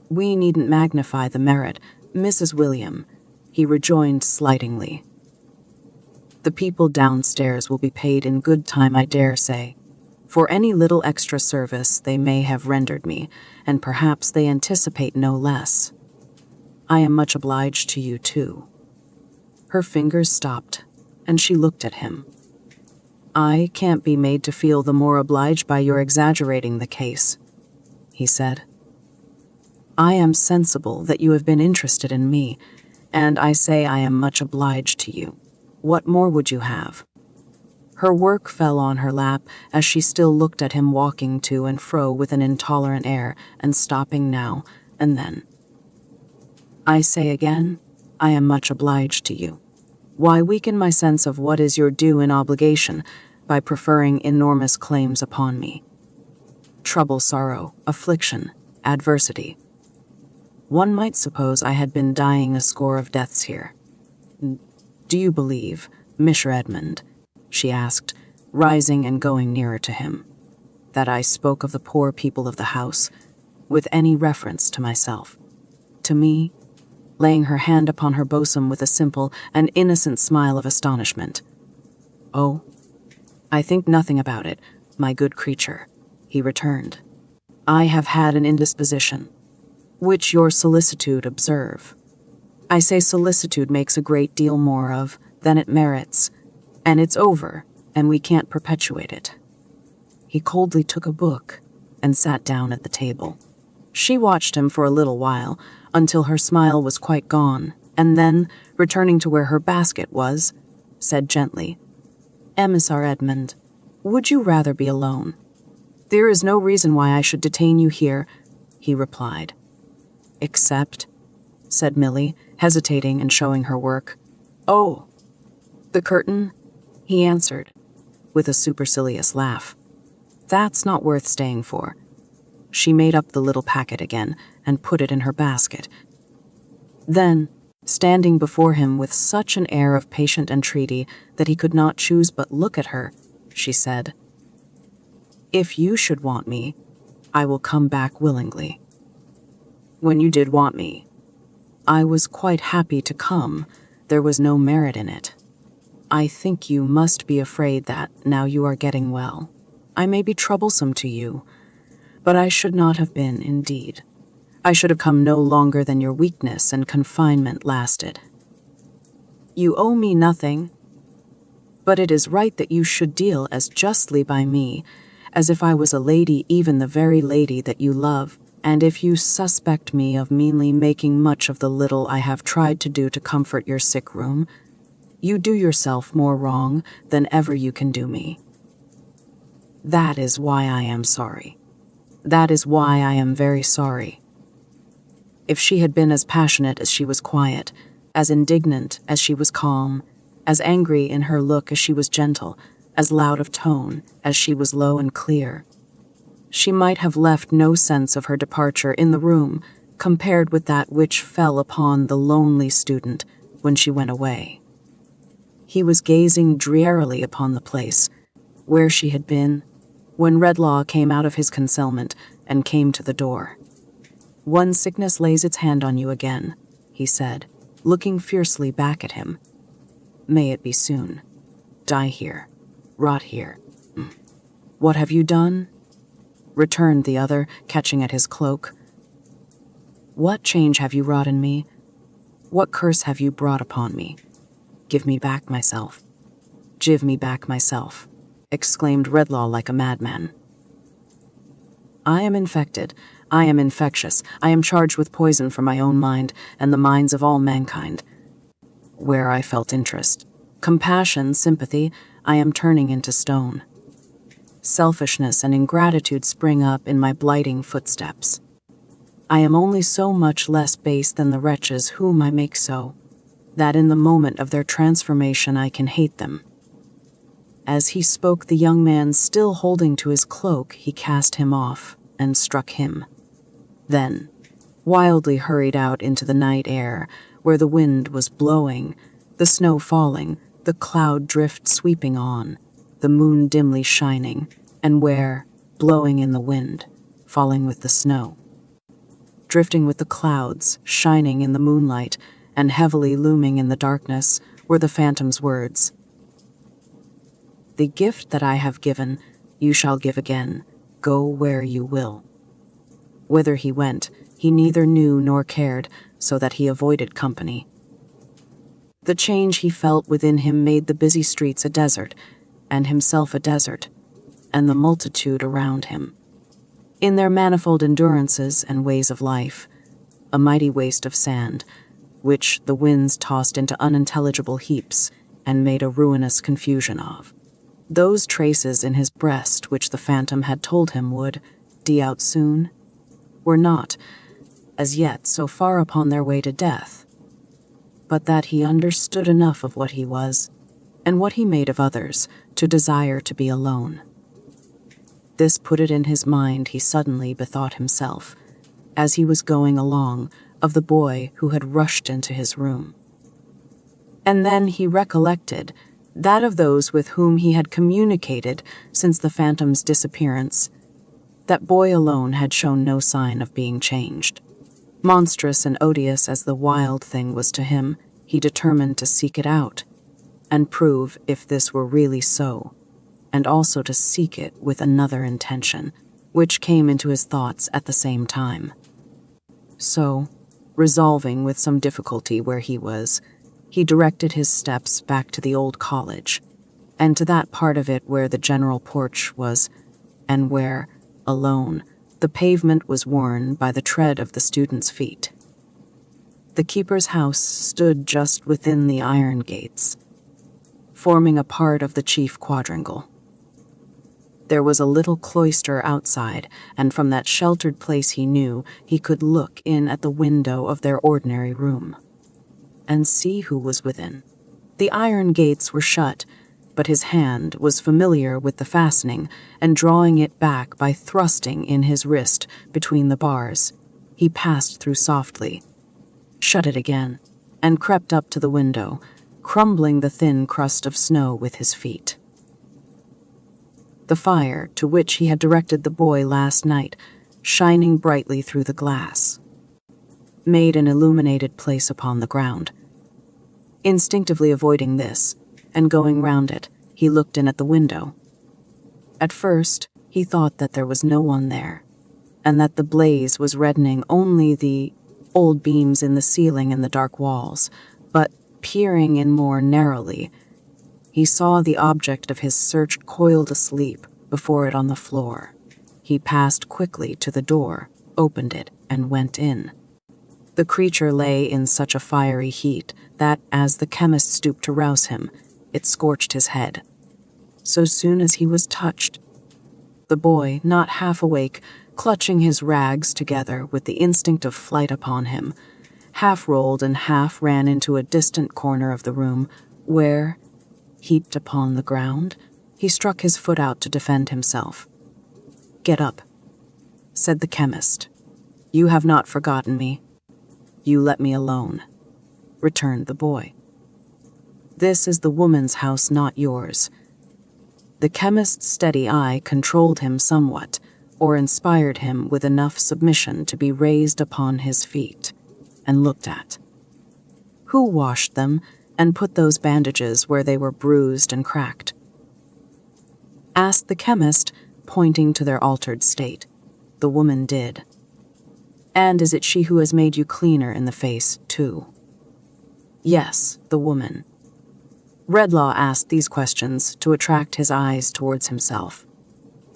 "We needn't magnify the merit, Mrs. William," he rejoined slightingly. "The people downstairs will be paid in good time, I dare say, for any little extra service they may have rendered me, and perhaps they anticipate no less. I am much obliged to you, too." Her fingers stopped, and she looked at him. "I can't be made to feel the more obliged by your exaggerating the case," he said. "I am sensible that you have been interested in me, and I say I am much obliged to you. What more would you have?" Her work fell on her lap as she still looked at him walking to and fro with an intolerant air and stopping now and then. "I say again, I am much obliged to you. Why weaken my sense of what is your due and obligation by preferring enormous claims upon me? Trouble, sorrow, affliction, adversity. One might suppose I had been dying a score of deaths here. Do you believe, Mr. Edmund," she asked, rising and going nearer to him, "that I spoke of the poor people of the house with any reference to myself? To me?" laying her hand upon her bosom with a simple and innocent smile of astonishment. "Oh, I think nothing about it, my good creature," he returned. "I have had an indisposition, which your solicitude observe. I say solicitude makes a great deal more of than it merits, and it's over, and we can't perpetuate it." He coldly took a book and sat down at the table. She watched him for a little while, until her smile was quite gone, and then, returning to where her basket was, said gently, "Mr. Edmund, would you rather be alone?" "There is no reason why I should detain you here," he replied. "Except," said Milly, hesitating and showing her work. "Oh, the curtain," he answered, with a supercilious laugh. "That's not worth staying for." She made up the little packet again and put it in her basket. Then, standing before him with such an air of patient entreaty that he could not choose but look at her, she said, "If you should want me, I will come back willingly. When you did want me, I was quite happy to come. There was no merit in it. I think you must be afraid that, now you are getting well, I may be troublesome to you, but I should not have been, indeed. I should have come no longer than your weakness and confinement lasted. You owe me nothing, but it is right that you should deal as justly by me as if I was a lady, even the very lady that you love, and if you suspect me of meanly making much of the little I have tried to do to comfort your sick room, you do yourself more wrong than ever you can do me. That is why I am sorry. That is why I am very sorry. If she had been as passionate as she was quiet, as indignant as she was calm, as angry in her look as she was gentle, as loud of tone as she was low and clear, she might have left no sense of her departure in the room compared with that which fell upon the lonely student when she went away. He was gazing drearily upon the place where she had been when Redlaw came out of his concealment and came to the door. "One sickness lays its hand on you again," he said, looking fiercely back at him. "May it be soon. Die here. Rot here." "What have you done?" returned the other, catching at his cloak. "What change have you wrought in me? What curse have you brought upon me? Give me back myself. Give me back myself," exclaimed Redlaw like a madman. "I am infected. I am infectious. I am charged with poison for my own mind and the minds of all mankind. Where I felt interest, compassion, sympathy, I am turning into stone. Selfishness and ingratitude spring up in my blighting footsteps. I am only so much less base than the wretches whom I make so, that in the moment of their transformation I can hate them." As he spoke, the young man, still holding to his cloak, he cast him off and struck him. Then wildly hurried out into the night air, where the wind was blowing, the snow falling, the cloud drift sweeping on, the moon dimly shining, and where, blowing in the wind, falling with the snow, drifting with the clouds, shining in the moonlight, and heavily looming in the darkness, were the phantom's words: "The gift that I have given, you shall give again. Go where you will." Whither he went, he neither knew nor cared, so that he avoided company. The change he felt within him made the busy streets a desert, and himself a desert, and the multitude around him, in their manifold endurances and ways of life, a mighty waste of sand, which the winds tossed into unintelligible heaps and made a ruinous confusion of. Those traces in his breast which the phantom had told him would die out soon were not, as yet, so far upon their way to death, but that he understood enough of what he was, and what he made of others, to desire to be alone. This put it in his mind, he suddenly bethought himself, as he was going along, of the boy who had rushed into his room. And then he recollected that of those with whom he had communicated since the phantom's disappearance. That boy alone had shown no sign of being changed. Monstrous and odious as the wild thing was to him, he determined to seek it out, and prove if this were really so, and also to seek it with another intention, which came into his thoughts at the same time. So, resolving with some difficulty where he was, he directed his steps back to the old college, and to that part of it where the general porch was, and where, alone, the pavement was worn by the tread of the students' feet. The keeper's house stood just within the iron gates, forming a part of the chief quadrangle. There was a little cloister outside, and from that sheltered place he knew he could look in at the window of their ordinary room, and see who was within. The iron gates were shut, but his hand was familiar with the fastening, and drawing it back by thrusting in his wrist between the bars, he passed through softly, shut it again, and crept up to the window, crumbling the thin crust of snow with his feet. The fire, to which he had directed the boy last night, shining brightly through the glass, made an illuminated place upon the ground. Instinctively avoiding this, and going round it, he looked in at the window. At first, he thought that there was no one there, and that the blaze was reddening only the old beams in the ceiling and the dark walls, but peering in more narrowly, he saw the object of his search coiled asleep before it on the floor. He passed quickly to the door, opened it, and went in. The creature lay in such a fiery heat that, as the chemist stooped to rouse him, it scorched his head. So soon as he was touched, the boy, not half awake, clutching his rags together with the instinct of flight upon him, half rolled and half ran into a distant corner of the room, where, heaped upon the ground, he struck his foot out to defend himself. "Get up," said the chemist. "You have not forgotten me. You let me alone," returned the boy. "This is the woman's house, not yours." The chemist's steady eye controlled him somewhat, or inspired him with enough submission to be raised upon his feet and looked at. "Who washed them and put those bandages where they were bruised and cracked?" asked the chemist, pointing to their altered state. The woman did. "And is it she who has made you cleaner in the face, too?" "Yes, the woman." Redlaw asked these questions to attract his eyes towards himself,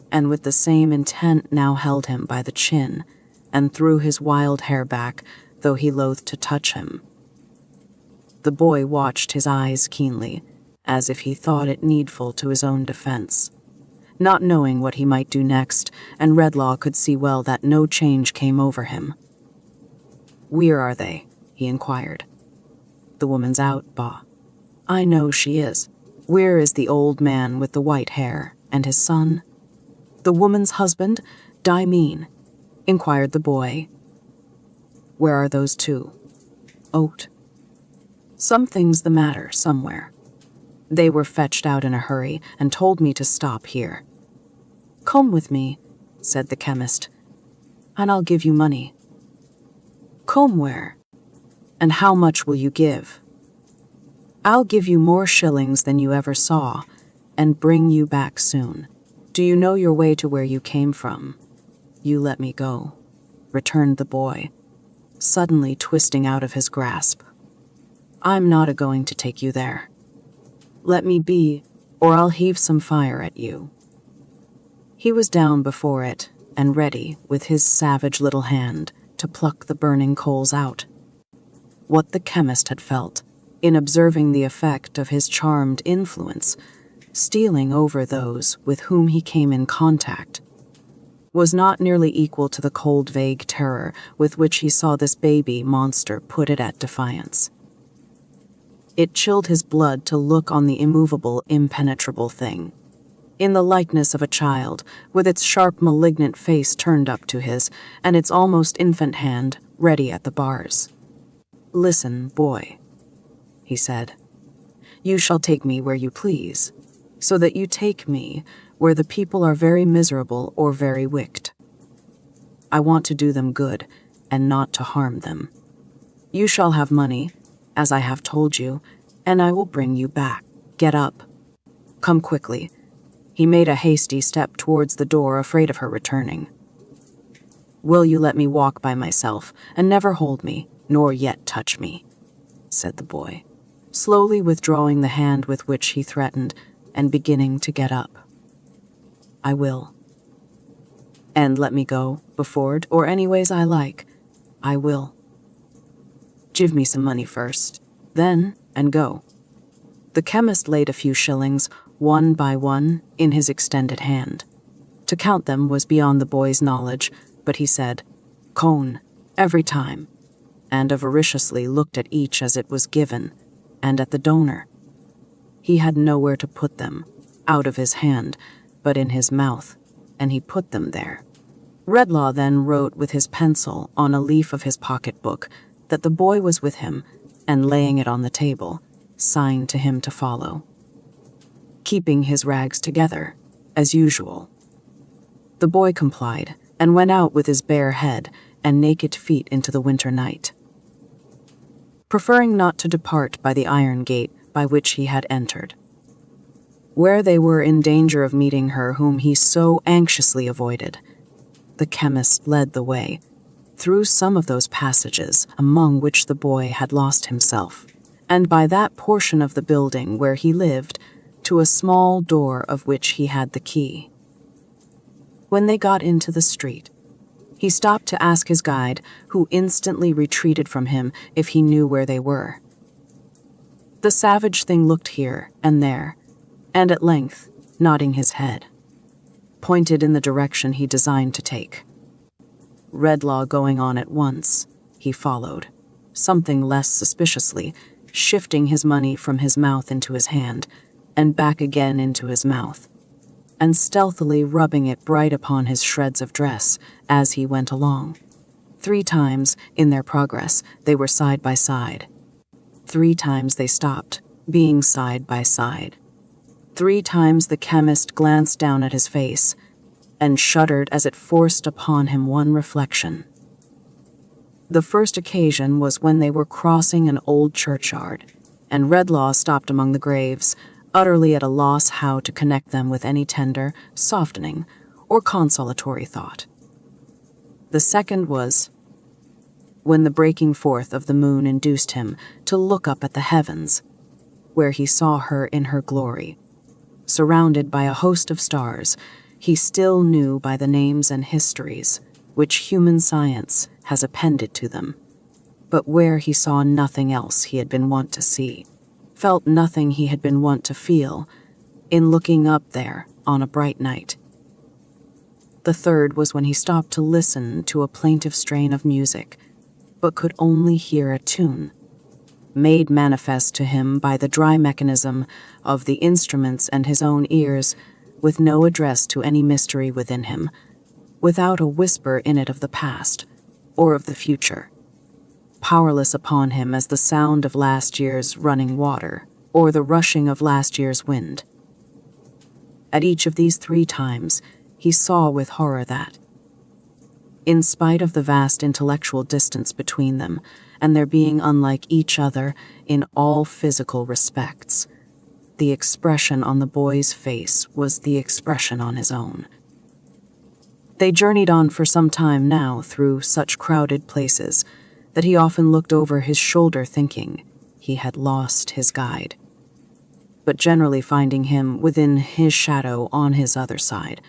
and with the same intent now held him by the chin and threw his wild hair back, though he loathed to touch him. The boy watched his eyes keenly, as if he thought it needful to his own defense, not knowing what he might do next, and Redlaw could see well that no change came over him. "Where are they?" he inquired. "The woman's out, Ba." "I know she is. Where is the old man with the white hair, and his son?" "The woman's husband, I mean," inquired the boy. "Where are those two?" "Oat. Something's the matter somewhere. They were fetched out in a hurry and told me to stop here." "Come with me," said the chemist, "and I'll give you money." "Come where? And how much will you give?" "I'll give you more shillings than you ever saw, and bring you back soon. Do you know your way to where you came from?" "You let me go," returned the boy, suddenly twisting out of his grasp. "I'm not a-going to take you there. Let me be, or I'll heave some fire at you." He was down before it, and ready, with his savage little hand, to pluck the burning coals out. What the chemist had felt, in observing the effect of his charmed influence, stealing over those with whom he came in contact, was not nearly equal to the cold, vague terror with which he saw this baby monster put it at defiance. It chilled his blood to look on the immovable, impenetrable thing, in the likeness of a child, with its sharp, malignant face turned up to his, and its almost infant hand ready at the bars. "Listen, boy," he said. "You shall take me where you please, so that you take me where the people are very miserable or very wicked. I want to do them good, and not to harm them. You shall have money, as I have told you, and I will bring you back. Get up. Come quickly." He made a hasty step towards the door, afraid of her returning. "Will you let me walk by myself, and never hold me, nor yet touch me?" said the boy, slowly withdrawing the hand with which he threatened, and beginning to get up. "I will. And let me go, before or anyways I like. I will. Give me some money first, then, and go." The chemist laid a few shillings, one by one, in his extended hand. To count them was beyond the boy's knowledge, but he said, "Cone," every time, and avariciously looked at each as it was given, and at the donor. He had nowhere to put them, out of his hand, but in his mouth, and he put them there. Redlaw then wrote with his pencil on a leaf of his pocketbook that the boy was with him, and laying it on the table, signed to him to follow, keeping his rags together, as usual. The boy complied, and went out with his bare head and naked feet into the winter night, preferring not to depart by the iron gate by which he had entered. where they were in danger of meeting her whom he so anxiously avoided. The chemist led the way, through some of those passages among which the boy had lost himself, and by that portion of the building where he lived, to a small door of which he had the key. When they got into the street, he stopped to ask his guide, who instantly retreated from him, if he knew where they were. The savage thing looked here and there, and at length, nodding his head, pointed in the direction he designed to take. Redlaw going on at once, he followed, something less suspiciously, shifting his money from his mouth into his hand, and back again into his mouth, and stealthily rubbing it bright upon his shreds of dress as he went along. 3 times, in their progress, they were side by side. 3 times they stopped, being side by side. 3 times the chemist glanced down at his face, and shuddered as it forced upon him one reflection. The first occasion was when they were crossing an old churchyard, and Redlaw stopped among the graves, utterly at a loss how to connect them with any tender, softening, or consolatory thought. The second was when the breaking forth of the moon induced him to look up at the heavens, where he saw her in her glory, surrounded by a host of stars he still knew by the names and histories which human science has appended to them, but where he saw nothing else he had been wont to see, felt nothing he had been wont to feel, in looking up there on a bright night. The third was when he stopped to listen to a plaintive strain of music, but could only hear a tune, made manifest to him by the dry mechanism of the instruments and his own ears, with no address to any mystery within him, without a whisper in it of the past or of the future, powerless upon him as the sound of last year's running water or the rushing of last year's wind. At each of these 3 times, he saw with horror that, in spite of the vast intellectual distance between them, and their being unlike each other in all physical respects, the expression on the boy's face was the expression on his own. They journeyed on for some time now through such crowded places that he often looked over his shoulder thinking he had lost his guide, but generally finding him within his shadow on his other side,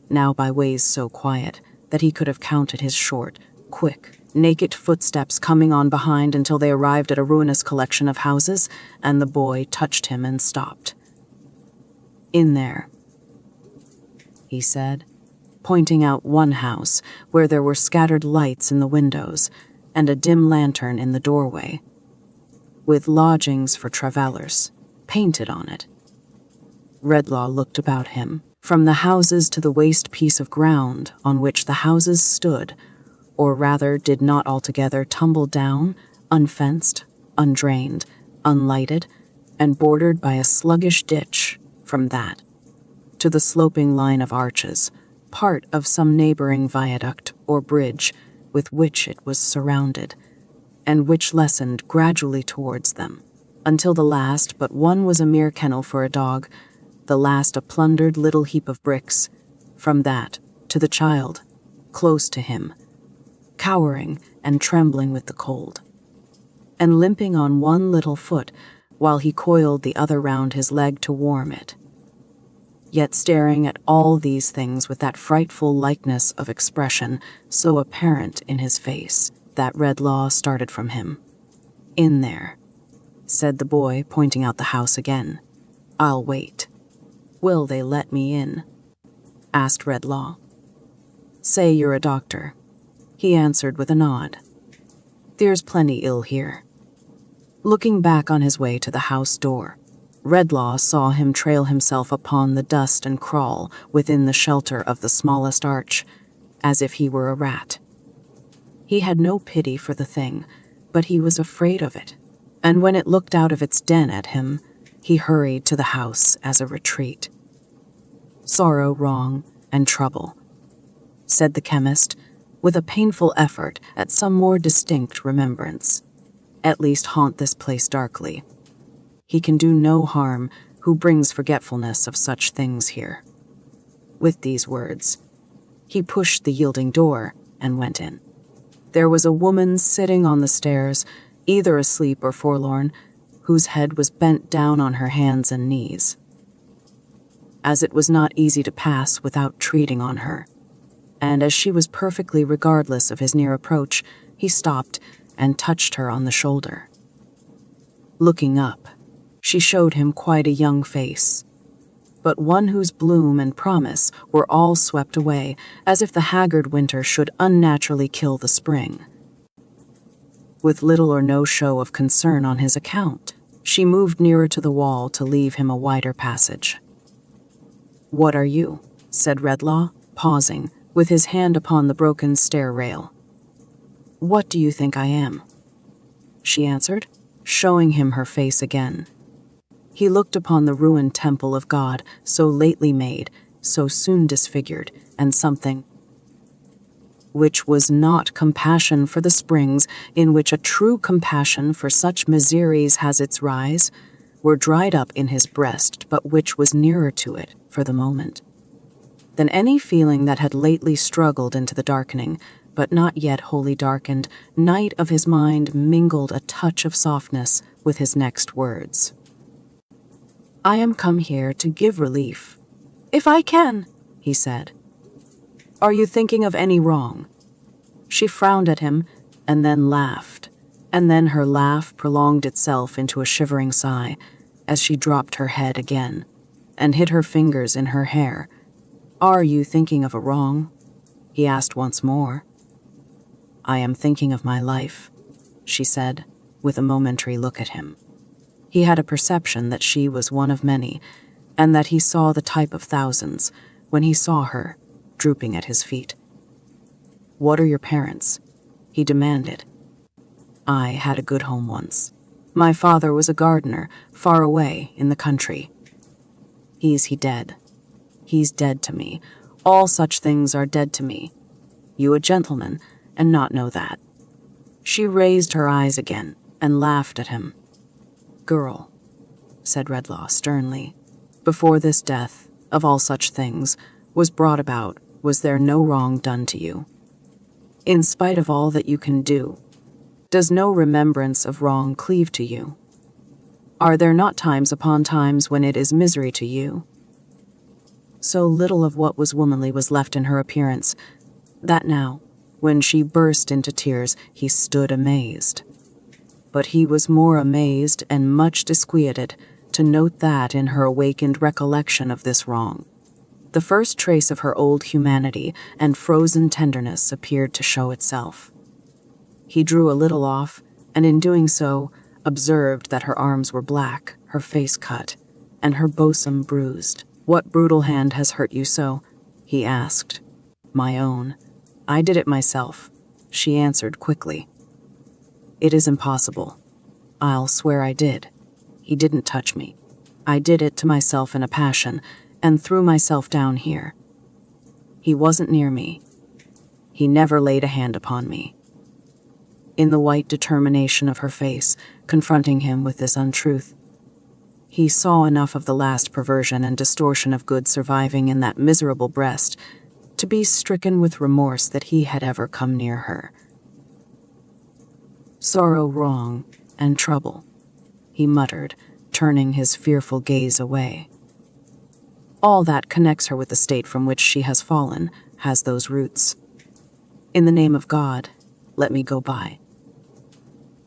now by ways so quiet that he could have counted his short, quick, naked footsteps coming on behind until they arrived at a ruinous collection of houses, and the boy touched him and stopped. "In there," he said, pointing out one house where there were scattered lights in the windows and a dim lantern in the doorway, with lodgings for travellers painted on it. Redlaw looked about him, from the houses to the waste piece of ground on which the houses stood, or rather did not altogether tumble down, unfenced, undrained, unlighted, and bordered by a sluggish ditch. From that to the sloping line of arches, part of some neighboring viaduct or bridge with which it was surrounded, and which lessened gradually towards them, until the last but one was a mere kennel for a dog, the last a plundered little heap of bricks. From that to the child, close to him, cowering and trembling with the cold, and limping on one little foot while he coiled the other round his leg to warm it, yet staring at all these things with that frightful likeness of expression so apparent in his face that Redlaw started from him. "In there," said the boy, pointing out the house again. "I'll wait." "Will they let me in?" asked Redlaw. "Say you're a doctor," he answered with a nod. "There's plenty ill here." Looking back on his way to the house door, Redlaw saw him trail himself upon the dust and crawl within the shelter of the smallest arch, as if he were a rat. He had no pity for the thing, but he was afraid of it, and when it looked out of its den at him, he hurried to the house as a retreat. "Sorrow, wrong, and trouble," said the chemist, with a painful effort at some more distinct remembrance, "at least haunt this place darkly. He can do no harm, who brings forgetfulness of such things here." With these words, he pushed the yielding door and went in. There was a woman sitting on the stairs, either asleep or forlorn, whose head was bent down on her hands and knees. As it was not easy to pass without treading on her, and as she was perfectly regardless of his near approach, he stopped and touched her on the shoulder. Looking up, she showed him quite a young face, but one whose bloom and promise were all swept away, as if the haggard winter should unnaturally kill the spring. With little or no show of concern on his account, she moved nearer to the wall to leave him a wider passage. "What are you?" said Redlaw, pausing, with his hand upon the broken stair rail. "What do you think I am?" she answered, showing him her face again. He looked upon the ruined temple of God, so lately made, so soon disfigured, and something which was not compassion for the springs in which a true compassion for such miseries has its rise, were dried up in his breast, but which was nearer to it, for the moment, than any feeling that had lately struggled into the darkening, but not yet wholly darkened, night of his mind mingled a touch of softness with his next words. "I am come here to give relief, if I can," he said. "Are you thinking of any wrong?" She frowned at him, and then laughed, and then her laugh prolonged itself into a shivering sigh, as she dropped her head again, and hid her fingers in her hair. "Are you thinking of a wrong?" he asked once more. "I am thinking of my life," she said, with a momentary look at him. He had a perception that she was one of many, and that he saw the type of thousands, when he saw her, drooping at his feet. "What are your parents?" he demanded. "I had a good home once. My father was a gardener, far away in the country. He dead. He's dead to me. All such things are dead to me. You a gentleman, and not know that." She raised her eyes again and laughed at him. "Girl," said Redlaw sternly, "before this death, of all such things, was brought about, was there no wrong done to you? In spite of all that you can do, does no remembrance of wrong cleave to you? Are there not times upon times when it is misery to you?" So little of what was womanly was left in her appearance, that now, when she burst into tears, he stood amazed. But he was more amazed and much disquieted to note that in her awakened recollection of this wrong, the first trace of her old humanity and frozen tenderness appeared to show itself. He drew a little off, and in doing so, observed that her arms were black, her face cut, and her bosom bruised. "What brutal hand has hurt you so?" he asked. "My own. I did it myself," she answered quickly. "It is impossible. I'll swear I did. He didn't touch me. I did it to myself in a passion, and threw myself down here. He wasn't near me. He never laid a hand upon me." In the white determination of her face, confronting him with this untruth, he saw enough of the last perversion and distortion of good surviving in that miserable breast to be stricken with remorse that he had ever come near her. "Sorrow, wrong, and trouble," he muttered, turning his fearful gaze away. "All that connects her with the state from which she has fallen has those roots. In the name of God, let me go by."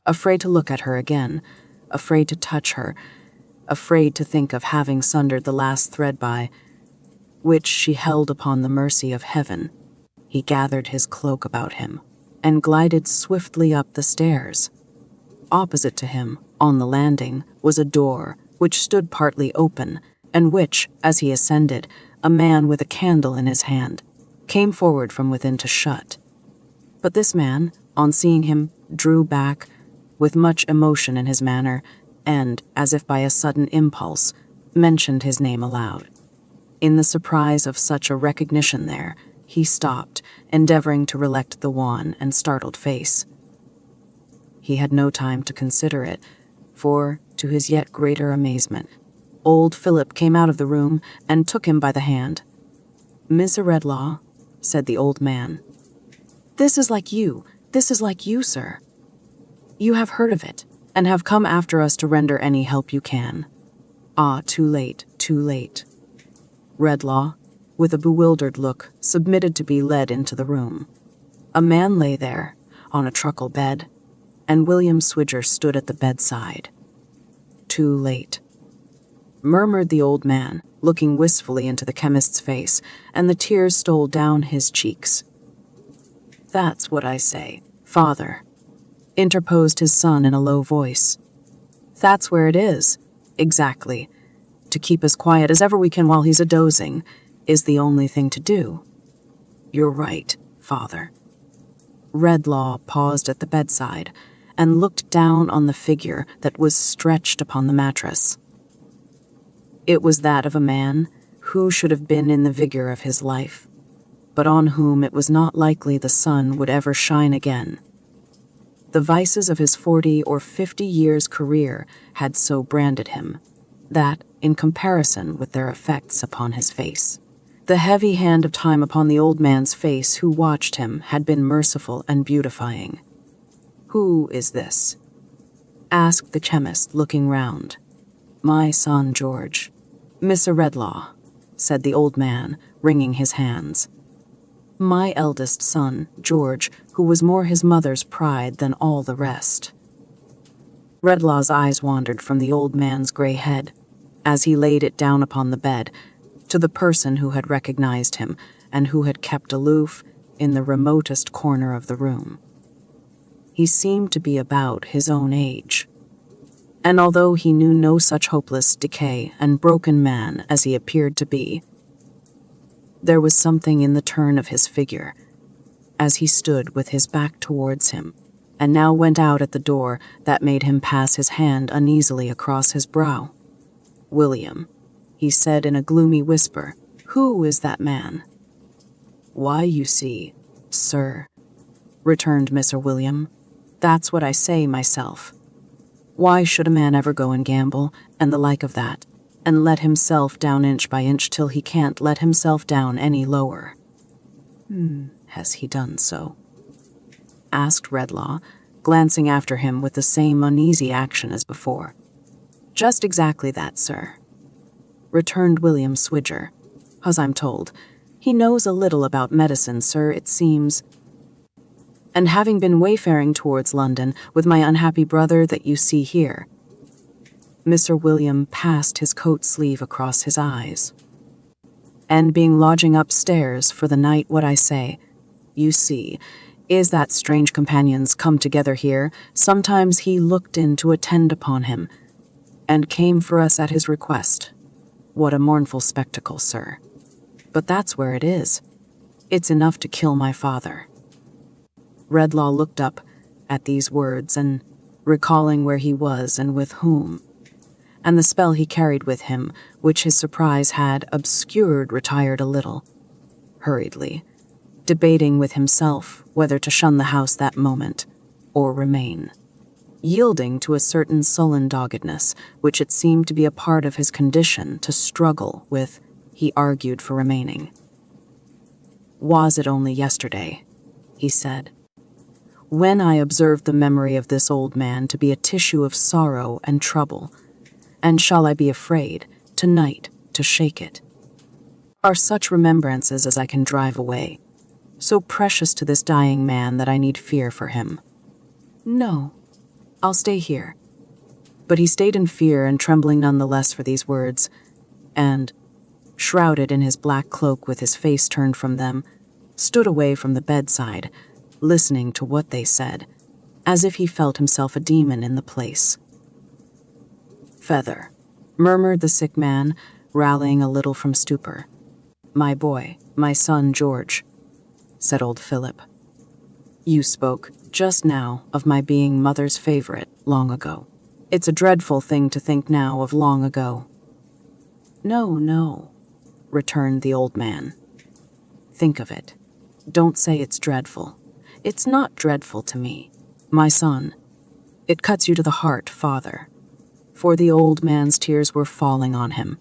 Afraid to look at her again, afraid to touch her, afraid to think of having sundered the last thread by which she held upon the mercy of heaven, he gathered his cloak about him and glided swiftly up the stairs. Opposite to him, on the landing, was a door which stood partly open, and which, as he ascended, a man with a candle in his hand came forward from within to shut. But this man, on seeing him, drew back, with much emotion in his manner, and, as if by a sudden impulse, mentioned his name aloud. In the surprise of such a recognition there, he stopped, endeavoring to recollect the wan and startled face. He had no time to consider it, for, to his yet greater amazement, Old Philip came out of the room and took him by the hand. "Mr. Redlaw," said the old man. This is like you, sir. You have heard of it, and have come after us to render any help you can. Ah, too late, too late." Redlaw, with a bewildered look, submitted to be led into the room. A man lay there, on a truckle bed, and William Swidger stood at the bedside. "Too late," murmured the old man, looking wistfully into the chemist's face, and the tears stole down his cheeks. "That's what I say, father," interposed his son in a low voice. "That's where it is, exactly. To keep as quiet as ever we can while he's a-dozing is the only thing to do." "You're right, father." Redlaw paused at the bedside and looked down on the figure that was stretched upon the mattress. It was that of a man who should have been in the vigor of his life, but on whom it was not likely the sun would ever shine again. The vices of his 40 or 50 years' career had so branded him that, in comparison with their effects upon his face, the heavy hand of time upon the old man's face who watched him had been merciful and beautifying. "Who is this?" asked the chemist, looking round. "My son George." "Mr. Redlaw," said the old man, wringing his hands. "My eldest son, George, who was more his mother's pride than all the rest." Redlaw's eyes wandered from the old man's gray head, as he laid it down upon the bed, to the person who had recognized him and who had kept aloof in the remotest corner of the room. He seemed to be about his own age, and although he knew no such hopeless decay and broken man as he appeared to be, there was something in the turn of his figure, as he stood with his back towards him, and now went out at the door, that made him pass his hand uneasily across his brow. "William," he said in a gloomy whisper, "who is that man?" "Why, you see, sir," returned Mr. William, "that's what I say myself. Why should a man ever go and gamble, and the like of that, and let himself down inch by inch till he can't let himself down any lower?" Has he done so?" asked Redlaw, glancing after him with the same uneasy action as before. "Just exactly that, sir," returned William Swidger. "As I'm told, he knows a little about medicine, sir, it seems. And having been wayfaring towards London with my unhappy brother that you see here," Mr. William passed his coat sleeve across his eyes, "and being lodging upstairs for the night, what I say, you see, is that strange companions come together here. Sometimes he looked in to attend upon him, and came for us at his request. What a mournful spectacle, sir. But that's where it is. It's enough to kill my father." Redlaw looked up at these words, and, recalling where he was and with whom, and the spell he carried with him, which his surprise had obscured, retired a little, hurriedly, debating with himself whether to shun the house that moment or remain, yielding to a certain sullen doggedness which it seemed to be a part of his condition to struggle with. He argued for remaining. "Was it only yesterday," he said, "when I observed the memory of this old man to be a tissue of sorrow and trouble, and shall I be afraid, tonight, to shake it? Are such remembrances as I can drive away so precious to this dying man that I need fear for him? No, I'll stay here." But he stayed in fear and trembling none the less for these words, and, shrouded in his black cloak with his face turned from them, stood away from the bedside, listening to what they said, as if he felt himself a demon in the place. "Feather," murmured the sick man, rallying a little from stupor. "My boy, my son George," said old Philip. "You spoke, just now, of my being mother's favorite long ago. It's a dreadful thing to think now of long ago." "No, no," returned the old man. "Think of it. Don't say it's dreadful. It's not dreadful to me, my son. It cuts you to the heart, father. for the old man's tears were falling on him.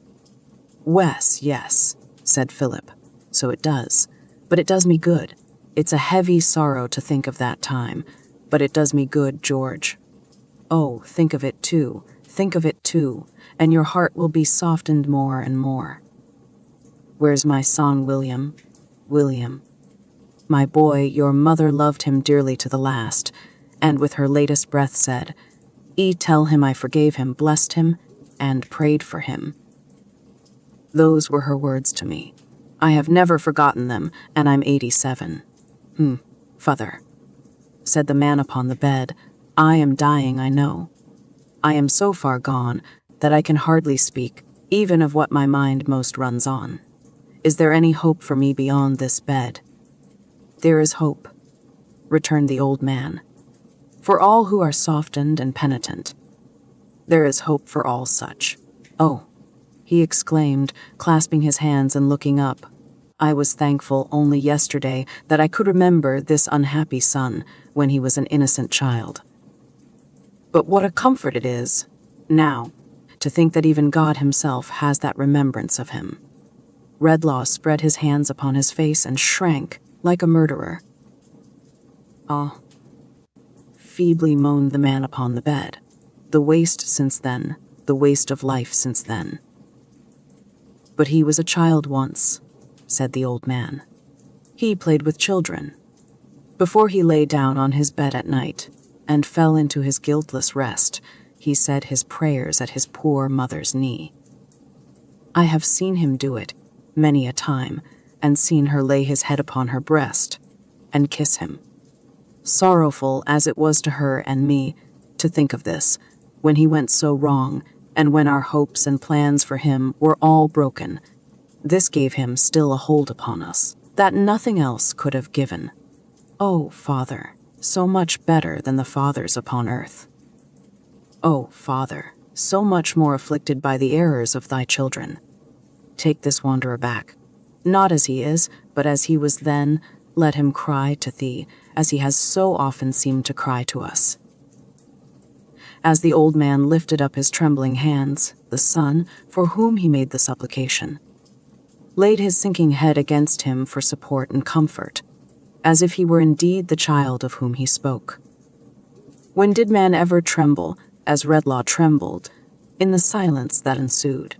"Wes, yes," said Philip. "So it does. But it does me good. It's a heavy sorrow to think of that time, but it does me good, George. Oh, think of it too, and your heart will be softened more and more. Where's my son, William? William. My boy, your mother loved him dearly to the last, and with her latest breath said, 'Tell him I forgave him, blessed him, and prayed for him.' Those were her words to me. I have never forgotten them, and I'm 87. Father," said the man upon the bed, "I am dying, I know. I am so far gone that I can hardly speak, even of what my mind most runs on. Is there any hope for me beyond this bed?" "There is hope," returned the old man, "for all who are softened and penitent. There is hope for all such. Oh," he exclaimed, clasping his hands and looking up, "I was thankful only yesterday that I could remember this unhappy son when he was an innocent child. But what a comfort it is, now, to think that even God himself has that remembrance of him." Redlaw spread his hands upon his face and shrank like a murderer. "Ah," feebly moaned the man upon the bed, "the waste since then, the waste of life since then." "But he was a child once," said the old man. "He played with children. Before he lay down on his bed at night and fell into his guiltless rest, he said his prayers at his poor mother's knee. I have seen him do it many a time, and seen her lay his head upon her breast and kiss him. Sorrowful as it was to her and me to think of this, when he went so wrong, and when our hopes and plans for him were all broken, this gave him still a hold upon us that nothing else could have given. Oh, Father, so much better than the fathers upon earth. Oh, Father, so much more afflicted by the errors of thy children. Take this wanderer back, not as he is, but as he was then. Let him cry to thee, as he has so often seemed to cry to us." As the old man lifted up his trembling hands, the son, for whom he made the supplication, laid his sinking head against him for support and comfort, as if he were indeed the child of whom he spoke. When did man ever tremble, as Redlaw trembled, in the silence that ensued?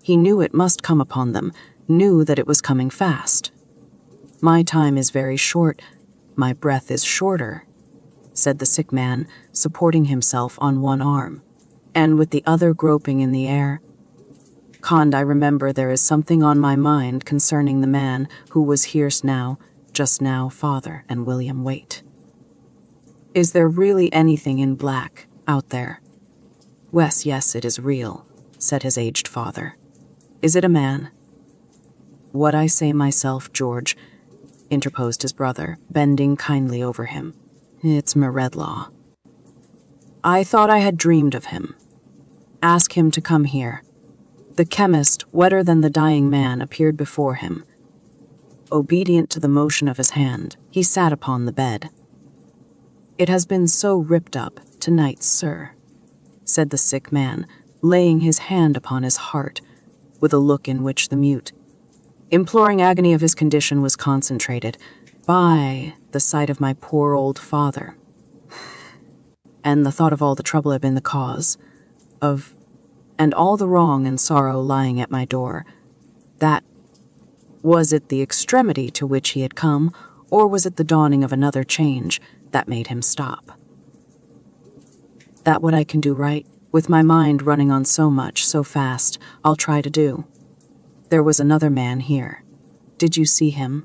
He knew it must come upon them, knew that it was coming fast. "My time is very short, my breath is shorter," said the sick man, supporting himself on one arm, and with the other groping in the air. "Cond, I remember there is something on my mind concerning the man who was here just now, Father and William, wait. Is there really anything in black out there?" "Wes, yes, it is real," said his aged father. "Is it a man?" "What I say myself, George," interposed his brother, bending kindly over him. "It's Redlaw. I thought I had dreamed of him. Ask him to come here." The chemist, wetter than the dying man, appeared before him. Obedient to the motion of his hand, he sat upon the bed. "It has been so ripped up tonight, sir," said the sick man, laying his hand upon his heart, with a look in which the mute, imploring agony of his condition was concentrated, "by the sight of my poor old father, and the thought of all the trouble had been the cause of, and all the wrong and sorrow lying at my door. That, was it the extremity to which he had come, or was it the dawning of another change that made him stop? That what I can do right, with my mind running on so much, so fast, I'll try to do. There was another man here. Did you see him?"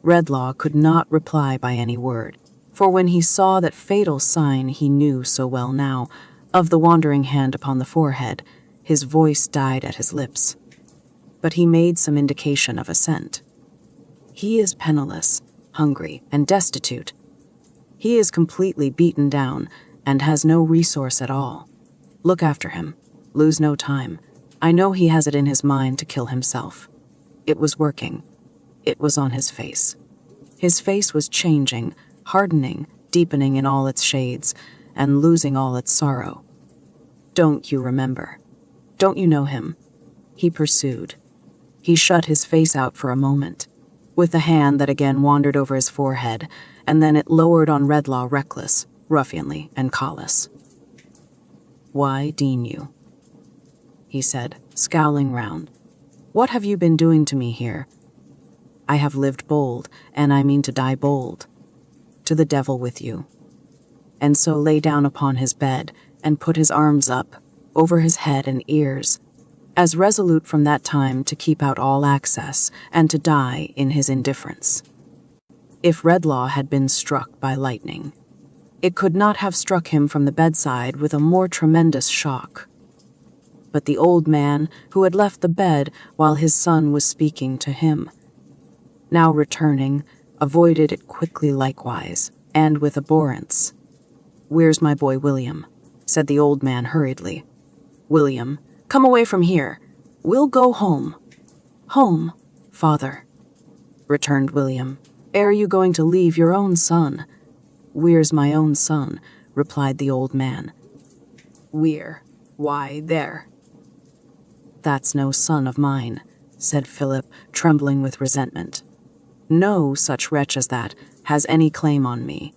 Redlaw could not reply by any word, for when he saw that fatal sign he knew so well now, of the wandering hand upon the forehead, his voice died at his lips. But he made some indication of assent. "He is penniless, hungry, and destitute. He is completely beaten down, and has no resource at all. Look after him. Lose no time. I know he has it in his mind to kill himself. It was working. It was on his face. His face was changing, hardening, deepening in all its shades, and losing all its sorrow. Don't you remember? Don't you know him? He pursued. He shut his face out for a moment, with the hand that again wandered over his forehead, and then it lowered on Redlaw, reckless, ruffianly, and callous. Why deign you? He said, scowling round. What have you been doing to me here? I have lived bold, and I mean to die bold. To the devil with you. And so lay down upon his bed, and put his arms up, over his head and ears, as resolute from that time to keep out all access, and to die in his indifference. If Redlaw had been struck by lightning, it could not have struck him from the bedside with a more tremendous shock. But the old man, who had left the bed while his son was speaking to him, now returning, avoided it quickly likewise, and with abhorrence. Where's my boy William? Said the old man hurriedly. William, come away from here. We'll go home. Home, father, returned William. Are you going to leave your own son? Where's my own son? Replied the old man. Where? Why, there. That's no son of mine, said Philip, trembling with resentment. No such wretch as that has any claim on me.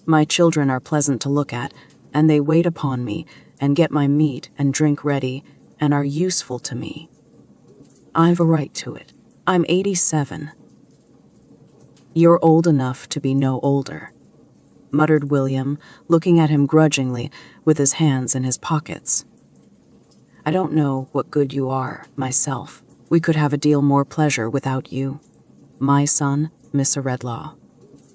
My children are pleasant to look at, and they wait upon me, and get my meat and drink ready, and are useful to me. I've a right to it. I'm 87. You're old enough to be no older, muttered William, looking at him grudgingly, with his hands in his pockets. I don't know what good you are, myself. We could have a deal more pleasure without you. My son, Mr. Redlaw,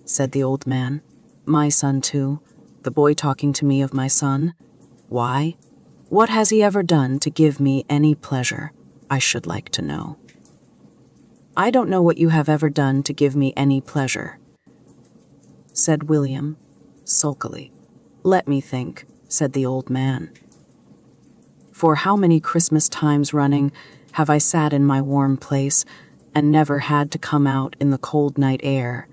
said the old man. My son, too? The boy talking to me of my son? Why? What has he ever done to give me any pleasure? I should like to know. I don't know what you have ever done to give me any pleasure, said William, sulkily. Let me think, said the old man. For how many Christmas times running have I sat in my warm place and never had to come out in the cold night air,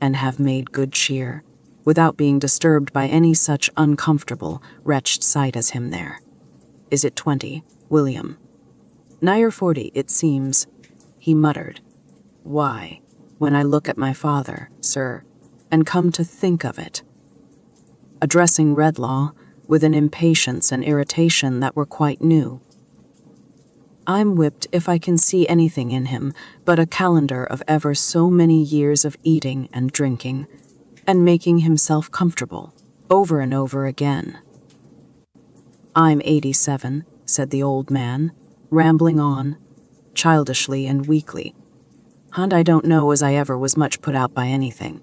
and have made good cheer, without being disturbed by any such uncomfortable, wretched sight as him there. Is it 20, William? Nigher 40, it seems, he muttered. Why, when I look at my father, sir, and come to think of it, addressing Redlaw with an impatience and irritation that were quite new, I'm whipped if I can see anything in him but a calendar of ever so many years of eating and drinking, and making himself comfortable, over and over again. I'm 87, said the old man, rambling on, childishly and weakly. And I don't know as I ever was much put out by anything.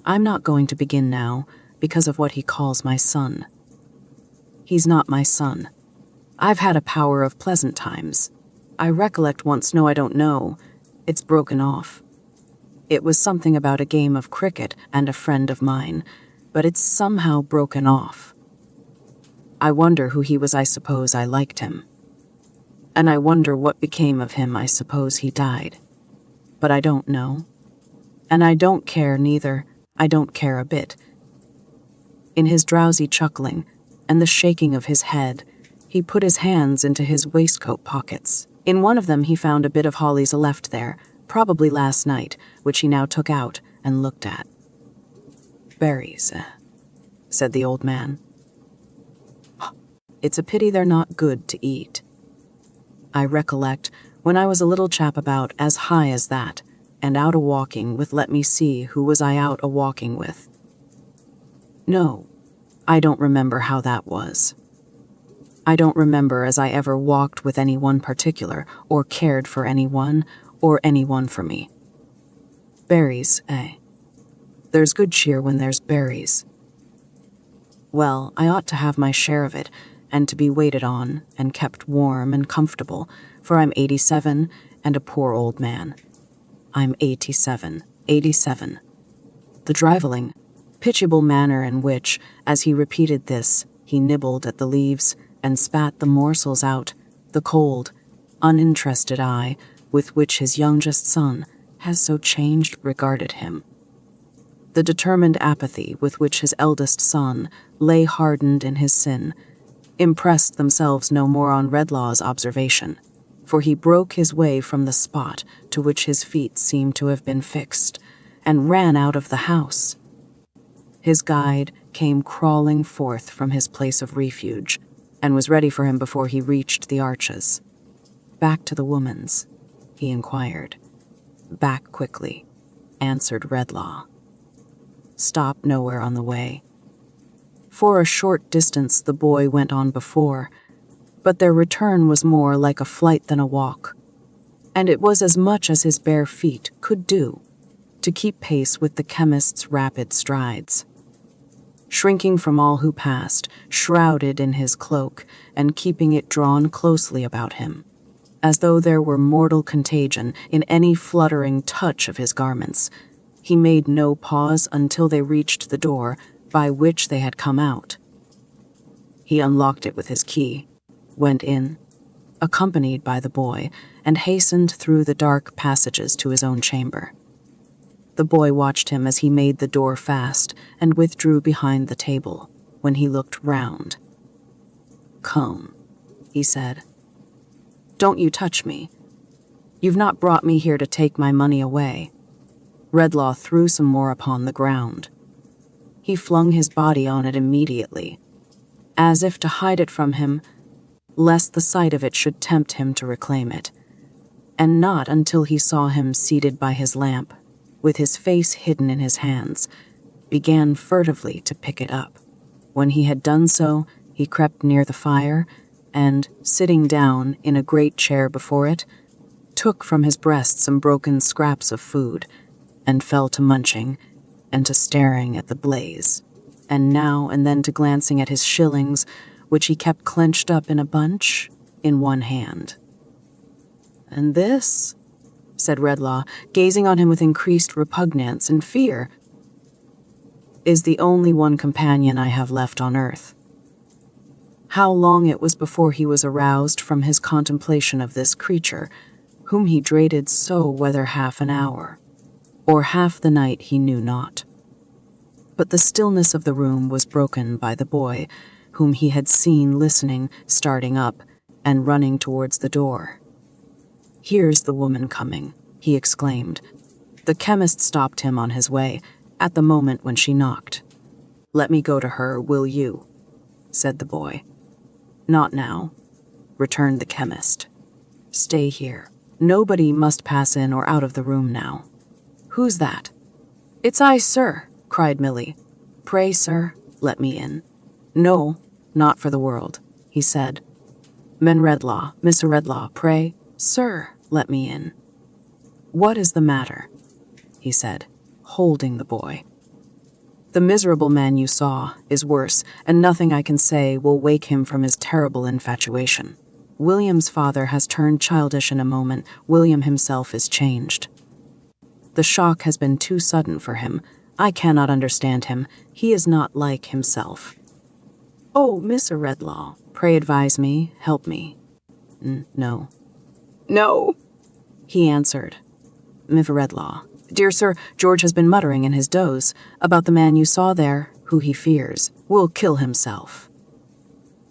I'm not going to begin now, because of what he calls my son. He's not my son. I've had a power of pleasant times. I recollect once, no, I don't know. It's broken off. It was something about a game of cricket and a friend of mine, but it's somehow broken off. I wonder who he was. I suppose I liked him. And I wonder what became of him. I suppose he died. But I don't know. And I don't care neither. I don't care a bit. In his drowsy chuckling and the shaking of his head, he put his hands into his waistcoat pockets. In one of them he found a bit of hollies left there, probably last night, which he now took out and looked at. Berries, said the old man. It's a pity they're not good to eat. I recollect when I was a little chap about as high as that, and out a-walking with, let me see, who was I out a-walking with? No, I don't remember how that was. I don't remember as I ever walked with any one particular, or cared for any one, or any one for me. Berries, eh? There's good cheer when there's berries. Well, I ought to have my share of it, and to be waited on, and kept warm and comfortable, for I'm 87, and a poor old man. I'm 87. The drivelling, pitiable manner in which, as he repeated this, he nibbled at the leaves, and spat the morsels out, the cold, uninterested eye with which his youngest son has so changed regarded him. The determined apathy with which his eldest son lay hardened in his sin, impressed themselves no more on Redlaw's observation, for he broke his way from the spot to which his feet seemed to have been fixed, and ran out of the house. His guide came crawling forth from his place of refuge, and was ready for him before he reached the arches. "Back to the woman's?" he inquired. "Back quickly," answered Redlaw. "Stop nowhere on the way." For a short distance the boy went on before, but their return was more like a flight than a walk, and it was as much as his bare feet could do to keep pace with the chemist's rapid strides. Shrinking from all who passed, shrouded in his cloak, and keeping it drawn closely about him, as though there were mortal contagion in any fluttering touch of his garments, he made no pause until they reached the door by which they had come out. He unlocked it with his key, went in, accompanied by the boy, and hastened through the dark passages to his own chamber. The boy watched him as he made the door fast and withdrew behind the table when he looked round. "Come," he said. "Don't you touch me. You've not brought me here to take my money away." Redlaw threw some more upon the ground. He flung his body on it immediately, as if to hide it from him, lest the sight of it should tempt him to reclaim it, and not until he saw him seated by his lamp, with his face hidden in his hands, began furtively to pick it up. When he had done so, he crept near the fire, and, sitting down in a great chair before it, took from his breast some broken scraps of food, and fell to munching, and to staring at the blaze, and now and then to glancing at his shillings, which he kept clenched up in a bunch in one hand. "And this," said Redlaw, gazing on him with increased repugnance and fear, "is the only one companion I have left on earth." How long it was before he was aroused from his contemplation of this creature, whom he dreaded so, whether half an hour, or half the night, he knew not. But the stillness of the room was broken by the boy, whom he had seen listening, starting up, and running towards the door. "Here's the woman coming," he exclaimed. The chemist stopped him on his way, at the moment when she knocked. "Let me go to her, will you?" said the boy. "Not now," returned the chemist. "Stay here. Nobody must pass in or out of the room now." "Who's that?" "It's I, sir," cried Milly. "Pray, sir, let me in." "No, not for the world," he said. "Men Redlaw, Mr. Redlaw, pray, sir, let me in." "What is the matter?" he said, holding the boy. "The miserable man you saw is worse, and nothing I can say will wake him from his terrible infatuation. William's father has turned childish in a moment. William himself is changed. The shock has been too sudden for him. I cannot understand him. He is not like himself. Oh, Mr. Redlaw, pray advise me, help me." No. "No," he answered. "Mr. Redlaw, dear sir, George has been muttering in his doze about the man you saw there, who he fears will kill himself.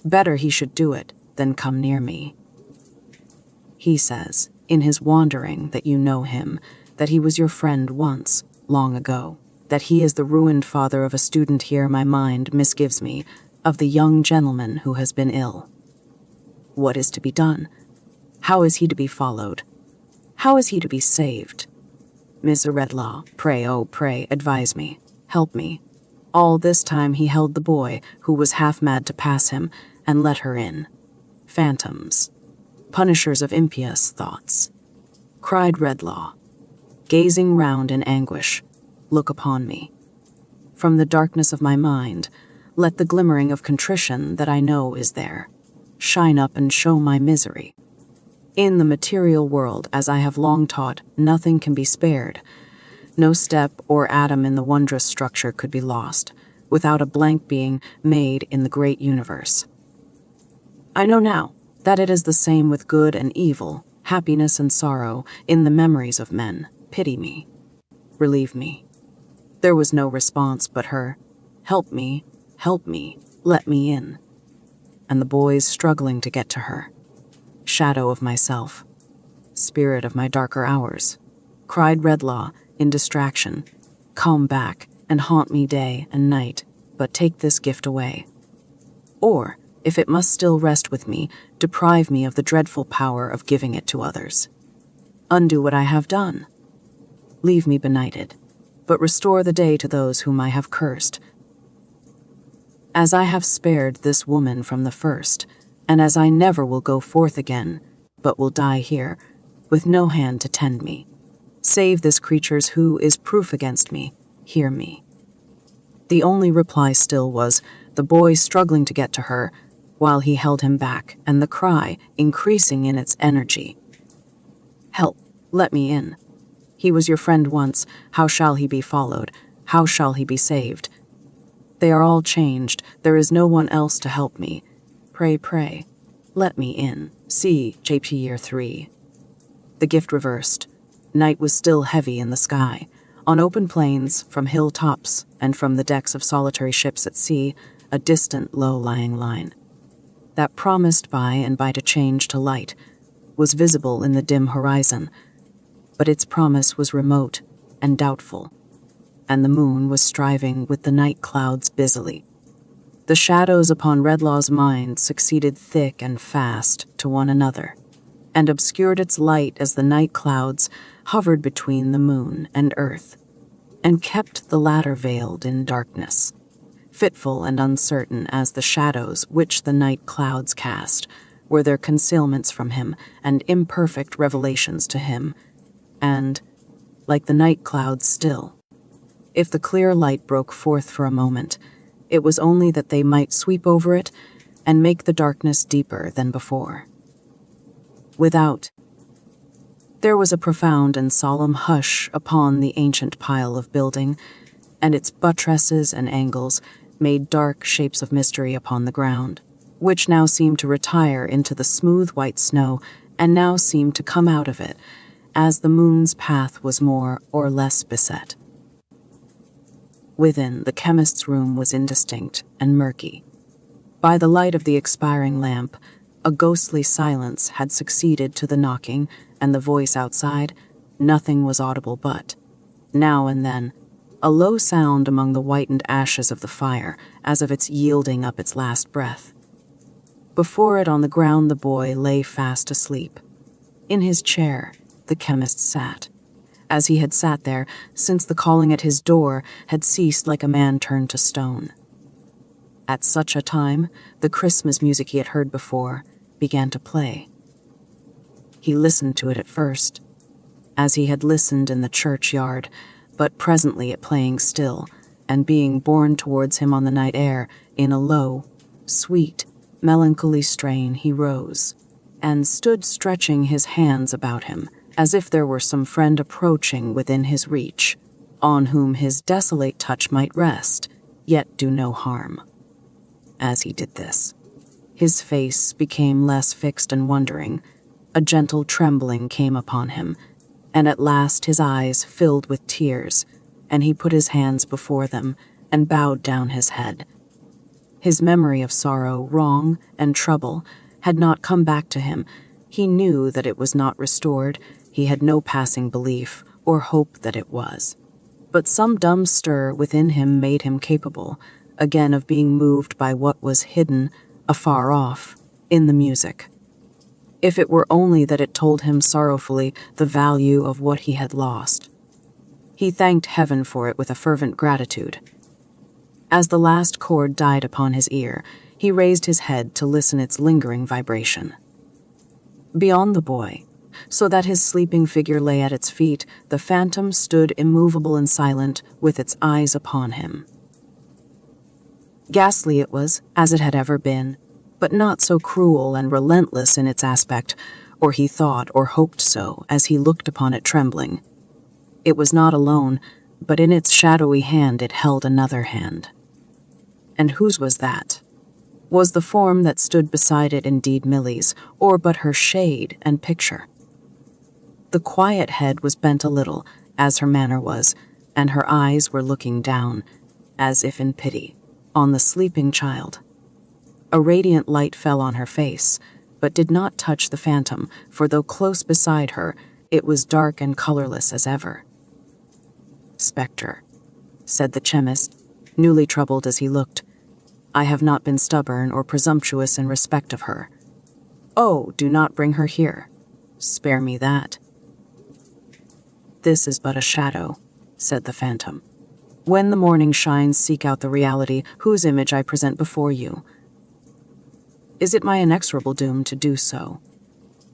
Better he should do it than come near me. He says, in his wandering, that you know him, that he was your friend once, long ago, that he is the ruined father of a student here. My mind misgives me of the young gentleman who has been ill. What is to be done? How is he to be followed? How is he to be saved? Mr. Redlaw, pray, oh pray, advise me, help me." All this time he held the boy, who was half mad to pass him, and let her in. "Phantoms, punishers of impious thoughts," cried Redlaw, gazing round in anguish, "look upon me. From the darkness of my mind, let the glimmering of contrition that I know is there shine up and show my misery. In the material world, as I have long taught, nothing can be spared. No step or atom in the wondrous structure could be lost, without a blank being made in the great universe. I know now that it is the same with good and evil, happiness and sorrow, in the memories of men. Pity me. Relieve me." There was no response but her, help me, let me in." and the boys struggling to get to her. Shadow of myself, spirit of my darker hours, cried Redlaw in distraction, come back and haunt me day and night, but take this gift away. Or, if it must still rest with me, deprive me of the dreadful power of giving it to others. Undo what I have done. Leave me benighted, but restore the day to those whom I have cursed. As I have spared this woman from the first, and as I never will go forth again, but will die here, with no hand to tend me, save this creature's who is proof against me, hear me. The only reply still was the boy struggling to get to her, while he held him back, and the cry increasing in its energy. Help, let me in. He was your friend once, how shall he be followed? How shall he be saved? They are all changed, there is no one else to help me. Pray, pray, let me in. See, JP Year 3. The gift reversed. Night was still heavy in the sky. On open plains, from hill tops, and from the decks of solitary ships at sea, a distant, low-lying line, that promised by and by to change to light, was visible in the dim horizon, but its promise was remote and doubtful, and the moon was striving with the night clouds busily. The shadows upon Redlaw's mind succeeded thick and fast to one another, and obscured its light as the night clouds hovered between the moon and earth, and kept the latter veiled in darkness, fitful and uncertain as the shadows which the night clouds cast were their concealments from him and imperfect revelations to him, and, like the night clouds still, if the clear light broke forth for a moment, it was only that they might sweep over it and make the darkness deeper than before. Without, there was a profound and solemn hush upon the ancient pile of building, and its buttresses and angles made dark shapes of mystery upon the ground, which now seemed to retire into the smooth white snow and now seemed to come out of it, as the moon's path was more or less beset. Within, the chemist's room was indistinct and murky. By the light of the expiring lamp, a ghostly silence had succeeded to the knocking, and the voice outside. Nothing was audible but, now and then, a low sound among the whitened ashes of the fire, as of its yielding up its last breath. Before it on the ground the boy lay fast asleep. In his chair, the chemist sat, as he had sat there since the calling at his door had ceased like a man turned to stone. At such a time, the Christmas music he had heard before began to play. He listened to it at first, as he had listened in the churchyard, but presently it playing still, and being borne towards him on the night air in a low, sweet, melancholy strain, he rose, and stood stretching his hands about him, as if there were some friend approaching within his reach, on whom his desolate touch might rest, yet do no harm. As he did this, his face became less fixed and wondering. A gentle trembling came upon him, and at last his eyes filled with tears, and he put his hands before them and bowed down his head. His memory of sorrow, wrong, and trouble had not come back to him. He knew that it was not restored. He had no passing belief or hope that it was. But some dumb stir within him made him capable, again, of being moved by what was hidden, afar off, in the music. If it were only that it told him sorrowfully the value of what he had lost. He thanked heaven for it with a fervent gratitude. As the last chord died upon his ear, he raised his head to listen its lingering vibration. Beyond the boy, so that his sleeping figure lay at its feet, the phantom stood immovable and silent, with its eyes upon him. Ghastly it was, as it had ever been, but not so cruel and relentless in its aspect, or he thought or hoped so as he looked upon it trembling. It was not alone, but in its shadowy hand it held another hand. And whose was that? Was the form that stood beside it indeed Millie's, or but her shade and picture? The quiet head was bent a little, as her manner was, and her eyes were looking down, as if in pity, on the sleeping child. A radiant light fell on her face, but did not touch the phantom, for though close beside her, it was dark and colorless as ever. "Spectre," said the chemist, newly troubled as he looked. "I have not been stubborn or presumptuous in respect of her. Oh, do not bring her here. Spare me that." "This is but a shadow," said the phantom. "When the morning shines, seek out the reality whose image I present before you." "Is it my inexorable doom to do so?"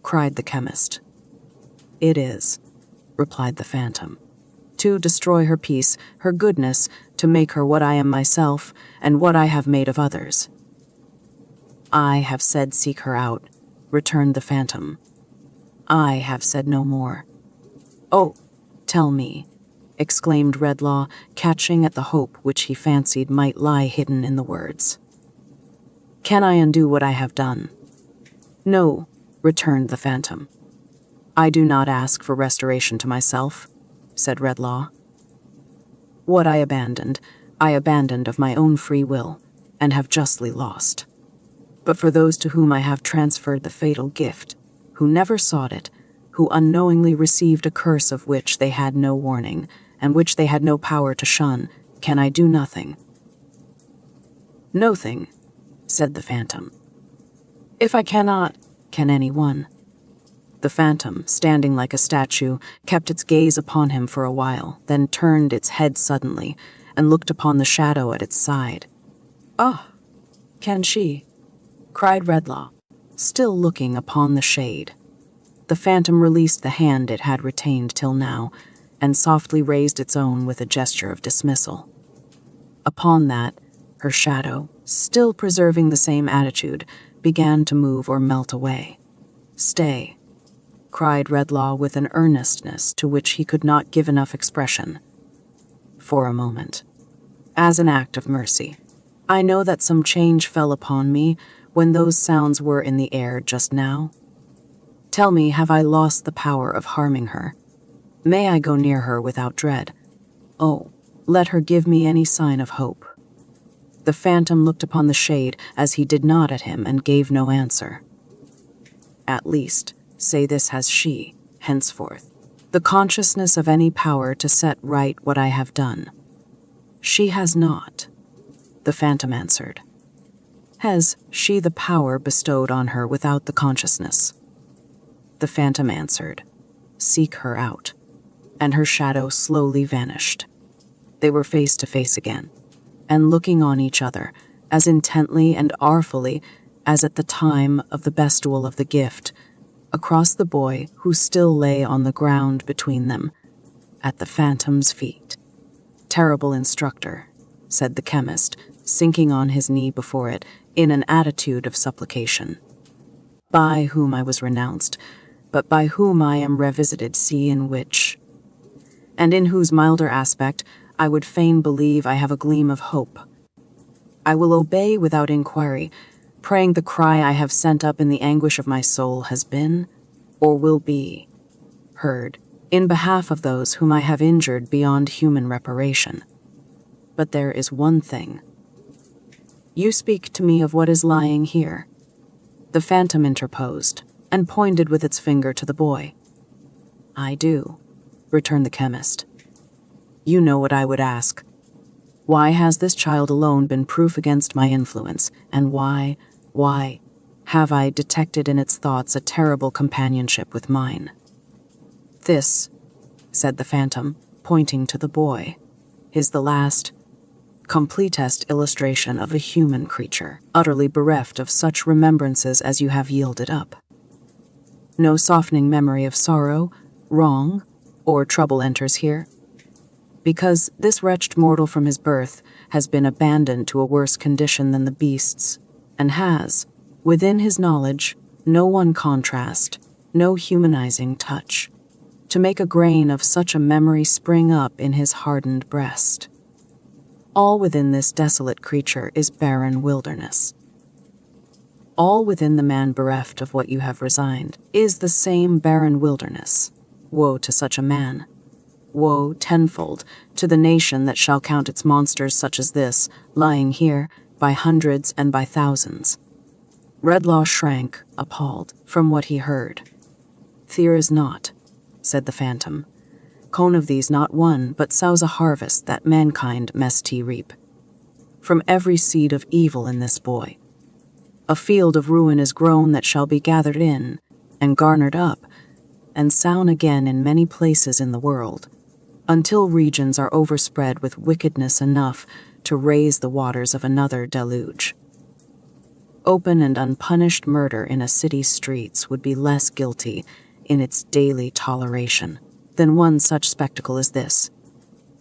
cried the chemist. "It is," replied the phantom. "To destroy her peace, her goodness, to make her what I am myself, and what I have made of others." "I have said seek her out," returned the phantom. "I have said no more." "Oh, tell me," exclaimed Redlaw, catching at the hope which he fancied might lie hidden in the words. "Can I undo what I have done?" "No," returned the phantom. "I do not ask for restoration to myself," said Redlaw. "What I abandoned of my own free will, and have justly lost. But for those to whom I have transferred the fatal gift, who never sought it, who unknowingly received a curse of which they had no warning, and which they had no power to shun, can I do nothing?" "Nothing," said the phantom. "If I cannot, can anyone?" The phantom, standing like a statue, kept its gaze upon him for a while, then turned its head suddenly, and looked upon the shadow at its side. "Ah, can she?" cried Redlaw, still looking upon the shade. The phantom released the hand it had retained till now, and softly raised its own with a gesture of dismissal. Upon that, her shadow, still preserving the same attitude, began to move or melt away. "Stay," cried Redlaw with an earnestness to which he could not give enough expression. "For a moment. As an act of mercy. I know that some change fell upon me when those sounds were in the air just now. Tell me, have I lost the power of harming her? May I go near her without dread? Oh, let her give me any sign of hope." The phantom looked upon the shade as he did nod at him and gave no answer. "At least, say this has she, henceforth, the consciousness of any power to set right what I have done." "She has not," the phantom answered. "Has she the power bestowed on her without the consciousness?" The phantom answered, "Seek her out," and her shadow slowly vanished. They were face to face again, and looking on each other as intently and artfully as at the time of the bestowal of the gift, across the boy who still lay on the ground between them, at the phantom's feet. "Terrible instructor," said the chemist, sinking on his knee before it in an attitude of supplication. "By whom I was renounced, but by whom I am revisited, see in which, and in whose milder aspect I would fain believe I have a gleam of hope. I will obey without inquiry, praying the cry I have sent up in the anguish of my soul has been, or will be, heard in behalf of those whom I have injured beyond human reparation. But there is one thing. You speak to me of what is lying here." The phantom interposed, and pointed with its finger to the boy. "I do," returned the chemist. "You know what I would ask. Why has this child alone been proof against my influence, and why have I detected in its thoughts a terrible companionship with mine?" "This," said the phantom, pointing to the boy, "is the last, completest illustration of a human creature, utterly bereft of such remembrances as you have yielded up. No softening memory of sorrow, wrong, or trouble enters here. Because this wretched mortal from his birth has been abandoned to a worse condition than the beasts, and has, within his knowledge, no one contrast, no humanizing touch, to make a grain of such a memory spring up in his hardened breast. All within this desolate creature is barren wilderness. All within the man bereft of what you have resigned is the same barren wilderness. Woe to such a man. Woe tenfold to the nation that shall count its monsters such as this, lying here, by hundreds and by thousands, Redlaw shrank, appalled, from what he heard. "Fear is naught," said the phantom. "Cone of these not one, but sows a harvest that mankind must reap. From every seed of evil in this boy. A field of ruin is grown that shall be gathered in, and garnered up, and sown again in many places in the world, until regions are overspread with wickedness enough to raise the waters of another deluge. Open and unpunished murder in a city's streets would be less guilty in its daily toleration than one such spectacle as this."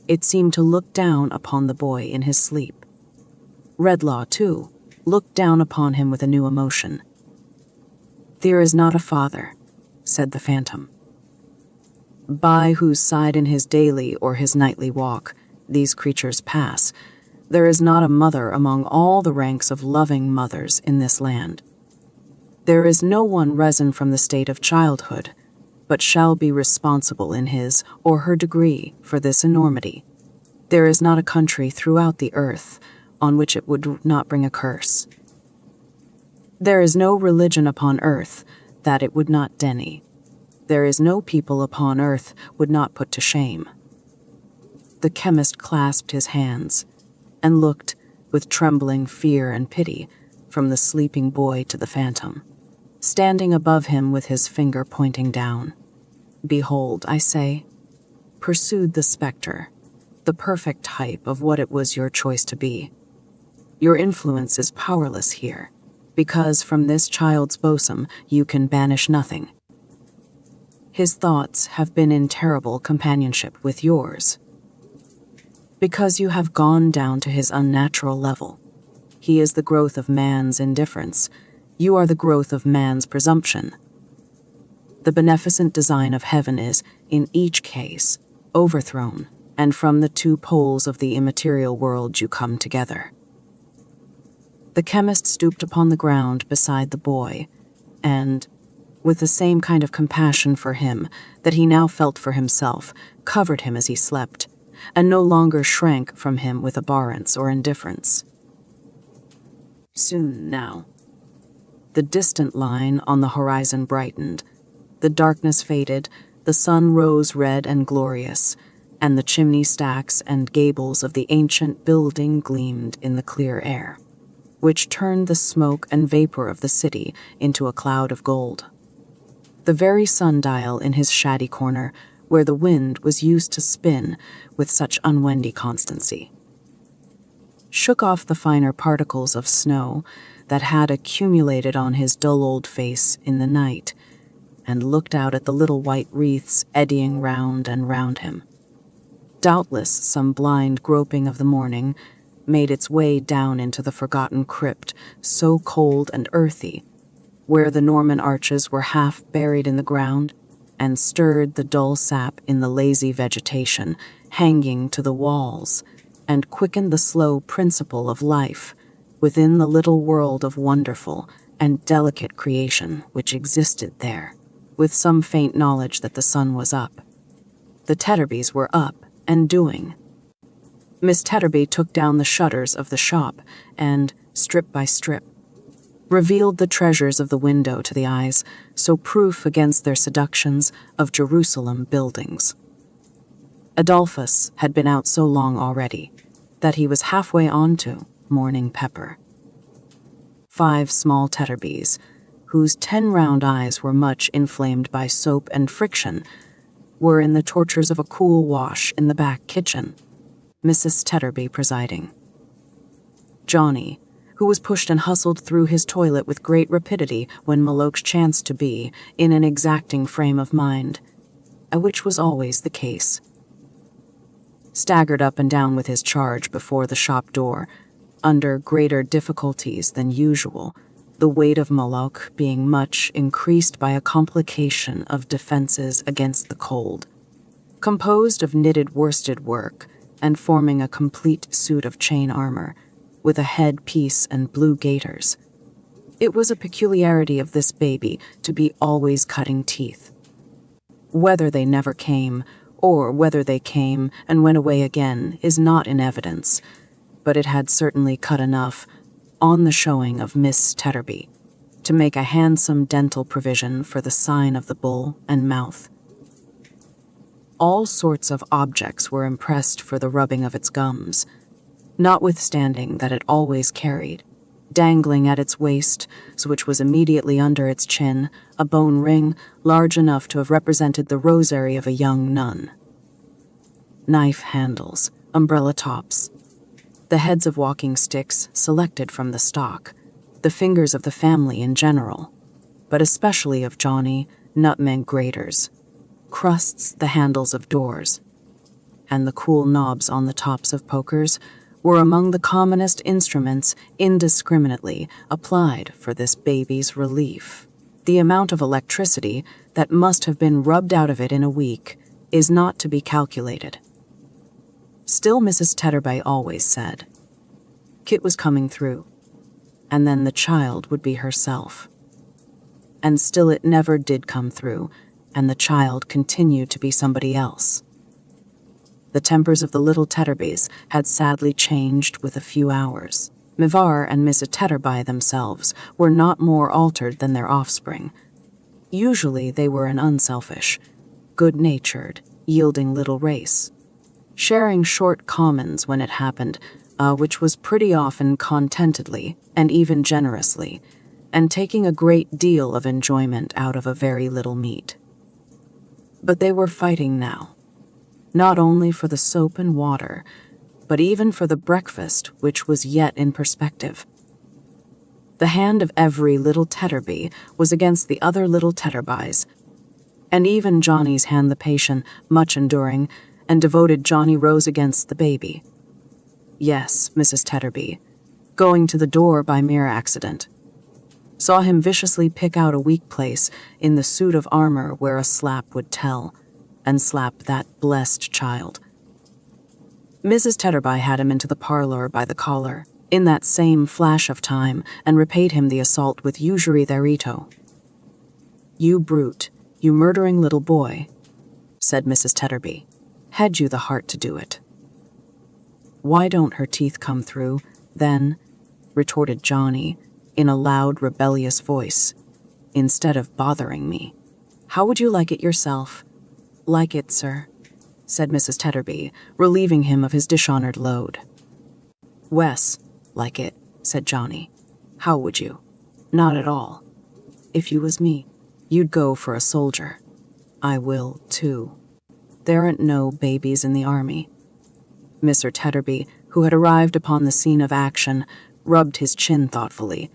It seemed to look down upon the boy in his sleep. Redlaw, too, looked down upon him with a new emotion. "There is not a father," said the phantom, "by whose side in his daily or his nightly walk these creatures pass. There is not a mother among all the ranks of loving mothers in this land. There is no one risen from the state of childhood, but shall be responsible in his or her degree for this enormity. There is not a country throughout the earth on which it would not bring a curse. There is no religion upon earth that it would not deny. There is no people upon earth would not put to shame." The chemist clasped his hands and looked, with trembling fear and pity, from the sleeping boy to the phantom, standing above him with his finger pointing down. "Behold, I say," pursued the spectre, "the perfect type of what it was your choice to be. Your influence is powerless here, because from this child's bosom you can banish nothing. His thoughts have been in terrible companionship with yours. Because you have gone down to his unnatural level. He is the growth of man's indifference. You are the growth of man's presumption. The beneficent design of heaven is, in each case, overthrown, and from the two poles of the immaterial world you come together." The chemist stooped upon the ground beside the boy, and, with the same kind of compassion for him that he now felt for himself, covered him as he slept, and no longer shrank from him with abhorrence or indifference. Soon now, the distant line on the horizon brightened, the darkness faded, the sun rose red and glorious, and the chimney stacks and gables of the ancient building gleamed in the clear air, which turned the smoke and vapor of the city into a cloud of gold. The very sundial in his shady corner, where the wind was used to spin with such unwonted constancy, shook off the finer particles of snow that had accumulated on his dull old face in the night, and looked out at the little white wreaths eddying round and round him. Doubtless some blind groping of the morning made its way down into the forgotten crypt, so cold and earthy, where the Norman arches were half buried in the ground, and stirred the dull sap in the lazy vegetation hanging to the walls, and quickened the slow principle of life within the little world of wonderful and delicate creation which existed there, with some faint knowledge that the sun was up. The Tetterbys were up and doing. Miss Tetterby took down the shutters of the shop and, strip by strip, revealed the treasures of the window to the eyes, so proof against their seductions of Jerusalem buildings. Adolphus had been out so long already that he was halfway on to morning pepper. 5 small Tetterbys, whose 10 round eyes were much inflamed by soap and friction, were in the tortures of a cool wash in the back kitchen, Mrs. Tetterby presiding. Johnny, who was pushed and hustled through his toilet with great rapidity when Maloch chanced to be in an exacting frame of mind, which was always the case, staggered up and down with his charge before the shop door, under greater difficulties than usual, the weight of Moloch being much increased by a complication of defenses against the cold, composed of knitted worsted work and forming a complete suit of chain armor, with a head-piece and blue gaiters. It was a peculiarity of this baby to be always cutting teeth. Whether they never came, or whether they came and went away again, is not in evidence, but it had certainly cut enough on the showing of Miss Tetterby to make a handsome dental provision for the sign of the bull and mouth. All sorts of objects were impressed for the rubbing of its gums, notwithstanding that it always carried, dangling at its waist, which was immediately under its chin, a bone ring large enough to have represented the rosary of a young nun. Knife handles, umbrella tops, the heads of walking sticks selected from the stock, the fingers of the family in general, but especially of Johnny, nutmeg graters, crusts the handles of doors, and the cool knobs on the tops of pokers were among the commonest instruments indiscriminately applied for this baby's relief. The amount of electricity that must have been rubbed out of it in a week is not to be calculated. Still, Mrs. Tetterbay always said, Kit was coming through, and then the child would be herself. And still it never did come through, and the child continued to be somebody else. The tempers of the little Tetterbys had sadly changed with a few hours. Mivar and Mrs. Tetterbay themselves were not more altered than their offspring. Usually they were an unselfish, good-natured, yielding little race, sharing short commons when it happened, which was pretty often contentedly and even generously, and taking a great deal of enjoyment out of a very little meat. But they were fighting now, not only for the soap and water, but even for the breakfast which was yet in perspective. The hand of every little Tetterby was against the other little Tetterby's, and even Johnny's hand the patient, much enduring, and devoted Johnny rose against the baby. Yes, Mrs. Tetterby, going to the door by mere accident, saw him viciously pick out a weak place in the suit of armor where a slap would tell, and slap that blessed child. Mrs. Tetterby had him into the parlor by the collar, in that same flash of time, and repaid him the assault with usury therito. "You brute, you murdering little boy," said Mrs. Tetterby, "had you the heart to do it?" "Why don't her teeth come through, then?" retorted Johnny, in a loud, rebellious voice, "instead of bothering me. How would you like it yourself?" "Like it, sir," said Mrs. Tetterby, relieving him of his dishonored load. "Wes, like it," said Johnny. "How would you?" "Not at all. If you was me, you'd go for a soldier. I will, too. There ain't no babies in the army." Mr. Tetterby, who had arrived upon the scene of action, rubbed his chin thoughtfully,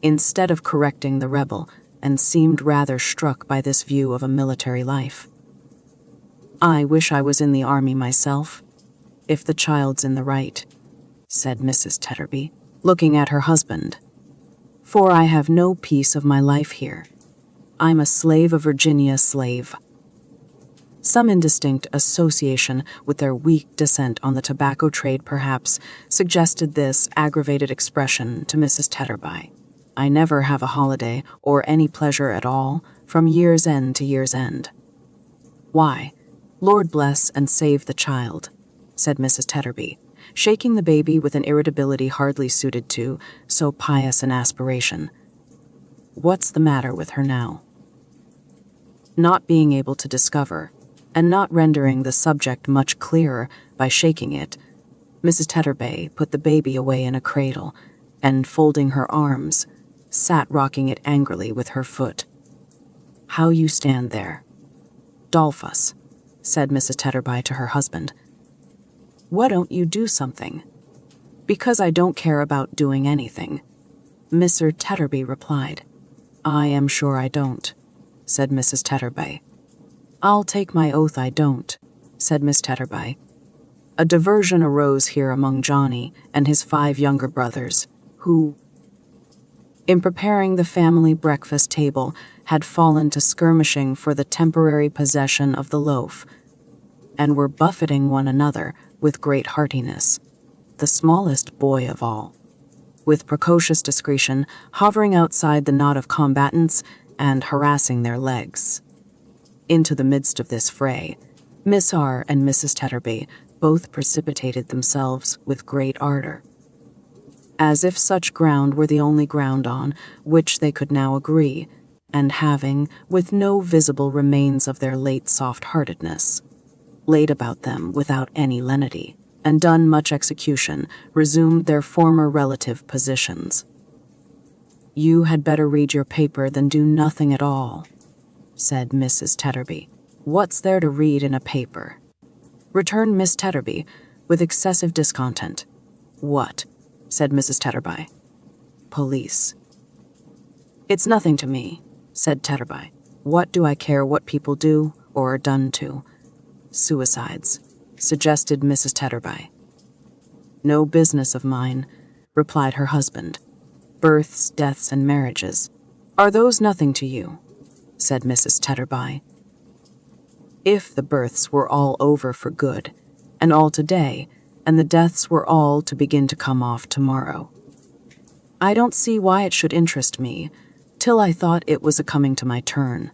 instead of correcting the rebel, and seemed rather struck by this view of a military life. "I wish I was in the army myself, if the child's in the right," said Mrs. Tetterby, looking at her husband. "For I have no peace of my life here. I'm a slave of Virginia slave." Some indistinct association with their weak descent on the tobacco trade perhaps suggested this aggravated expression to Mrs. Tetterby. "I never have a holiday or any pleasure at all from year's end to year's end." "Why, Lord bless and save the child," said Mrs. Tetterby, shaking the baby with an irritability hardly suited to so pious an aspiration. "What's the matter with her now?" Not being able to discover, and not rendering the subject much clearer by shaking it, Mrs. Tetterby put the baby away in a cradle, and, folding her arms, sat rocking it angrily with her foot. "How you stand there? Dolphus," said Mrs. Tetterby to her husband. "Why don't you do something?" "Because I don't care about doing anything," Mr. Tetterby replied. "I am sure I don't," said Mrs. Tetterby. "I'll take my oath I don't," said Miss Tetterby. A diversion arose here among Johnny and his 5 younger brothers, who, in preparing the family breakfast table, had fallen to skirmishing for the temporary possession of the loaf, and were buffeting one another with great heartiness, the smallest boy of all, with precocious discretion, hovering outside the knot of combatants and harassing their legs. Into the midst of this fray, Miss R. and Mrs. Tetterby both precipitated themselves with great ardor. as if such ground were the only ground on which they could now agree, and having, with no visible remains of their late soft-heartedness, laid about them without any lenity, and done much execution, resumed their former relative positions. "You had better read your paper than do nothing at all," said Mrs. Tetterby. "What's there to read in a paper?" returned Miss Tetterby, with excessive discontent. "What?" said Mrs. Tetterby. "Police." "It's nothing to me," said Tetterby. "What do I care what people do or are done to?" "Suicides," suggested Mrs. Tetterby. "No business of mine," replied her husband. "Births, deaths, and marriages. Are those nothing to you?" said Mrs. Tetterby. "If the births were all over for good, and all today, and the deaths were all to begin to come off tomorrow, I don't see why it should interest me, till I thought it was a-coming to my turn,"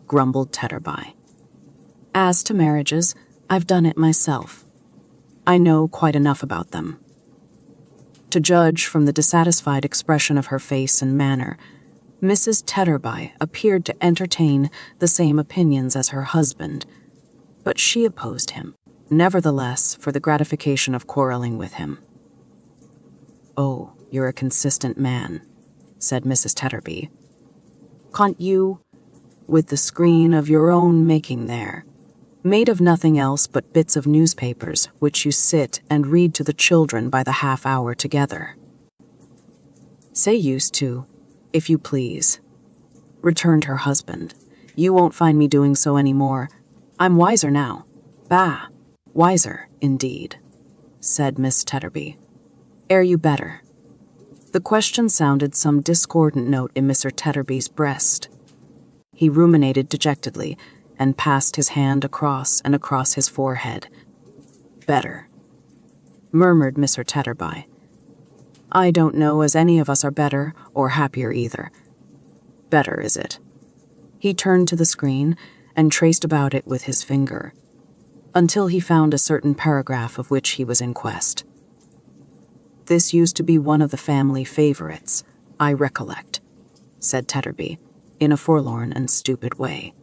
grumbled Tetterby. "As to marriages, I've done it myself. I know quite enough about them." To judge from the dissatisfied expression of her face and manner, Mrs. Tetterby appeared to entertain the same opinions as her husband, but she opposed him, nevertheless, for the gratification of quarreling with him. "Oh, you're a consistent man," said Mrs. Tetterby. "Can't you, with the screen of your own making there, made of nothing else but bits of newspapers which you sit and read to the children by the half-hour together?" "Say used to, if you please," returned her husband. "You won't find me doing so any more. I'm wiser now." "Bah, wiser, indeed," said Miss Tetterby. "Are you better?" The question sounded some discordant note in Mr. Tetterby's breast. He ruminated dejectedly, and passed his hand across and across his forehead. "Better," murmured Mr. Tetterby. "I don't know as any of us are better or happier either. Better, is it?" He turned to the screen and traced about it with his finger, until he found a certain paragraph of which he was in quest. "This used to be one of the family favorites, I recollect," said Tetterby, in a forlorn and stupid way,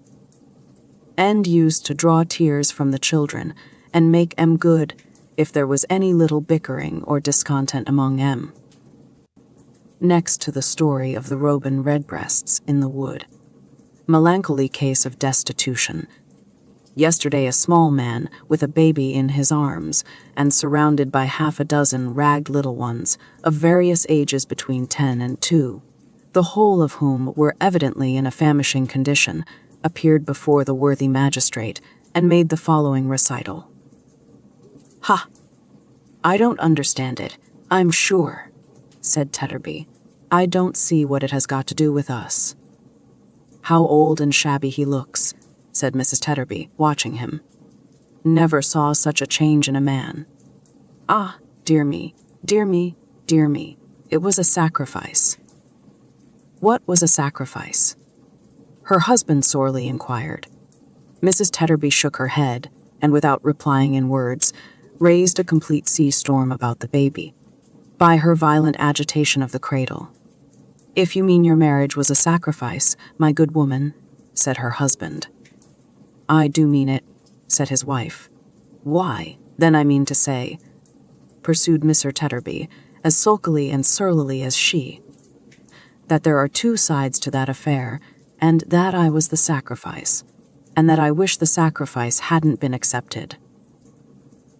"and used to draw tears from the children and make 'em good if there was any little bickering or discontent among 'em." Next to the story of the Robin Redbreasts in the wood. Melancholy case of destitution. Yesterday a small man with a baby in his arms and surrounded by half a dozen ragged little ones of various ages between 10 and 2, the whole of whom were evidently in a famishing condition, appeared before the worthy magistrate and made the following recital. "Ha! I don't understand it, I'm sure," said Tetterby. "I don't see what it has got to do with us." "How old and shabby he looks," said Mrs. Tetterby, watching him. "Never saw such a change in a man. Ah, dear me, dear me, dear me, it was a sacrifice." What was a sacrifice? Her husband sorely inquired. Mrs. Tetterby shook her head, and without replying in words, raised a complete sea-storm about the baby, by her violent agitation of the cradle. "If you mean your marriage was a sacrifice, my good woman," said her husband. "I do mean it," said his wife. "Why, then I mean to say," pursued Mr. Tetterby, as sulkily and surlily as she, "that there are two sides to that affair, and that I was the sacrifice, and that I wish the sacrifice hadn't been accepted."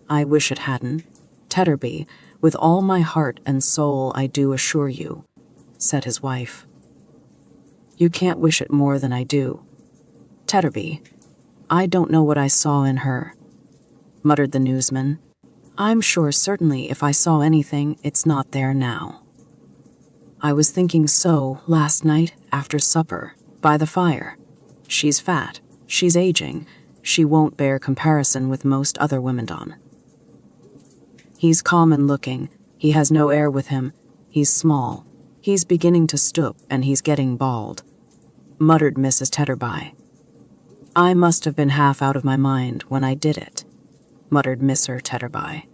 "I wish it hadn't, Tetterby, with all my heart and soul, I do assure you," said his wife. "You can't wish it more than I do. Tetterby, I don't know what I saw in her," muttered the newsman. "I'm sure certainly if I saw anything, it's not there now. I was thinking so last night after supper, by the fire. She's fat, she's aging, she won't bear comparison with most other women. He's common looking, he has no air with him, he's small, he's beginning to stoop and he's getting bald," muttered Mrs. Tetterby. "I must have been half out of my mind when I did it," muttered Mr. Tetterby.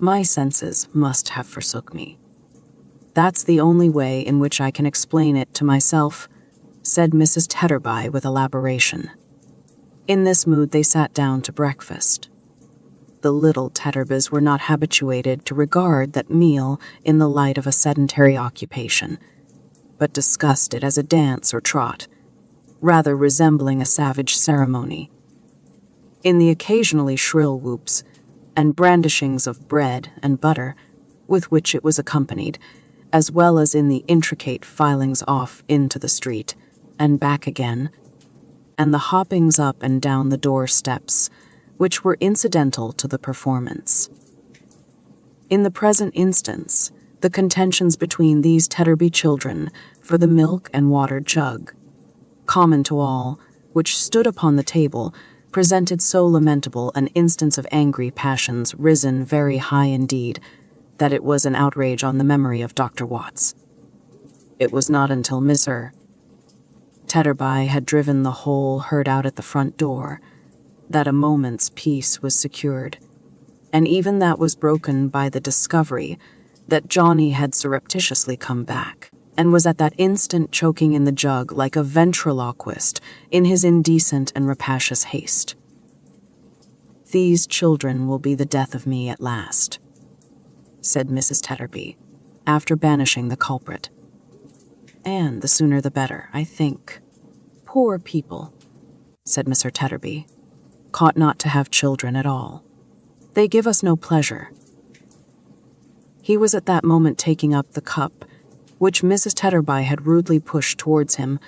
My senses must have forsook me. That's the only way in which I can explain it to myself, said Mrs. Tetterby with elaboration. In this mood they sat down to breakfast. The little Tetterbys were not habituated to regard that meal in the light of a sedentary occupation, but discussed it as a dance or trot, rather resembling a savage ceremony. In the occasionally shrill whoops and brandishings of bread and butter with which it was accompanied, as well as in the intricate filings off into the street and back again, and the hoppings up and down the doorsteps, which were incidental to the performance. In the present instance, the contentions between these Tetterby children for the milk and water jug, common to all, which stood upon the table, presented so lamentable an instance of angry passions risen very high indeed, that it was an outrage on the memory of Dr. Watts. It was not until Mr. Tetterby had driven the whole herd out at the front door that a moment's peace was secured, and even that was broken by the discovery that Johnny had surreptitiously come back, and was at that instant choking in the jug like a ventriloquist in his indecent and rapacious haste. These children will be the death of me at last, said Mrs. Tetterby, after banishing the culprit. And the sooner the better, I think. Poor people, said Mr. Tetterby, caught not to have children at all. They give us no pleasure. He was at that moment taking up the cup, which Mrs. Tetterby had rudely pushed towards him,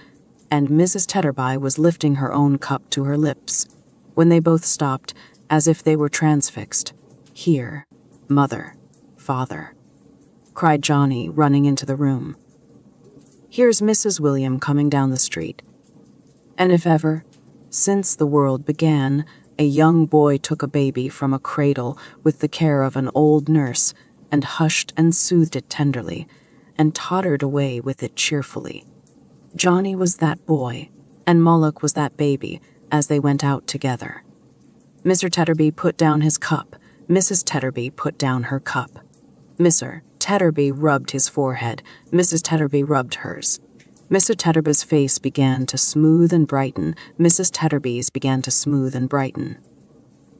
and Mrs. Tetterby was lifting her own cup to her lips, when they both stopped, as if they were transfixed. Here, mother, father, cried Johnny, running into the room. Here's Mrs. William coming down the street. And if ever, since the world began, a young boy took a baby from a cradle with the care of an old nurse, and hushed and soothed it tenderly, and tottered away with it cheerfully, Johnny was that boy, and Moloch was that baby, as they went out together. Mr. Tetterby put down his cup. Mrs. Tetterby put down her cup. Mr. Tetterby rubbed his forehead. Mrs. Tetterby rubbed hers. Mr. Tetterby's face began to smooth and brighten. Mrs. Tetterby's began to smooth and brighten.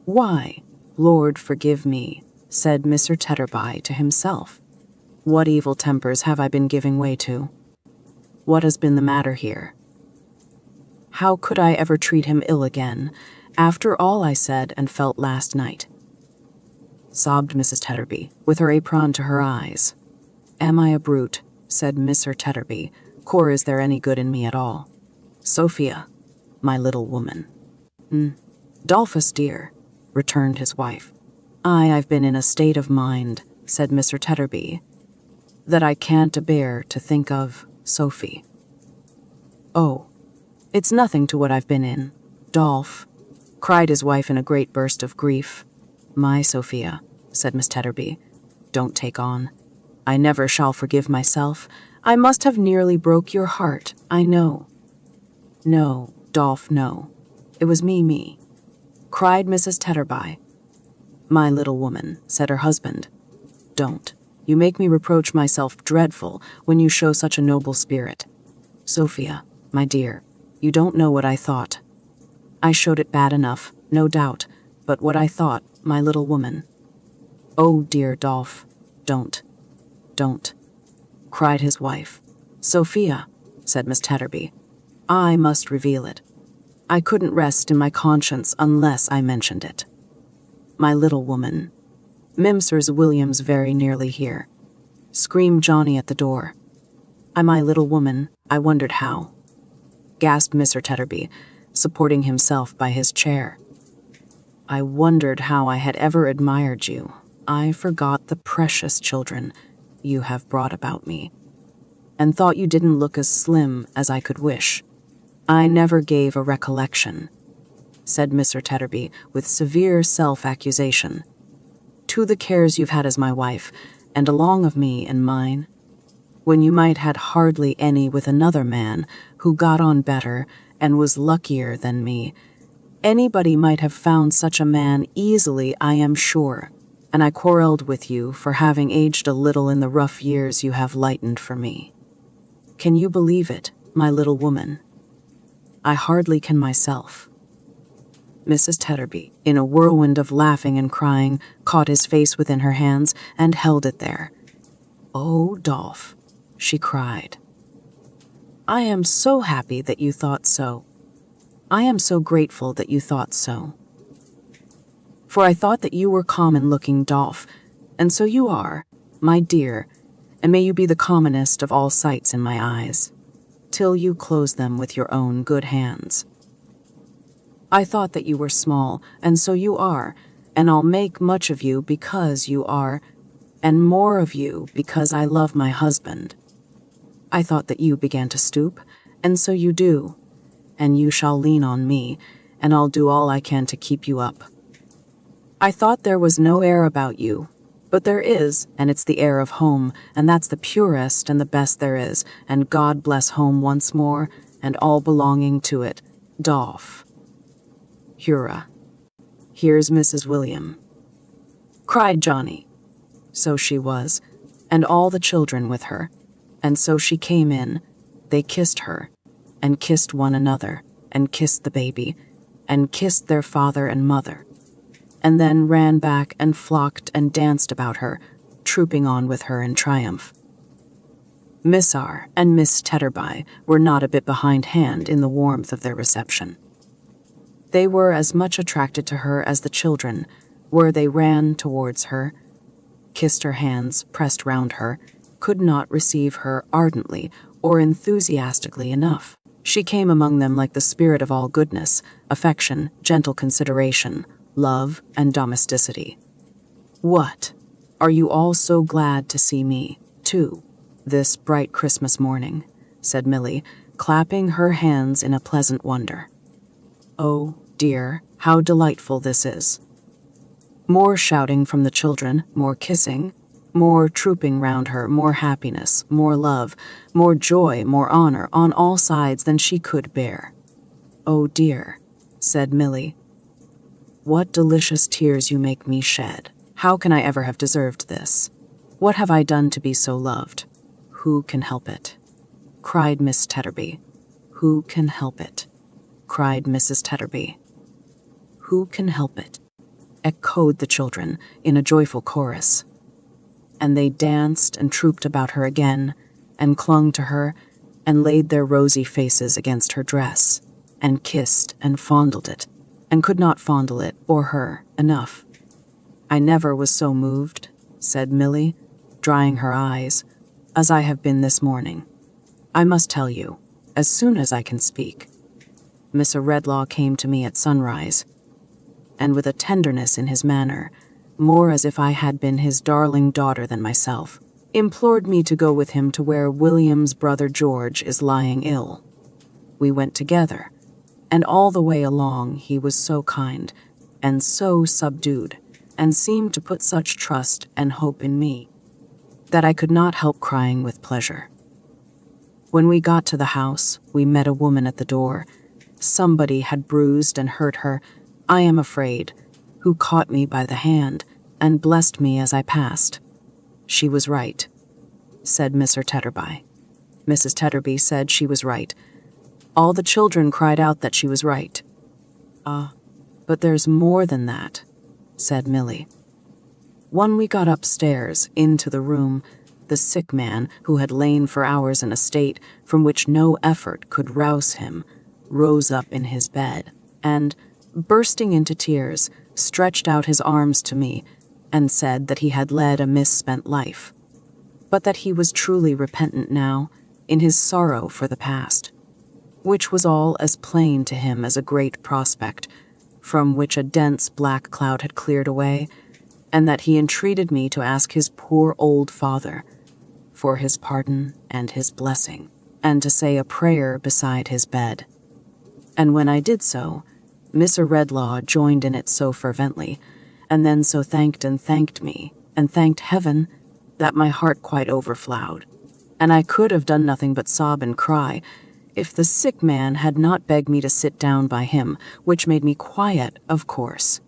Why, Lord forgive me, said Mr. Tetterby to himself. What evil tempers have I been giving way to? What has been the matter here? How could I ever treat him ill again, after all I said and felt last night? Sobbed Mrs. Tetterby, with her apron to her eyes. Am I a brute? Said Mr. Tetterby. Or is there any good in me at all? Sophia, my little woman. Dolphus, dear, returned his wife. I've been in a state of mind, said Mr. Tetterby, that I can't abear to think of Sophie. Oh, it's nothing to what I've been in, Dolph, cried his wife in a great burst of grief. My Sophia, said Miss Tetterby, don't take on. I never shall forgive myself. I must have nearly broke your heart, I know. No, Dolph, no. It was me, cried Mrs. Tetterby. My little woman, said her husband. Don't. You make me reproach myself dreadful when you show such a noble spirit. Sophia, my dear, you don't know what I thought. I showed it bad enough, no doubt, but what I thought, my little woman. Oh, dear Dolph, don't, cried his wife. Sophia, said Miss Tetterby, I must reveal it. I couldn't rest in my conscience unless I mentioned it. My little woman, Mimsers William's very nearly here, screamed Johnny at the door. My little woman, I wondered how, gasped Mr. Tetterby, supporting himself by his chair. I wondered how I had ever admired you. I forgot the precious children you have brought about me, and thought you didn't look as slim as I could wish. I never gave a recollection, said Mr. Tetterby with severe self-accusation, to the cares you've had as my wife, and along of me and mine, when you might had hardly any with another man who got on better and was luckier than me. Anybody might have found such a man easily, I am sure. and I quarreled with you for having aged a little in the rough years you have lightened for me. Can you believe it, my little woman? I hardly can myself." Mrs. Tetterby, in a whirlwind of laughing and crying, caught his face within her hands and held it there. "Oh, Dolph," she cried. "I am so happy that you thought so. I am so grateful that you thought so. For I thought that you were common-looking, Dolph, and so you are, my dear, and may you be the commonest of all sights in my eyes, till you close them with your own good hands. I thought that you were small, and so you are, and I'll make much of you because you are, and more of you because I love my husband. I thought that you began to stoop, and so you do, and you shall lean on me, and I'll do all I can to keep you up. I thought there was no air about you, but there is, and it's the air of home, and that's the purest and the best there is, and God bless home once more, and all belonging to it, Dolph. Hurrah. Here's Mrs. William," cried Johnny. So she was, and all the children with her, and so she came in. They kissed her, and kissed one another, and kissed the baby, and kissed their father and mother, and then ran back and flocked and danced about her, trooping on with her in triumph. Miss R. and Miss Tetterby were not a bit behindhand in the warmth of their reception. They were as much attracted to her as the children were. They ran towards her, kissed her hands, pressed round her, could not receive her ardently or enthusiastically enough. She came among them like the spirit of all goodness, affection, gentle consideration, love, and domesticity. "What? Are you all so glad to see me, too, this bright Christmas morning?" said Milly, clapping her hands in a pleasant wonder. "Oh, dear, how delightful this is." More shouting from the children, more kissing, more trooping round her, more happiness, more love, more joy, more honor on all sides than she could bear. "Oh, dear," said Milly, "what delicious tears you make me shed. How can I ever have deserved this? What have I done to be so loved? Who can help it?" cried Miss Tetterby. "Who can help it?" cried Mrs. Tetterby. "Who can help it?" echoed the children in a joyful chorus. And they danced and trooped about her again, and clung to her, and laid their rosy faces against her dress, and kissed and fondled it, and could not fondle it, or her, enough. "I never was so moved," said Milly, drying her eyes, "as I have been this morning. I must tell you, as soon as I can speak. Mr. Redlaw came to me at sunrise, and with a tenderness in his manner, more as if I had been his darling daughter than myself, implored me to go with him to where William's brother George is lying ill. We went together, and all the way along he was so kind, and so subdued, and seemed to put such trust and hope in me, that I could not help crying with pleasure. When we got to the house, we met a woman at the door. Somebody had bruised and hurt her, I am afraid, who caught me by the hand and blessed me as I passed. She was right, said Mr. Tetterby. Mrs. Tetterby said she was right. All the children cried out that she was right. But there's more than that, said Milly. When we got upstairs, into the room, the sick man, who had lain for hours in a state from which no effort could rouse him, rose up in his bed, and, bursting into tears, stretched out his arms to me, and said that he had led a misspent life, but that he was truly repentant now, in his sorrow for the past, which was all as plain to him as a great prospect, from which a dense black cloud had cleared away, and that he entreated me to ask his poor old father for his pardon and his blessing, and to say a prayer beside his bed. And when I did so, Mr. Redlaw joined in it so fervently, and then so thanked me, and thanked heaven, that my heart quite overflowed, and I could have done nothing but sob and cry, if the sick man had not begged me to sit down by him, which made me quiet, of course.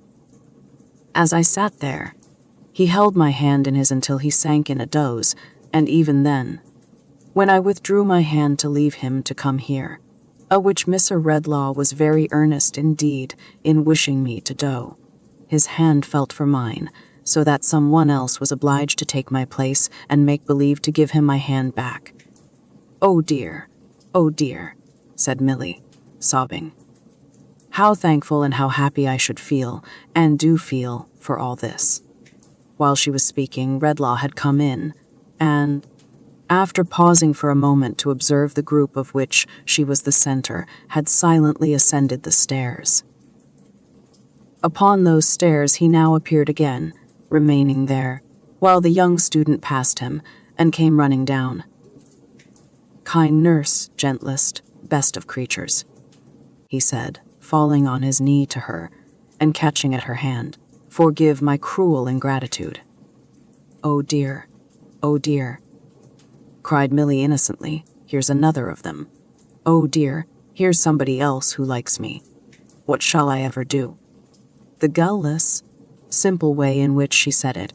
As I sat there, He held my hand in his until he sank in a doze, and even then, when I withdrew my hand to leave him to come here, which Mr. Redlaw was very earnest indeed in wishing me to do, his hand felt for mine, so that someone else was obliged to take my place and make believe to give him my hand back. Oh dear, said Milly, sobbing. How thankful and how happy I should feel, and do feel, for all this. While she was speaking, Redlaw had come in, and, after pausing for a moment to observe the group of which she was the center, had silently ascended the stairs. Upon those stairs he now appeared again, remaining there, while the young student passed him and came running down. Kind nurse, gentlest, best of creatures, he said, falling on his knee to her and catching at her hand. Forgive my cruel ingratitude. Oh dear, cried Milly innocently. Here's another of them. Oh dear, here's somebody else who likes me. What shall I ever do? The guileless, simple way in which she said it,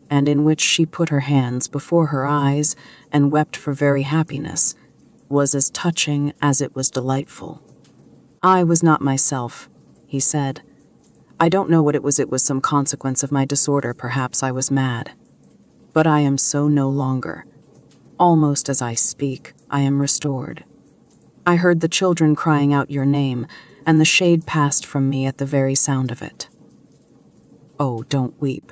and in which she put her hands before her eyes and wept for very happiness, was as touching as it was delightful. I was not myself, he said. I don't know what it was some consequence of my disorder, perhaps I was mad. But I am so no longer. Almost as I speak, I am restored. I heard the children crying out your name, and the shade passed from me at the very sound of it. Oh, don't weep.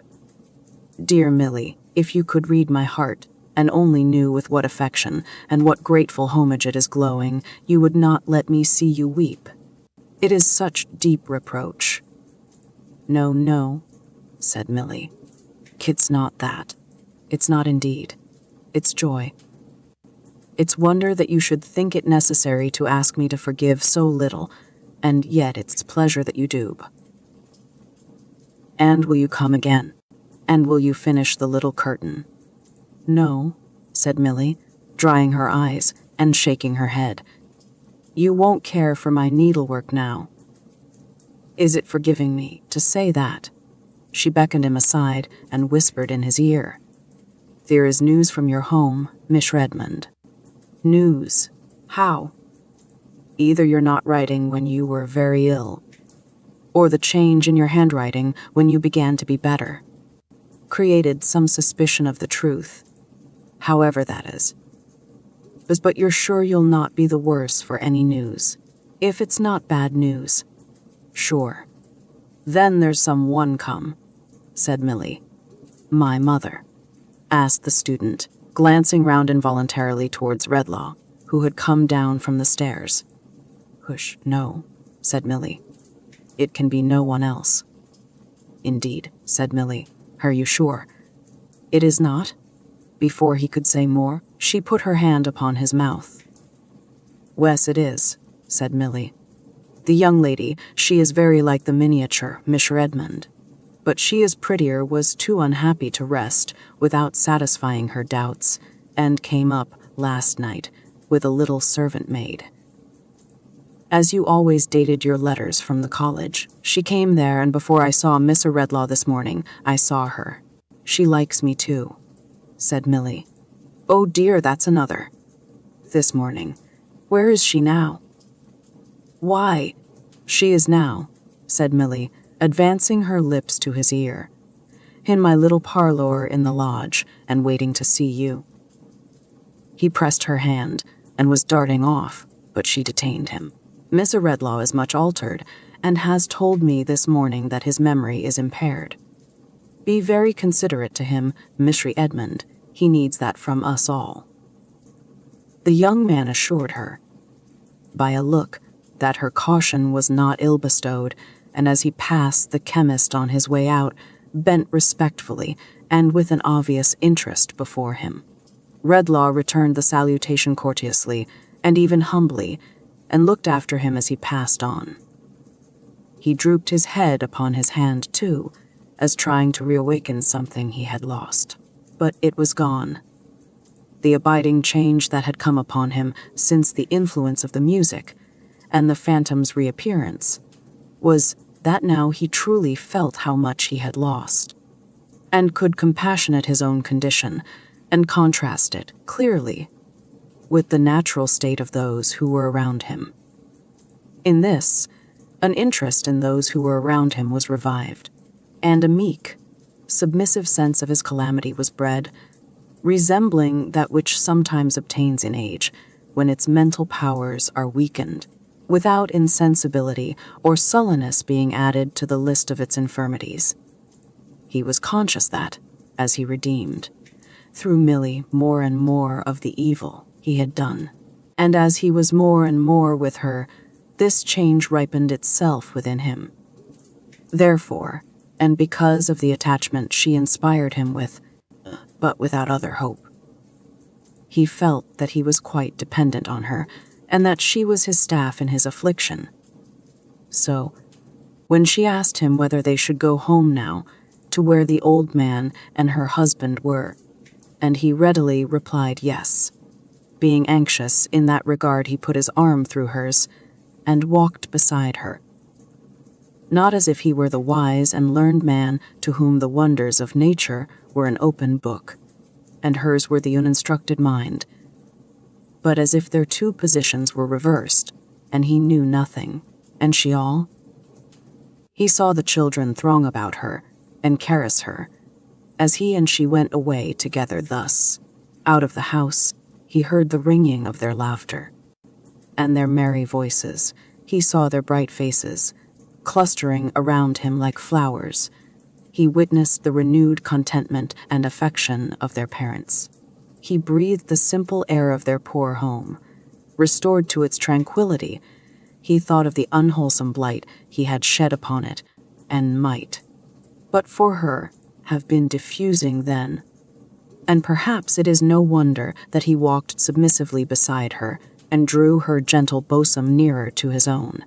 Dear Milly, if you could read my heart, and only knew with what affection and what grateful homage it is glowing, you would not let me see you weep. It is such deep reproach. No, said Milly. It's not that. It's not indeed. It's joy. It's wonder that you should think it necessary to ask me to forgive so little, and yet it's pleasure that you do. And will you come again? And will you finish the little curtain? No, said Milly, drying her eyes and shaking her head. You won't care for my needlework now. Is it forgiving me to say that? She beckoned him aside and whispered in his ear. There is news from your home, Miss Redmond. News? How? Either you're not writing when you were very ill, or the change in your handwriting when you began to be better created some suspicion of the truth, however that is. But you're sure you'll not be the worse for any news, if it's not bad news. Sure. Then there's some one come, said Milly. My mother? Asked the student, glancing round involuntarily towards Redlaw, who had come down from the stairs. Hush, no, said Milly. It can be no one else. Indeed, said Milly. Are you sure? It is not? Before he could say more, she put her hand upon his mouth. Wes, it is, said Milly. The young lady, she is very like the miniature, Miss Redmond. But she is prettier, was too unhappy to rest without satisfying her doubts, and came up last night with a little servant maid. As you always dated your letters from the college, she came there, and before I saw Miss Redlaw this morning, I saw her. She likes me too, said Milly. Oh dear, that's another. This morning. Where is she now? Why, she is now, said Milly, advancing her lips to his ear, in my little parlour in the lodge, and waiting to see you. He pressed her hand, and was darting off, but she detained him. Miss Redlaw is much altered, and has told me this morning that his memory is impaired. Be very considerate to him, Miss Edmund. He needs that from us all. The young man assured her, by a look, that her caution was not ill bestowed, and as he passed the chemist on his way out, bent respectfully and with an obvious interest before him. Redlaw returned the salutation courteously and even humbly, and looked after him as he passed on. He drooped his head upon his hand too, as trying to reawaken something he had lost. But it was gone. The abiding change that had come upon him since the influence of the music and the phantom's reappearance was that now he truly felt how much he had lost, and could compassionate his own condition and contrast it clearly with the natural state of those who were around him. In this, an interest in those who were around him was revived, and a meek, submissive sense of his calamity was bred, resembling that which sometimes obtains in age, when its mental powers are weakened, without insensibility or sullenness being added to the list of its infirmities. He was conscious that, as he redeemed, through Milly, more and more of the evil he had done, and as he was more and more with her, this change ripened itself within him. Therefore, and because of the attachment she inspired him with, but without other hope, he felt that he was quite dependent on her, and that she was his staff in his affliction. So, when she asked him whether they should go home now, to where the old man and her husband were, and he readily replied yes. Being anxious in that regard, he put his arm through hers and walked beside her, not as if he were the wise and learned man to whom the wonders of nature were an open book, and hers were the uninstructed mind, but as if their two positions were reversed, and he knew nothing, and she all. He saw the children throng about her and caress her, as he and she went away together thus. Out of the house, he heard the ringing of their laughter, and their merry voices. He saw their bright faces, clustering around him like flowers. He witnessed the renewed contentment and affection of their parents. He breathed the simple air of their poor home. Restored to its tranquility, he thought of the unwholesome blight he had shed upon it, and might, but for her, have been diffusing then. And perhaps it is no wonder that he walked submissively beside her and drew her gentle bosom nearer to his own.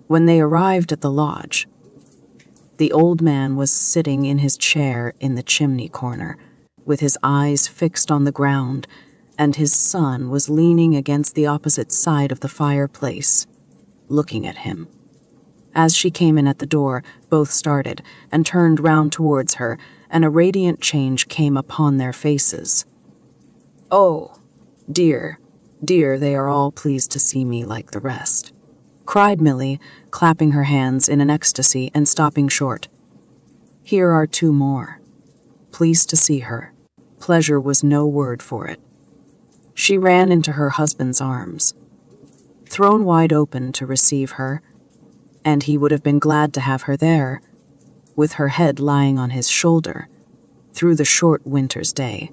When they arrived at the lodge, the old man was sitting in his chair in the chimney corner, with his eyes fixed on the ground, and his son was leaning against the opposite side of the fireplace, looking at him. As she came in at the door, both started and turned round towards her, and a radiant change came upon their faces. "Oh, dear, dear, they are all pleased to see me like the rest," cried Milly, clapping her hands in an ecstasy and stopping short. "Here are two more. Pleased to see her." Pleasure was no word for it. She ran into her husband's arms, thrown wide open to receive her, and he would have been glad to have her there, with her head lying on his shoulder, through the short winter's day.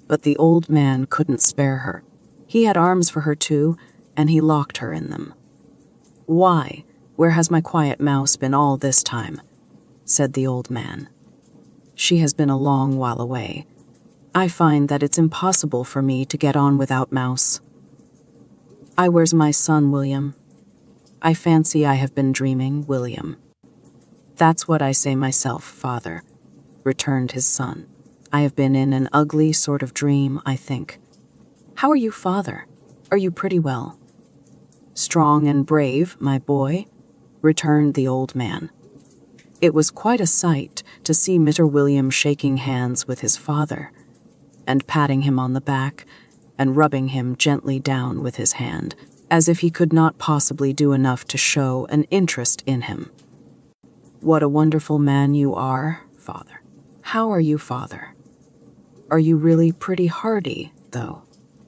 But the old man couldn't spare her. He had arms for her too, and he locked her in them. "Why, where has my quiet mouse been all this time?" said the old man. "She has been a long while away. I find that it's impossible for me to get on without Mouse. Where's my son, William? I fancy I have been dreaming, William." "That's what I say myself, father," returned his son. "I have been in an ugly sort of dream, I think." "How are you, father? Are you pretty well?" "Strong and brave, my boy," returned the old man. It was quite a sight to see Mr. William shaking hands with his father, and patting him on the back, and rubbing him gently down with his hand, as if he could not possibly do enough to show an interest in him. "What a wonderful man you are, father." "How are you, father? Are you really pretty hardy, though?"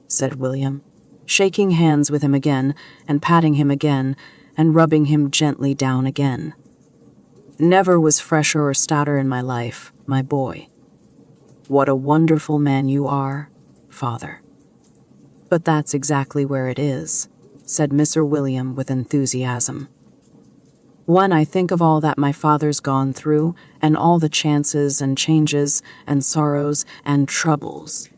said William, shaking hands with him again, and patting him again, and rubbing him gently down again. "Never was fresher or stouter in my life, my boy." "What a wonderful man you are, father." "But that's exactly where it is," said Mr. William with enthusiasm. "When I think of all that my father's gone through, and all the chances and changes and sorrows and troubles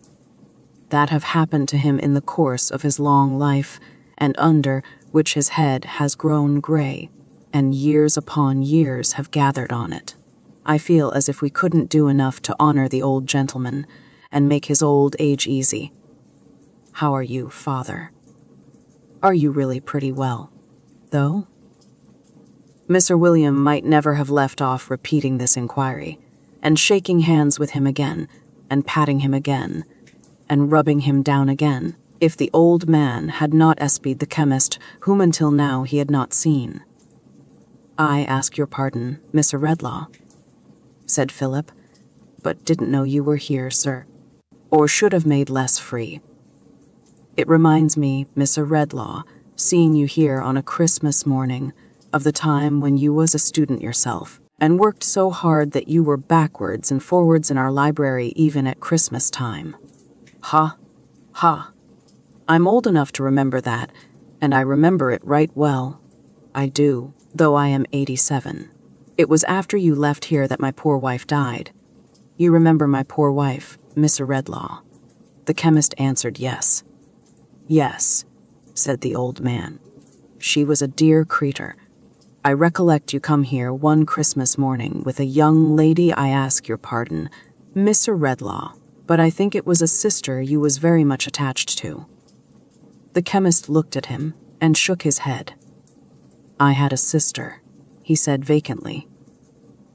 that have happened to him in the course of his long life, and under which his head has grown gray, and years upon years have gathered on it, I feel as if we couldn't do enough to honor the old gentleman and make his old age easy. How are you, father? Are you really pretty well, though?" Mr. William might never have left off repeating this inquiry, and shaking hands with him again, and patting him again, and rubbing him down again, if the old man had not espied the chemist, whom until now he had not seen. "I ask your pardon, Mr. Redlaw," said Philip, "but didn't know you were here, sir, or should have made less free. It reminds me, Mr. Redlaw, seeing you here on a Christmas morning, of the time when you was a student yourself, and worked so hard that you were backwards and forwards in our library even at Christmas time. Ha, ha. I'm old enough to remember that, and I remember it right well. I do, though I am 87. It was after you left here that my poor wife died. You remember my poor wife, Mr. Redlaw?" The chemist answered yes. "Yes," said the old man. "She was a dear creature. I recollect you come here one Christmas morning with a young lady. I ask your pardon, Mr. Redlaw, but I think it was a sister you was very much attached to." The chemist looked at him and shook his head. "I had a sister," he said vacantly.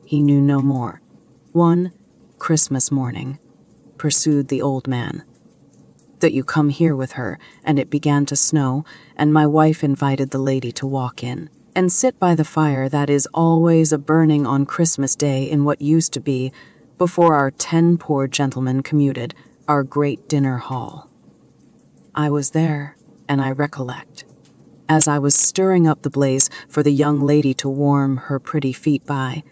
He knew no more. "One Christmas morning," pursued the old man, "that you come here with her, and it began to snow, and my wife invited the lady to walk in and sit by the fire that is always a burning on Christmas Day in what used to be, before our 10 poor gentlemen commuted, our great dinner hall. I was there, and I recollect, as I was stirring up the blaze for the young lady to warm her pretty feet by,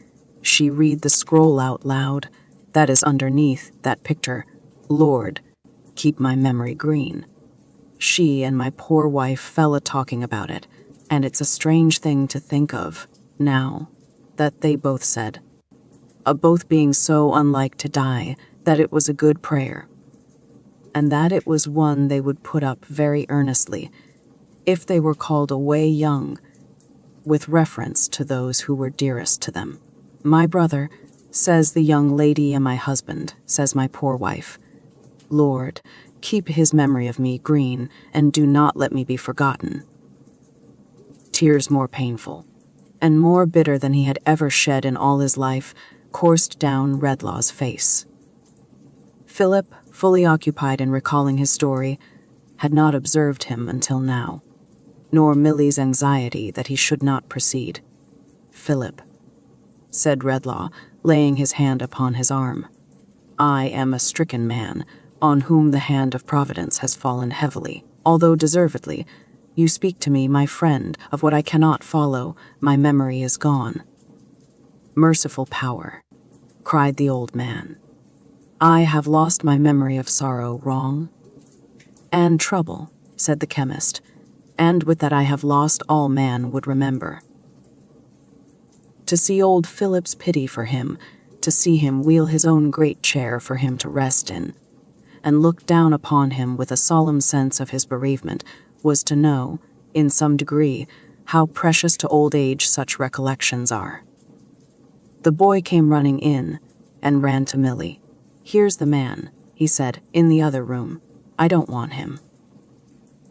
she read the scroll out loud, that is underneath that picture, Lord, keep my memory green. She and my poor wife fell a-talking about it, and it's a strange thing to think of, now, that they both said, both being so unlike to die, that it was a good prayer, and that it was one they would put up very earnestly, if they were called away young, with reference to those who were dearest to them. My brother, says the young lady, and my husband, says my poor wife, Lord, keep his memory of me green, and do not let me be forgotten." Tears more painful, and more bitter than he had ever shed in all his life, coursed down Redlaw's face. Philip, fully occupied in recalling his story, had not observed him until now, nor Milly's anxiety that he should not proceed. "Philip," said Redlaw, laying his hand upon his arm, "I am a stricken man, on whom the hand of Providence has fallen heavily, although deservedly. You speak to me, my friend, of what I cannot follow. My memory is gone." "Merciful power," cried the old man, "I have lost my memory of sorrow, wrong, and trouble," said the chemist, "and with that I have lost all man would remember." To see old Philip's pity for him, to see him wheel his own great chair for him to rest in, and look down upon him with a solemn sense of his bereavement, was to know, in some degree, how precious to old age such recollections are. The boy came running in, and ran to Milly. "Here's the man," he said, "in the other room. I don't want him."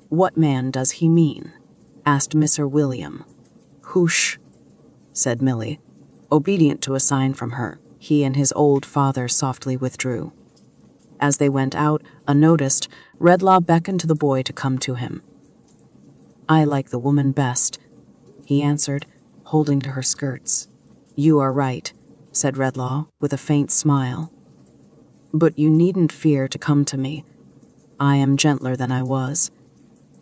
"What man does he mean?" asked Mr. William. "Hoosh," said Milly. Obedient to a sign from her, he and his old father softly withdrew. As they went out, unnoticed, Redlaw beckoned to the boy to come to him. "I like the woman best," he answered, holding to her skirts. "You are right," said Redlaw, with a faint smile. "But you needn't fear to come to me. I am gentler than I was.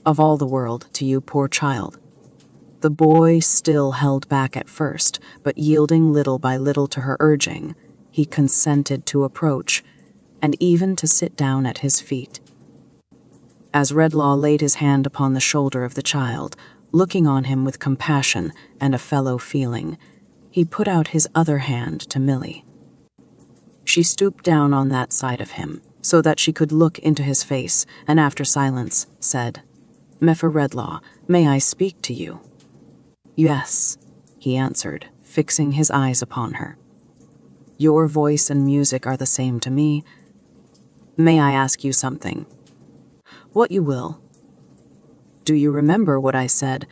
Of all the world, to you, poor child." The boy still held back at first, but yielding little by little to her urging, he consented to approach, and even to sit down at his feet. As Redlaw laid his hand upon the shoulder of the child, looking on him with compassion and a fellow feeling, he put out his other hand to Milly. She stooped down on that side of him, so that she could look into his face, and after silence said, "Meffer Redlaw, may I speak to you?" "Yes," he answered, fixing his eyes upon her. "Your voice and music are the same to me. May I ask you something?" "What you will." "Do you remember what I said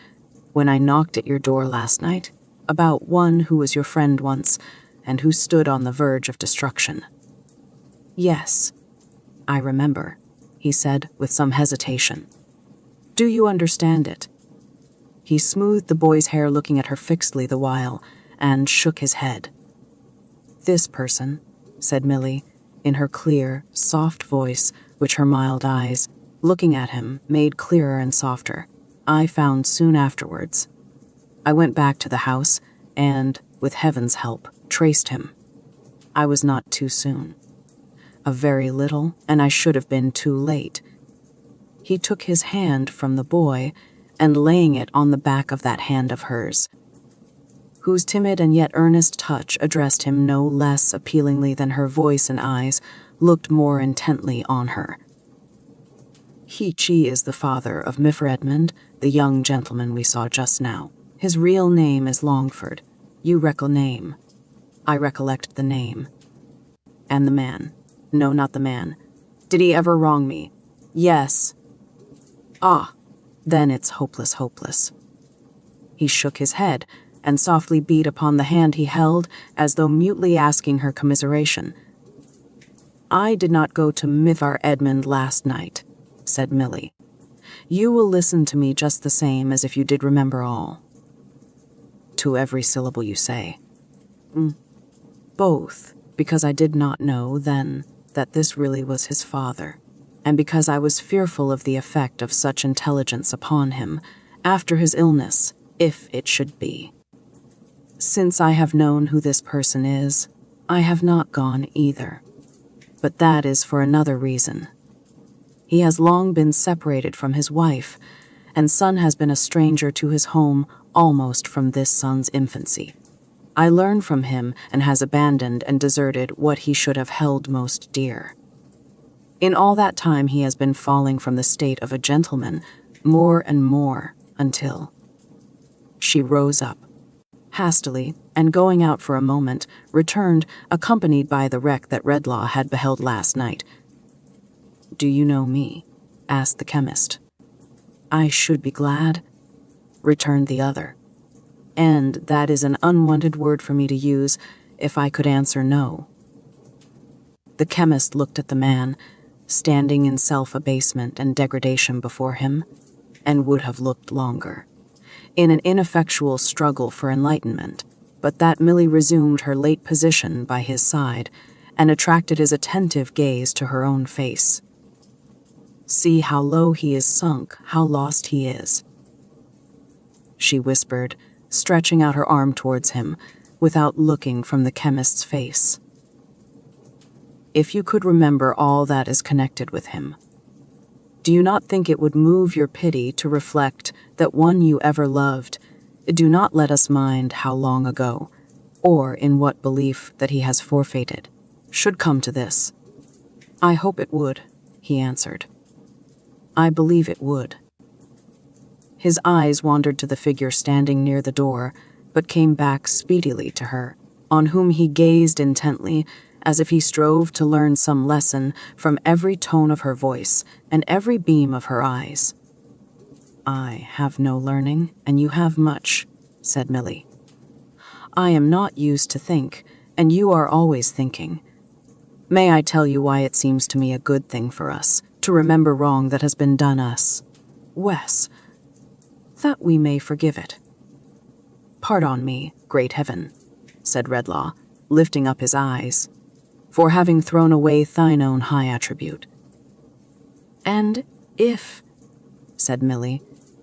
when I knocked at your door last night, about one who was your friend once, and who stood on the verge of destruction. "Yes, I remember," he said with some hesitation. "Do you understand it?" He smoothed the boy's hair, looking at her fixedly the while, and shook his head. "This person," said Milly, in her clear, soft voice, which her mild eyes, looking at him, made clearer and softer, "I found soon afterwards. I went back to the house and, with heaven's help, traced him. I was not too soon. A very little, and I should have been too late." He took his hand from the boy, and laying it on the back of that hand of hers, whose timid and yet earnest touch addressed him no less appealingly than her voice and eyes looked more intently on her. "He is the father of Mr. Edmund, the young gentleman we saw just now. His real name is Longford. You name. I recollect the name. And the man. No, not the man. Did he ever wrong me? Yes. Ah, then it's hopeless, hopeless." He shook his head and softly beat upon the hand he held, as though mutely asking her commiseration. "I did not go to Mr. Edmund last night," said Milly. "You will listen to me just the same as if you did remember all." "To every syllable you say." "Both, because I did not know then that this really was his father, and because I was fearful of the effect of such intelligence upon him after his illness, if it should be. Since I have known who this person is, I have not gone either. But that is for another reason. He has long been separated from his wife, and son has been a stranger to his home almost from this son's infancy. I learn from him and has abandoned and deserted what he should have held most dear. In all that time he has been falling from the state of a gentleman more and more until—" She rose up hastily, and going out for a moment, returned, accompanied by the wreck that Redlaw had beheld last night. "Do you know me?" asked the chemist. "I should be glad," returned the other. "And that is an unwanted word for me to use if I could answer no." The chemist looked at the man, standing in self-abasement and degradation before him, and would have looked longer, in an ineffectual struggle for enlightenment, but that Milly resumed her late position by his side and attracted his attentive gaze to her own face. "See how low he is sunk, how lost he is," she whispered, stretching out her arm towards him, without looking from the chemist's face. "If you could remember all that is connected with him, do you not think it would move your pity to reflect that one you ever loved, do not let us mind how long ago, or in what belief that he has forfeited, should come to this?" "I hope it would," he answered. "I believe it would." His eyes wandered to the figure standing near the door, but came back speedily to her, on whom he gazed intently, as if he strove to learn some lesson from every tone of her voice and every beam of her eyes. "I have no learning, and you have much," said Milly. "I am not used to think, and you are always thinking. May I tell you why it seems to me a good thing for us to remember wrong that has been done us, Wes, that we may forgive it?" "Pardon me, great heaven," said Redlaw, lifting up his eyes, "for having thrown away thine own high attribute." "And if," said Milly,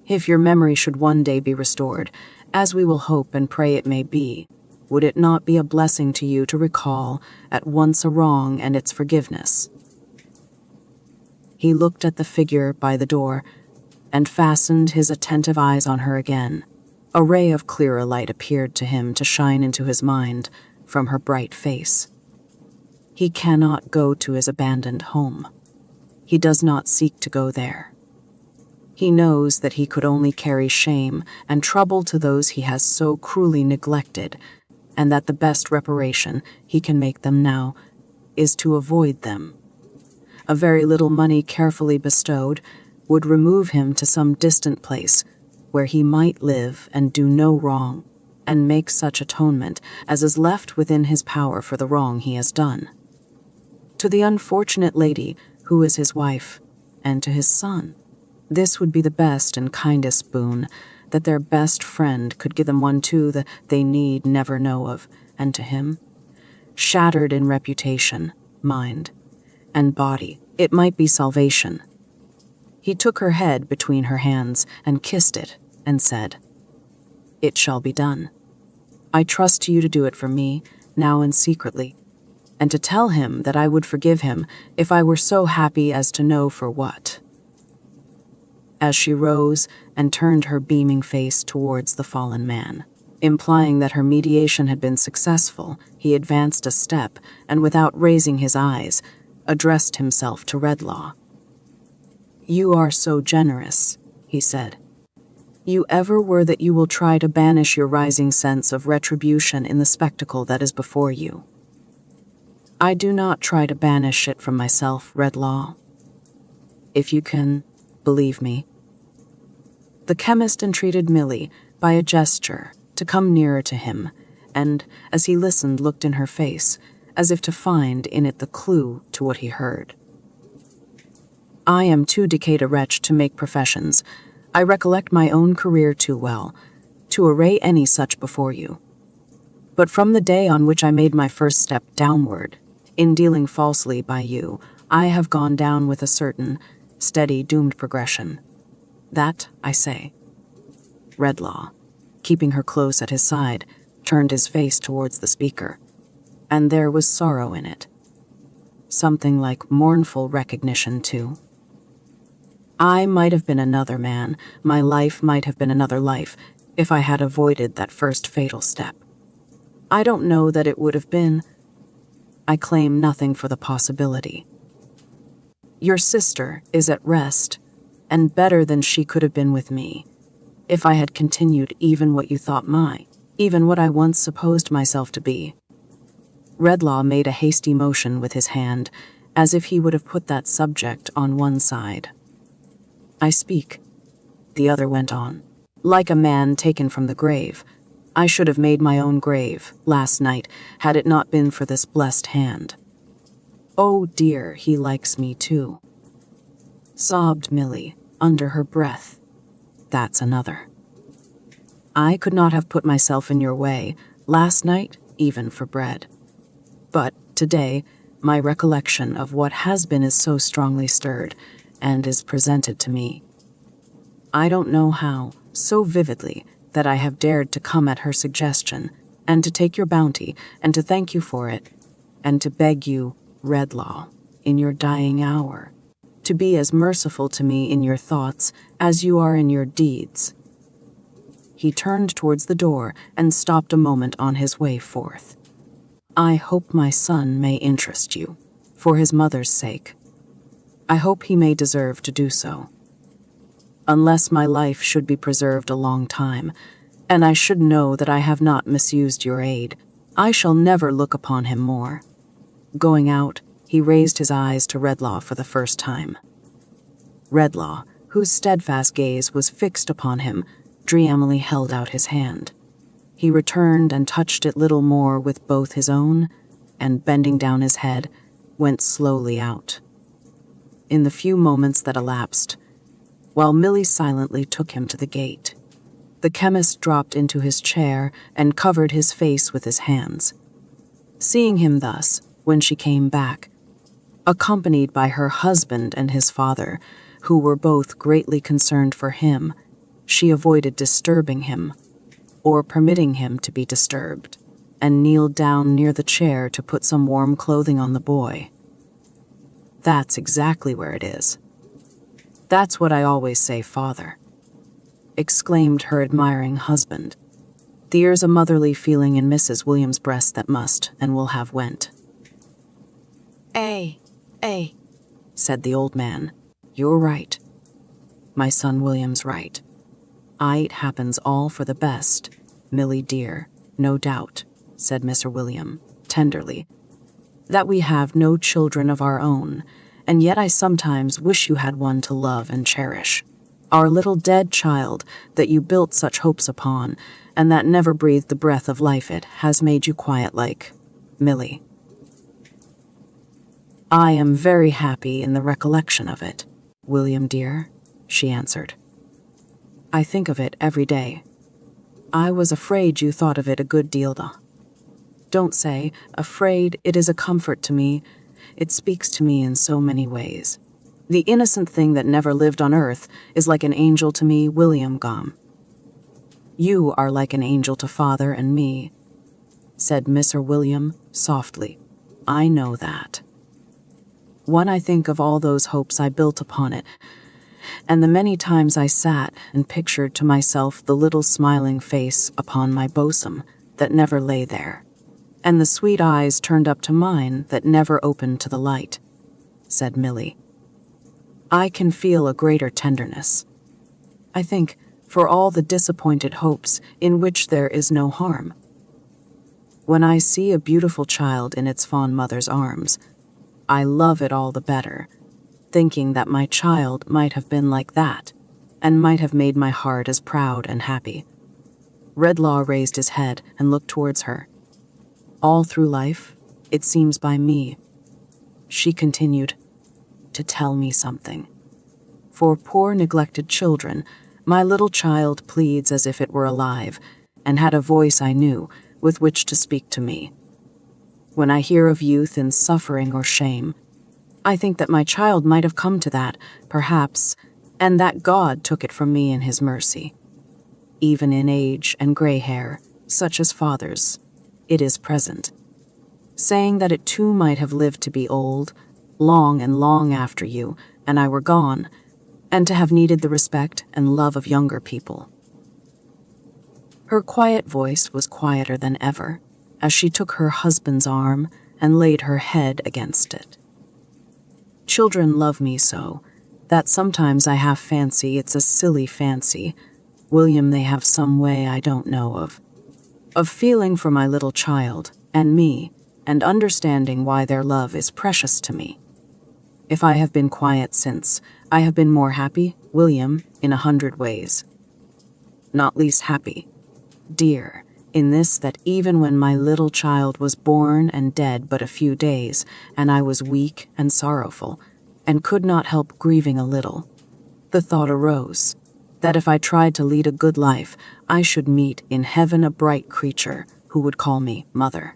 "if your memory should one day be restored, as we will hope and pray it may be, would it not be a blessing to you to recall at once a wrong and its forgiveness?" He looked at the figure by the door and fastened his attentive eyes on her again. A ray of clearer light appeared to him to shine into his mind from her bright face. He cannot go to his abandoned home. He does not seek to go there. He knows that he could only carry shame and trouble to those he has so cruelly neglected, and that the best reparation he can make them now is to avoid them. A very little money carefully bestowed would remove him to some distant place where he might live and do no wrong, and make such atonement as is left within his power for the wrong he has done. To the unfortunate lady who is his wife, and to his son, this would be the best and kindest boon that their best friend could give them, one too that they need never know of, and to him, shattered in reputation, mind, and body, it might be salvation. He took her head between her hands and kissed it and said, "It shall be done. I trust to you to do it for me, now and secretly, and to tell him that I would forgive him if I were so happy as to know for what." As she rose and turned her beaming face towards the fallen man, implying that her mediation had been successful, he advanced a step and, without raising his eyes, addressed himself to Redlaw. "You are so generous," he said. "You ever were that you will try to banish your rising sense of retribution in the spectacle that is before you. I do not try to banish it from myself, Redlaw. If you can believe me." The chemist entreated Milly, by a gesture, to come nearer to him, and, as he listened, looked in her face, as if to find in it the clue to what he heard. "I am too decayed a wretch to make professions. I recollect my own career too well, to array any such before you. But from the day on which I made my first step downward, in dealing falsely by you, I have gone down with a certain, steady, doomed progression. That I say." Redlaw, keeping her close at his side, turned his face towards the speaker, and there was sorrow in it. Something like mournful recognition, too. "I might have been another man, my life might have been another life, if I had avoided that first fatal step. I don't know that it would have been. I claim nothing for the possibility. Your sister is at rest, and better than she could have been with me, if I had continued even what you thought even what I once supposed myself to be." Redlaw made a hasty motion with his hand, as if he would have put that subject on one side. "I speak," the other went on, "like a man taken from the grave. I should have made my own grave, last night, had it not been for this blessed hand. Oh dear, he likes me too," sobbed Milly, under her breath. "That's another. I could not have put myself in your way, last night, even for bread. But today, my recollection of what has been is so strongly stirred, and is presented to me. I don't know how, so vividly, that I have dared to come at her suggestion, and to take your bounty, and to thank you for it, and to beg you, Redlaw, in your dying hour, to be as merciful to me in your thoughts as you are in your deeds." He turned towards the door and stopped a moment on his way forth. "I hope my son may interest you, for his mother's sake. I hope he may deserve to do so. Unless my life should be preserved a long time, and I should know that I have not misused your aid, I shall never look upon him more." Going out, he raised his eyes to Redlaw for the first time. Redlaw, whose steadfast gaze was fixed upon him, dreamily held out his hand. He returned and touched it little more with both his own, and, bending down his head, went slowly out. In the few moments that elapsed, while Milly silently took him to the gate, the chemist dropped into his chair and covered his face with his hands. Seeing him thus, when she came back, accompanied by her husband and his father, who were both greatly concerned for him, she avoided disturbing him, or permitting him to be disturbed, and kneeled down near the chair to put some warm clothing on the boy. "That's exactly where it is. That's what I always say, father," exclaimed her admiring husband. There's a motherly feeling in Mrs. William's breast that must and will have went. "Eh," said the old man. "You're right. My son William's right. It happens all for the best, Milly dear, no doubt," said Mr. William, tenderly, "that we have no children of our own, and yet I sometimes wish you had one to love and cherish. Our little dead child that you built such hopes upon, and that never breathed the breath of life it has made you quiet like Millie. I am very happy in the recollection of it, William dear, she answered. I think of it every day. I was afraid you thought of it a good deal, though. Don't say afraid, it is a comfort to me. It speaks to me in so many ways. The innocent thing that never lived on earth is like an angel to me, William Gom. You are like an angel to father and me, said Mr. William softly. I know that. When I think of all those hopes I built upon it, and the many times I sat and pictured to myself the little smiling face upon my bosom that never lay there, and the sweet eyes turned up to mine that never opened to the light, said Millie, I can feel a greater tenderness. I think for all the disappointed hopes in which there is no harm. When I see a beautiful child in its fond mother's arms, I love it all the better, thinking that my child might have been like that, and might have made my heart as proud and happy. Redlaw raised his head and looked towards her. All through life, it seems by me, she continued, to tell me something. For poor neglected children, my little child pleads as if it were alive, and had a voice I knew with which to speak to me. When I hear of youth in suffering or shame, I think that my child might have come to that, perhaps, and that God took it from me in his mercy. Even in age and gray hair, such as father's, it is present, saying that it too might have lived to be old, long and long after you and I were gone, and to have needed the respect and love of younger people. Her quiet voice was quieter than ever, as she took her husband's arm and laid her head against it. Children love me so, that sometimes I half fancy it's a silly fancy, William, they have some way I don't know of feeling for my little child and me, and understanding why their love is precious to me. If I have been quiet since, I have been more happy, William, in 100 ways. Not least happy, dear, in this that even when my little child was born and dead but a few days, and I was weak and sorrowful, and could not help grieving a little, the thought arose that if I tried to lead a good life, I should meet in heaven a bright creature who would call me mother.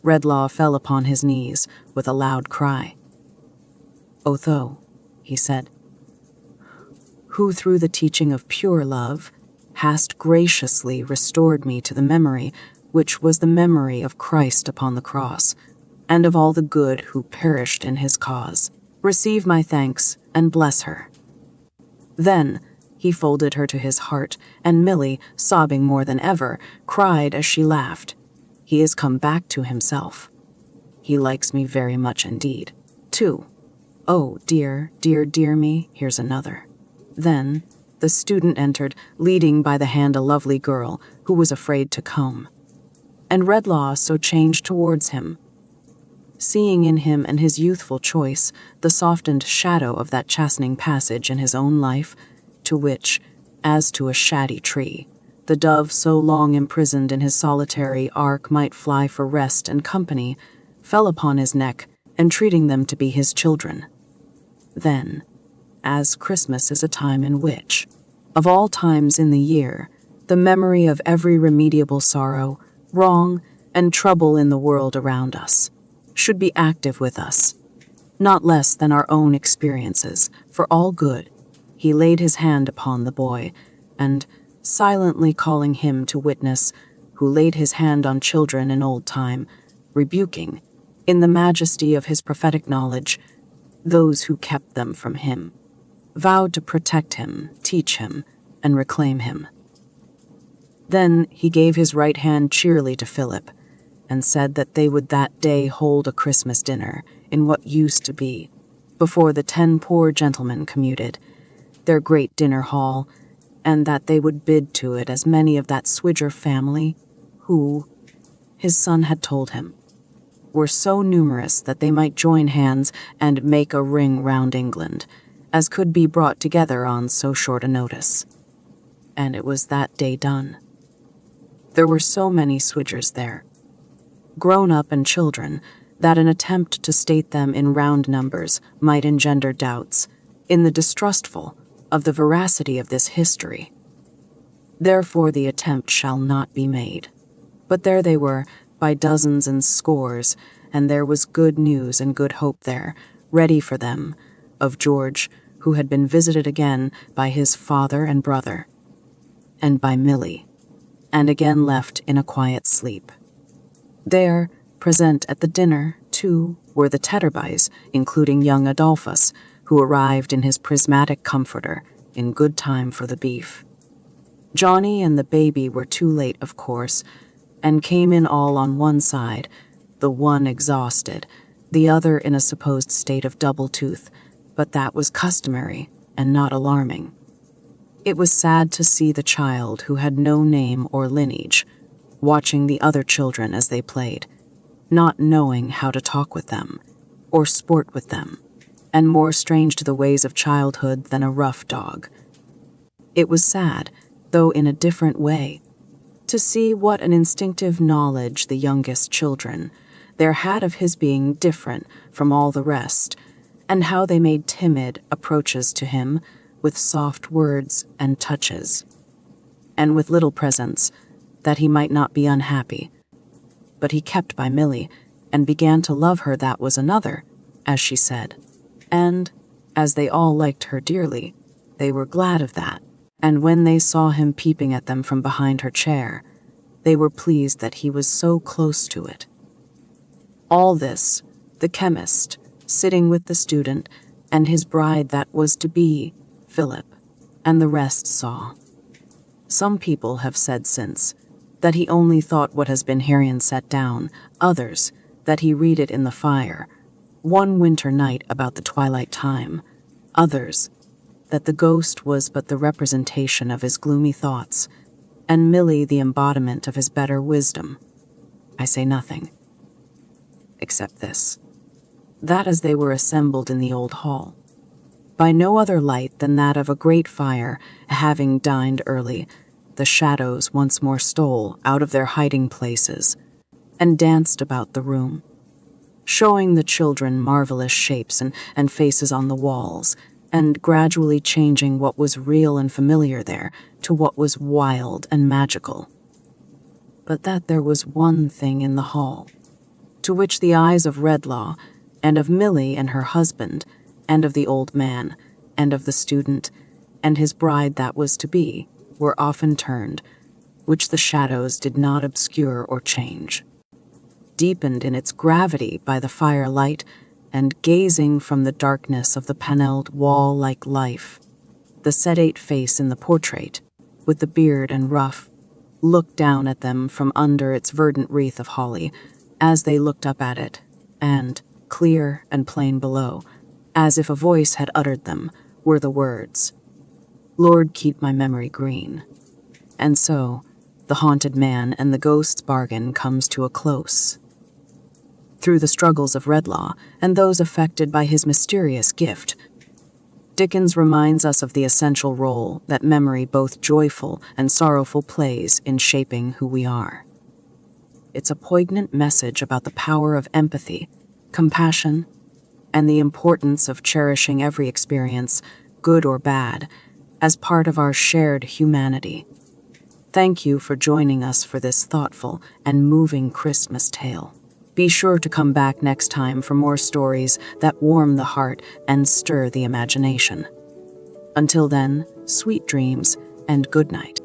Redlaw fell upon his knees with a loud cry. Otho, he said, who through the teaching of pure love hast graciously restored me to the memory which was the memory of Christ upon the cross, and of all the good who perished in his cause. Receive my thanks and bless her. Then he folded her to his heart, and Millie, sobbing more than ever, cried as she laughed, He is come back to himself. He likes me very much indeed, too. Oh, dear, dear, dear me, here's another. Then the student entered, leading by the hand a lovely girl who was afraid to come. And Redlaw so changed towards him, seeing in him and his youthful choice the softened shadow of that chastening passage in his own life, to which, as to a shady tree, the dove so long imprisoned in his solitary ark might fly for rest and company, fell upon his neck, entreating them to be his children. Then, as Christmas is a time in which, of all times in the year, the memory of every remediable sorrow, wrong, and trouble in the world around us should be active with us, not less than our own experiences, for all good, he laid his hand upon the boy, and, silently calling him to witness, who laid his hand on children in old time, rebuking, in the majesty of his prophetic knowledge, those who kept them from him, vowed to protect him, teach him, and reclaim him. Then he gave his right hand cheerily to Philip, and said that they would that day hold a Christmas dinner in what used to be, before the 10 poor gentlemen commuted, their great dinner hall, and that they would bid to it as many of that Swidger family who, his son had told him, were so numerous that they might join hands and make a ring round England, as could be brought together on so short a notice. And it was that day done. There were so many Swidgers there, grown-up and children, that an attempt to state them in round numbers might engender doubts in the distrustful of the veracity of this history. Therefore the attempt shall not be made. But there they were, by dozens and scores, and there was good news and good hope there, ready for them, of George, who had been visited again by his father and brother, and by Milly, and again left in a quiet sleep. There, present at the dinner, too, were the Tetterbys, including young Adolphus, who arrived in his prismatic comforter in good time for the beef. Johnny and the baby were too late, of course, and came in all on one side, the one exhausted, the other in a supposed state of double tooth, but that was customary and not alarming. It was sad to see the child who had no name or lineage, watching the other children as they played, not knowing how to talk with them, or sport with them, and more strange to the ways of childhood than a rough dog. It was sad, though in a different way, to see what an instinctive knowledge the youngest children there had of his being different from all the rest, and how they made timid approaches to him with soft words and touches, and with little presents, that he might not be unhappy. But he kept by Milly, and began to love her, that was another, as she said. And, as they all liked her dearly, they were glad of that, and when they saw him peeping at them from behind her chair, they were pleased that he was so close to it. All this, the chemist, sitting with the student, and his bride that was to be, Philip, and the rest saw. Some people have said since that he only thought what has been herein set down, others that he read it in the fire, one winter night about the twilight time, others that the ghost was but the representation of his gloomy thoughts, and Milly the embodiment of his better wisdom. I say nothing, except this, that as they were assembled in the old hall, by no other light than that of a great fire, having dined early, the shadows once more stole out of their hiding places and danced about the room, showing the children marvelous shapes and faces on the walls, and gradually changing what was real and familiar there to what was wild and magical. But that there was one thing in the hall, to which the eyes of Redlaw, and of Milly and her husband, and of the old man, and of the student, and his bride that was to be, were often turned, which the shadows did not obscure or change. Deepened in its gravity by the firelight, and gazing from the darkness of the panelled wall like life, the sedate face in the portrait, with the beard and ruff, looked down at them from under its verdant wreath of holly, as they looked up at it, and, clear and plain below, as if a voice had uttered them, were the words, "Lord, keep my memory green." And so, the haunted man and the ghost's bargain comes to a close. Through the struggles of Redlaw and those affected by his mysterious gift, Dickens reminds us of the essential role that memory, both joyful and sorrowful, plays in shaping who we are. It's a poignant message about the power of empathy, compassion, and the importance of cherishing every experience, good or bad, as part of our shared humanity. Thank you for joining us for this thoughtful and moving Christmas tale. Be sure to come back next time for more stories that warm the heart and stir the imagination. Until then, sweet dreams and good night.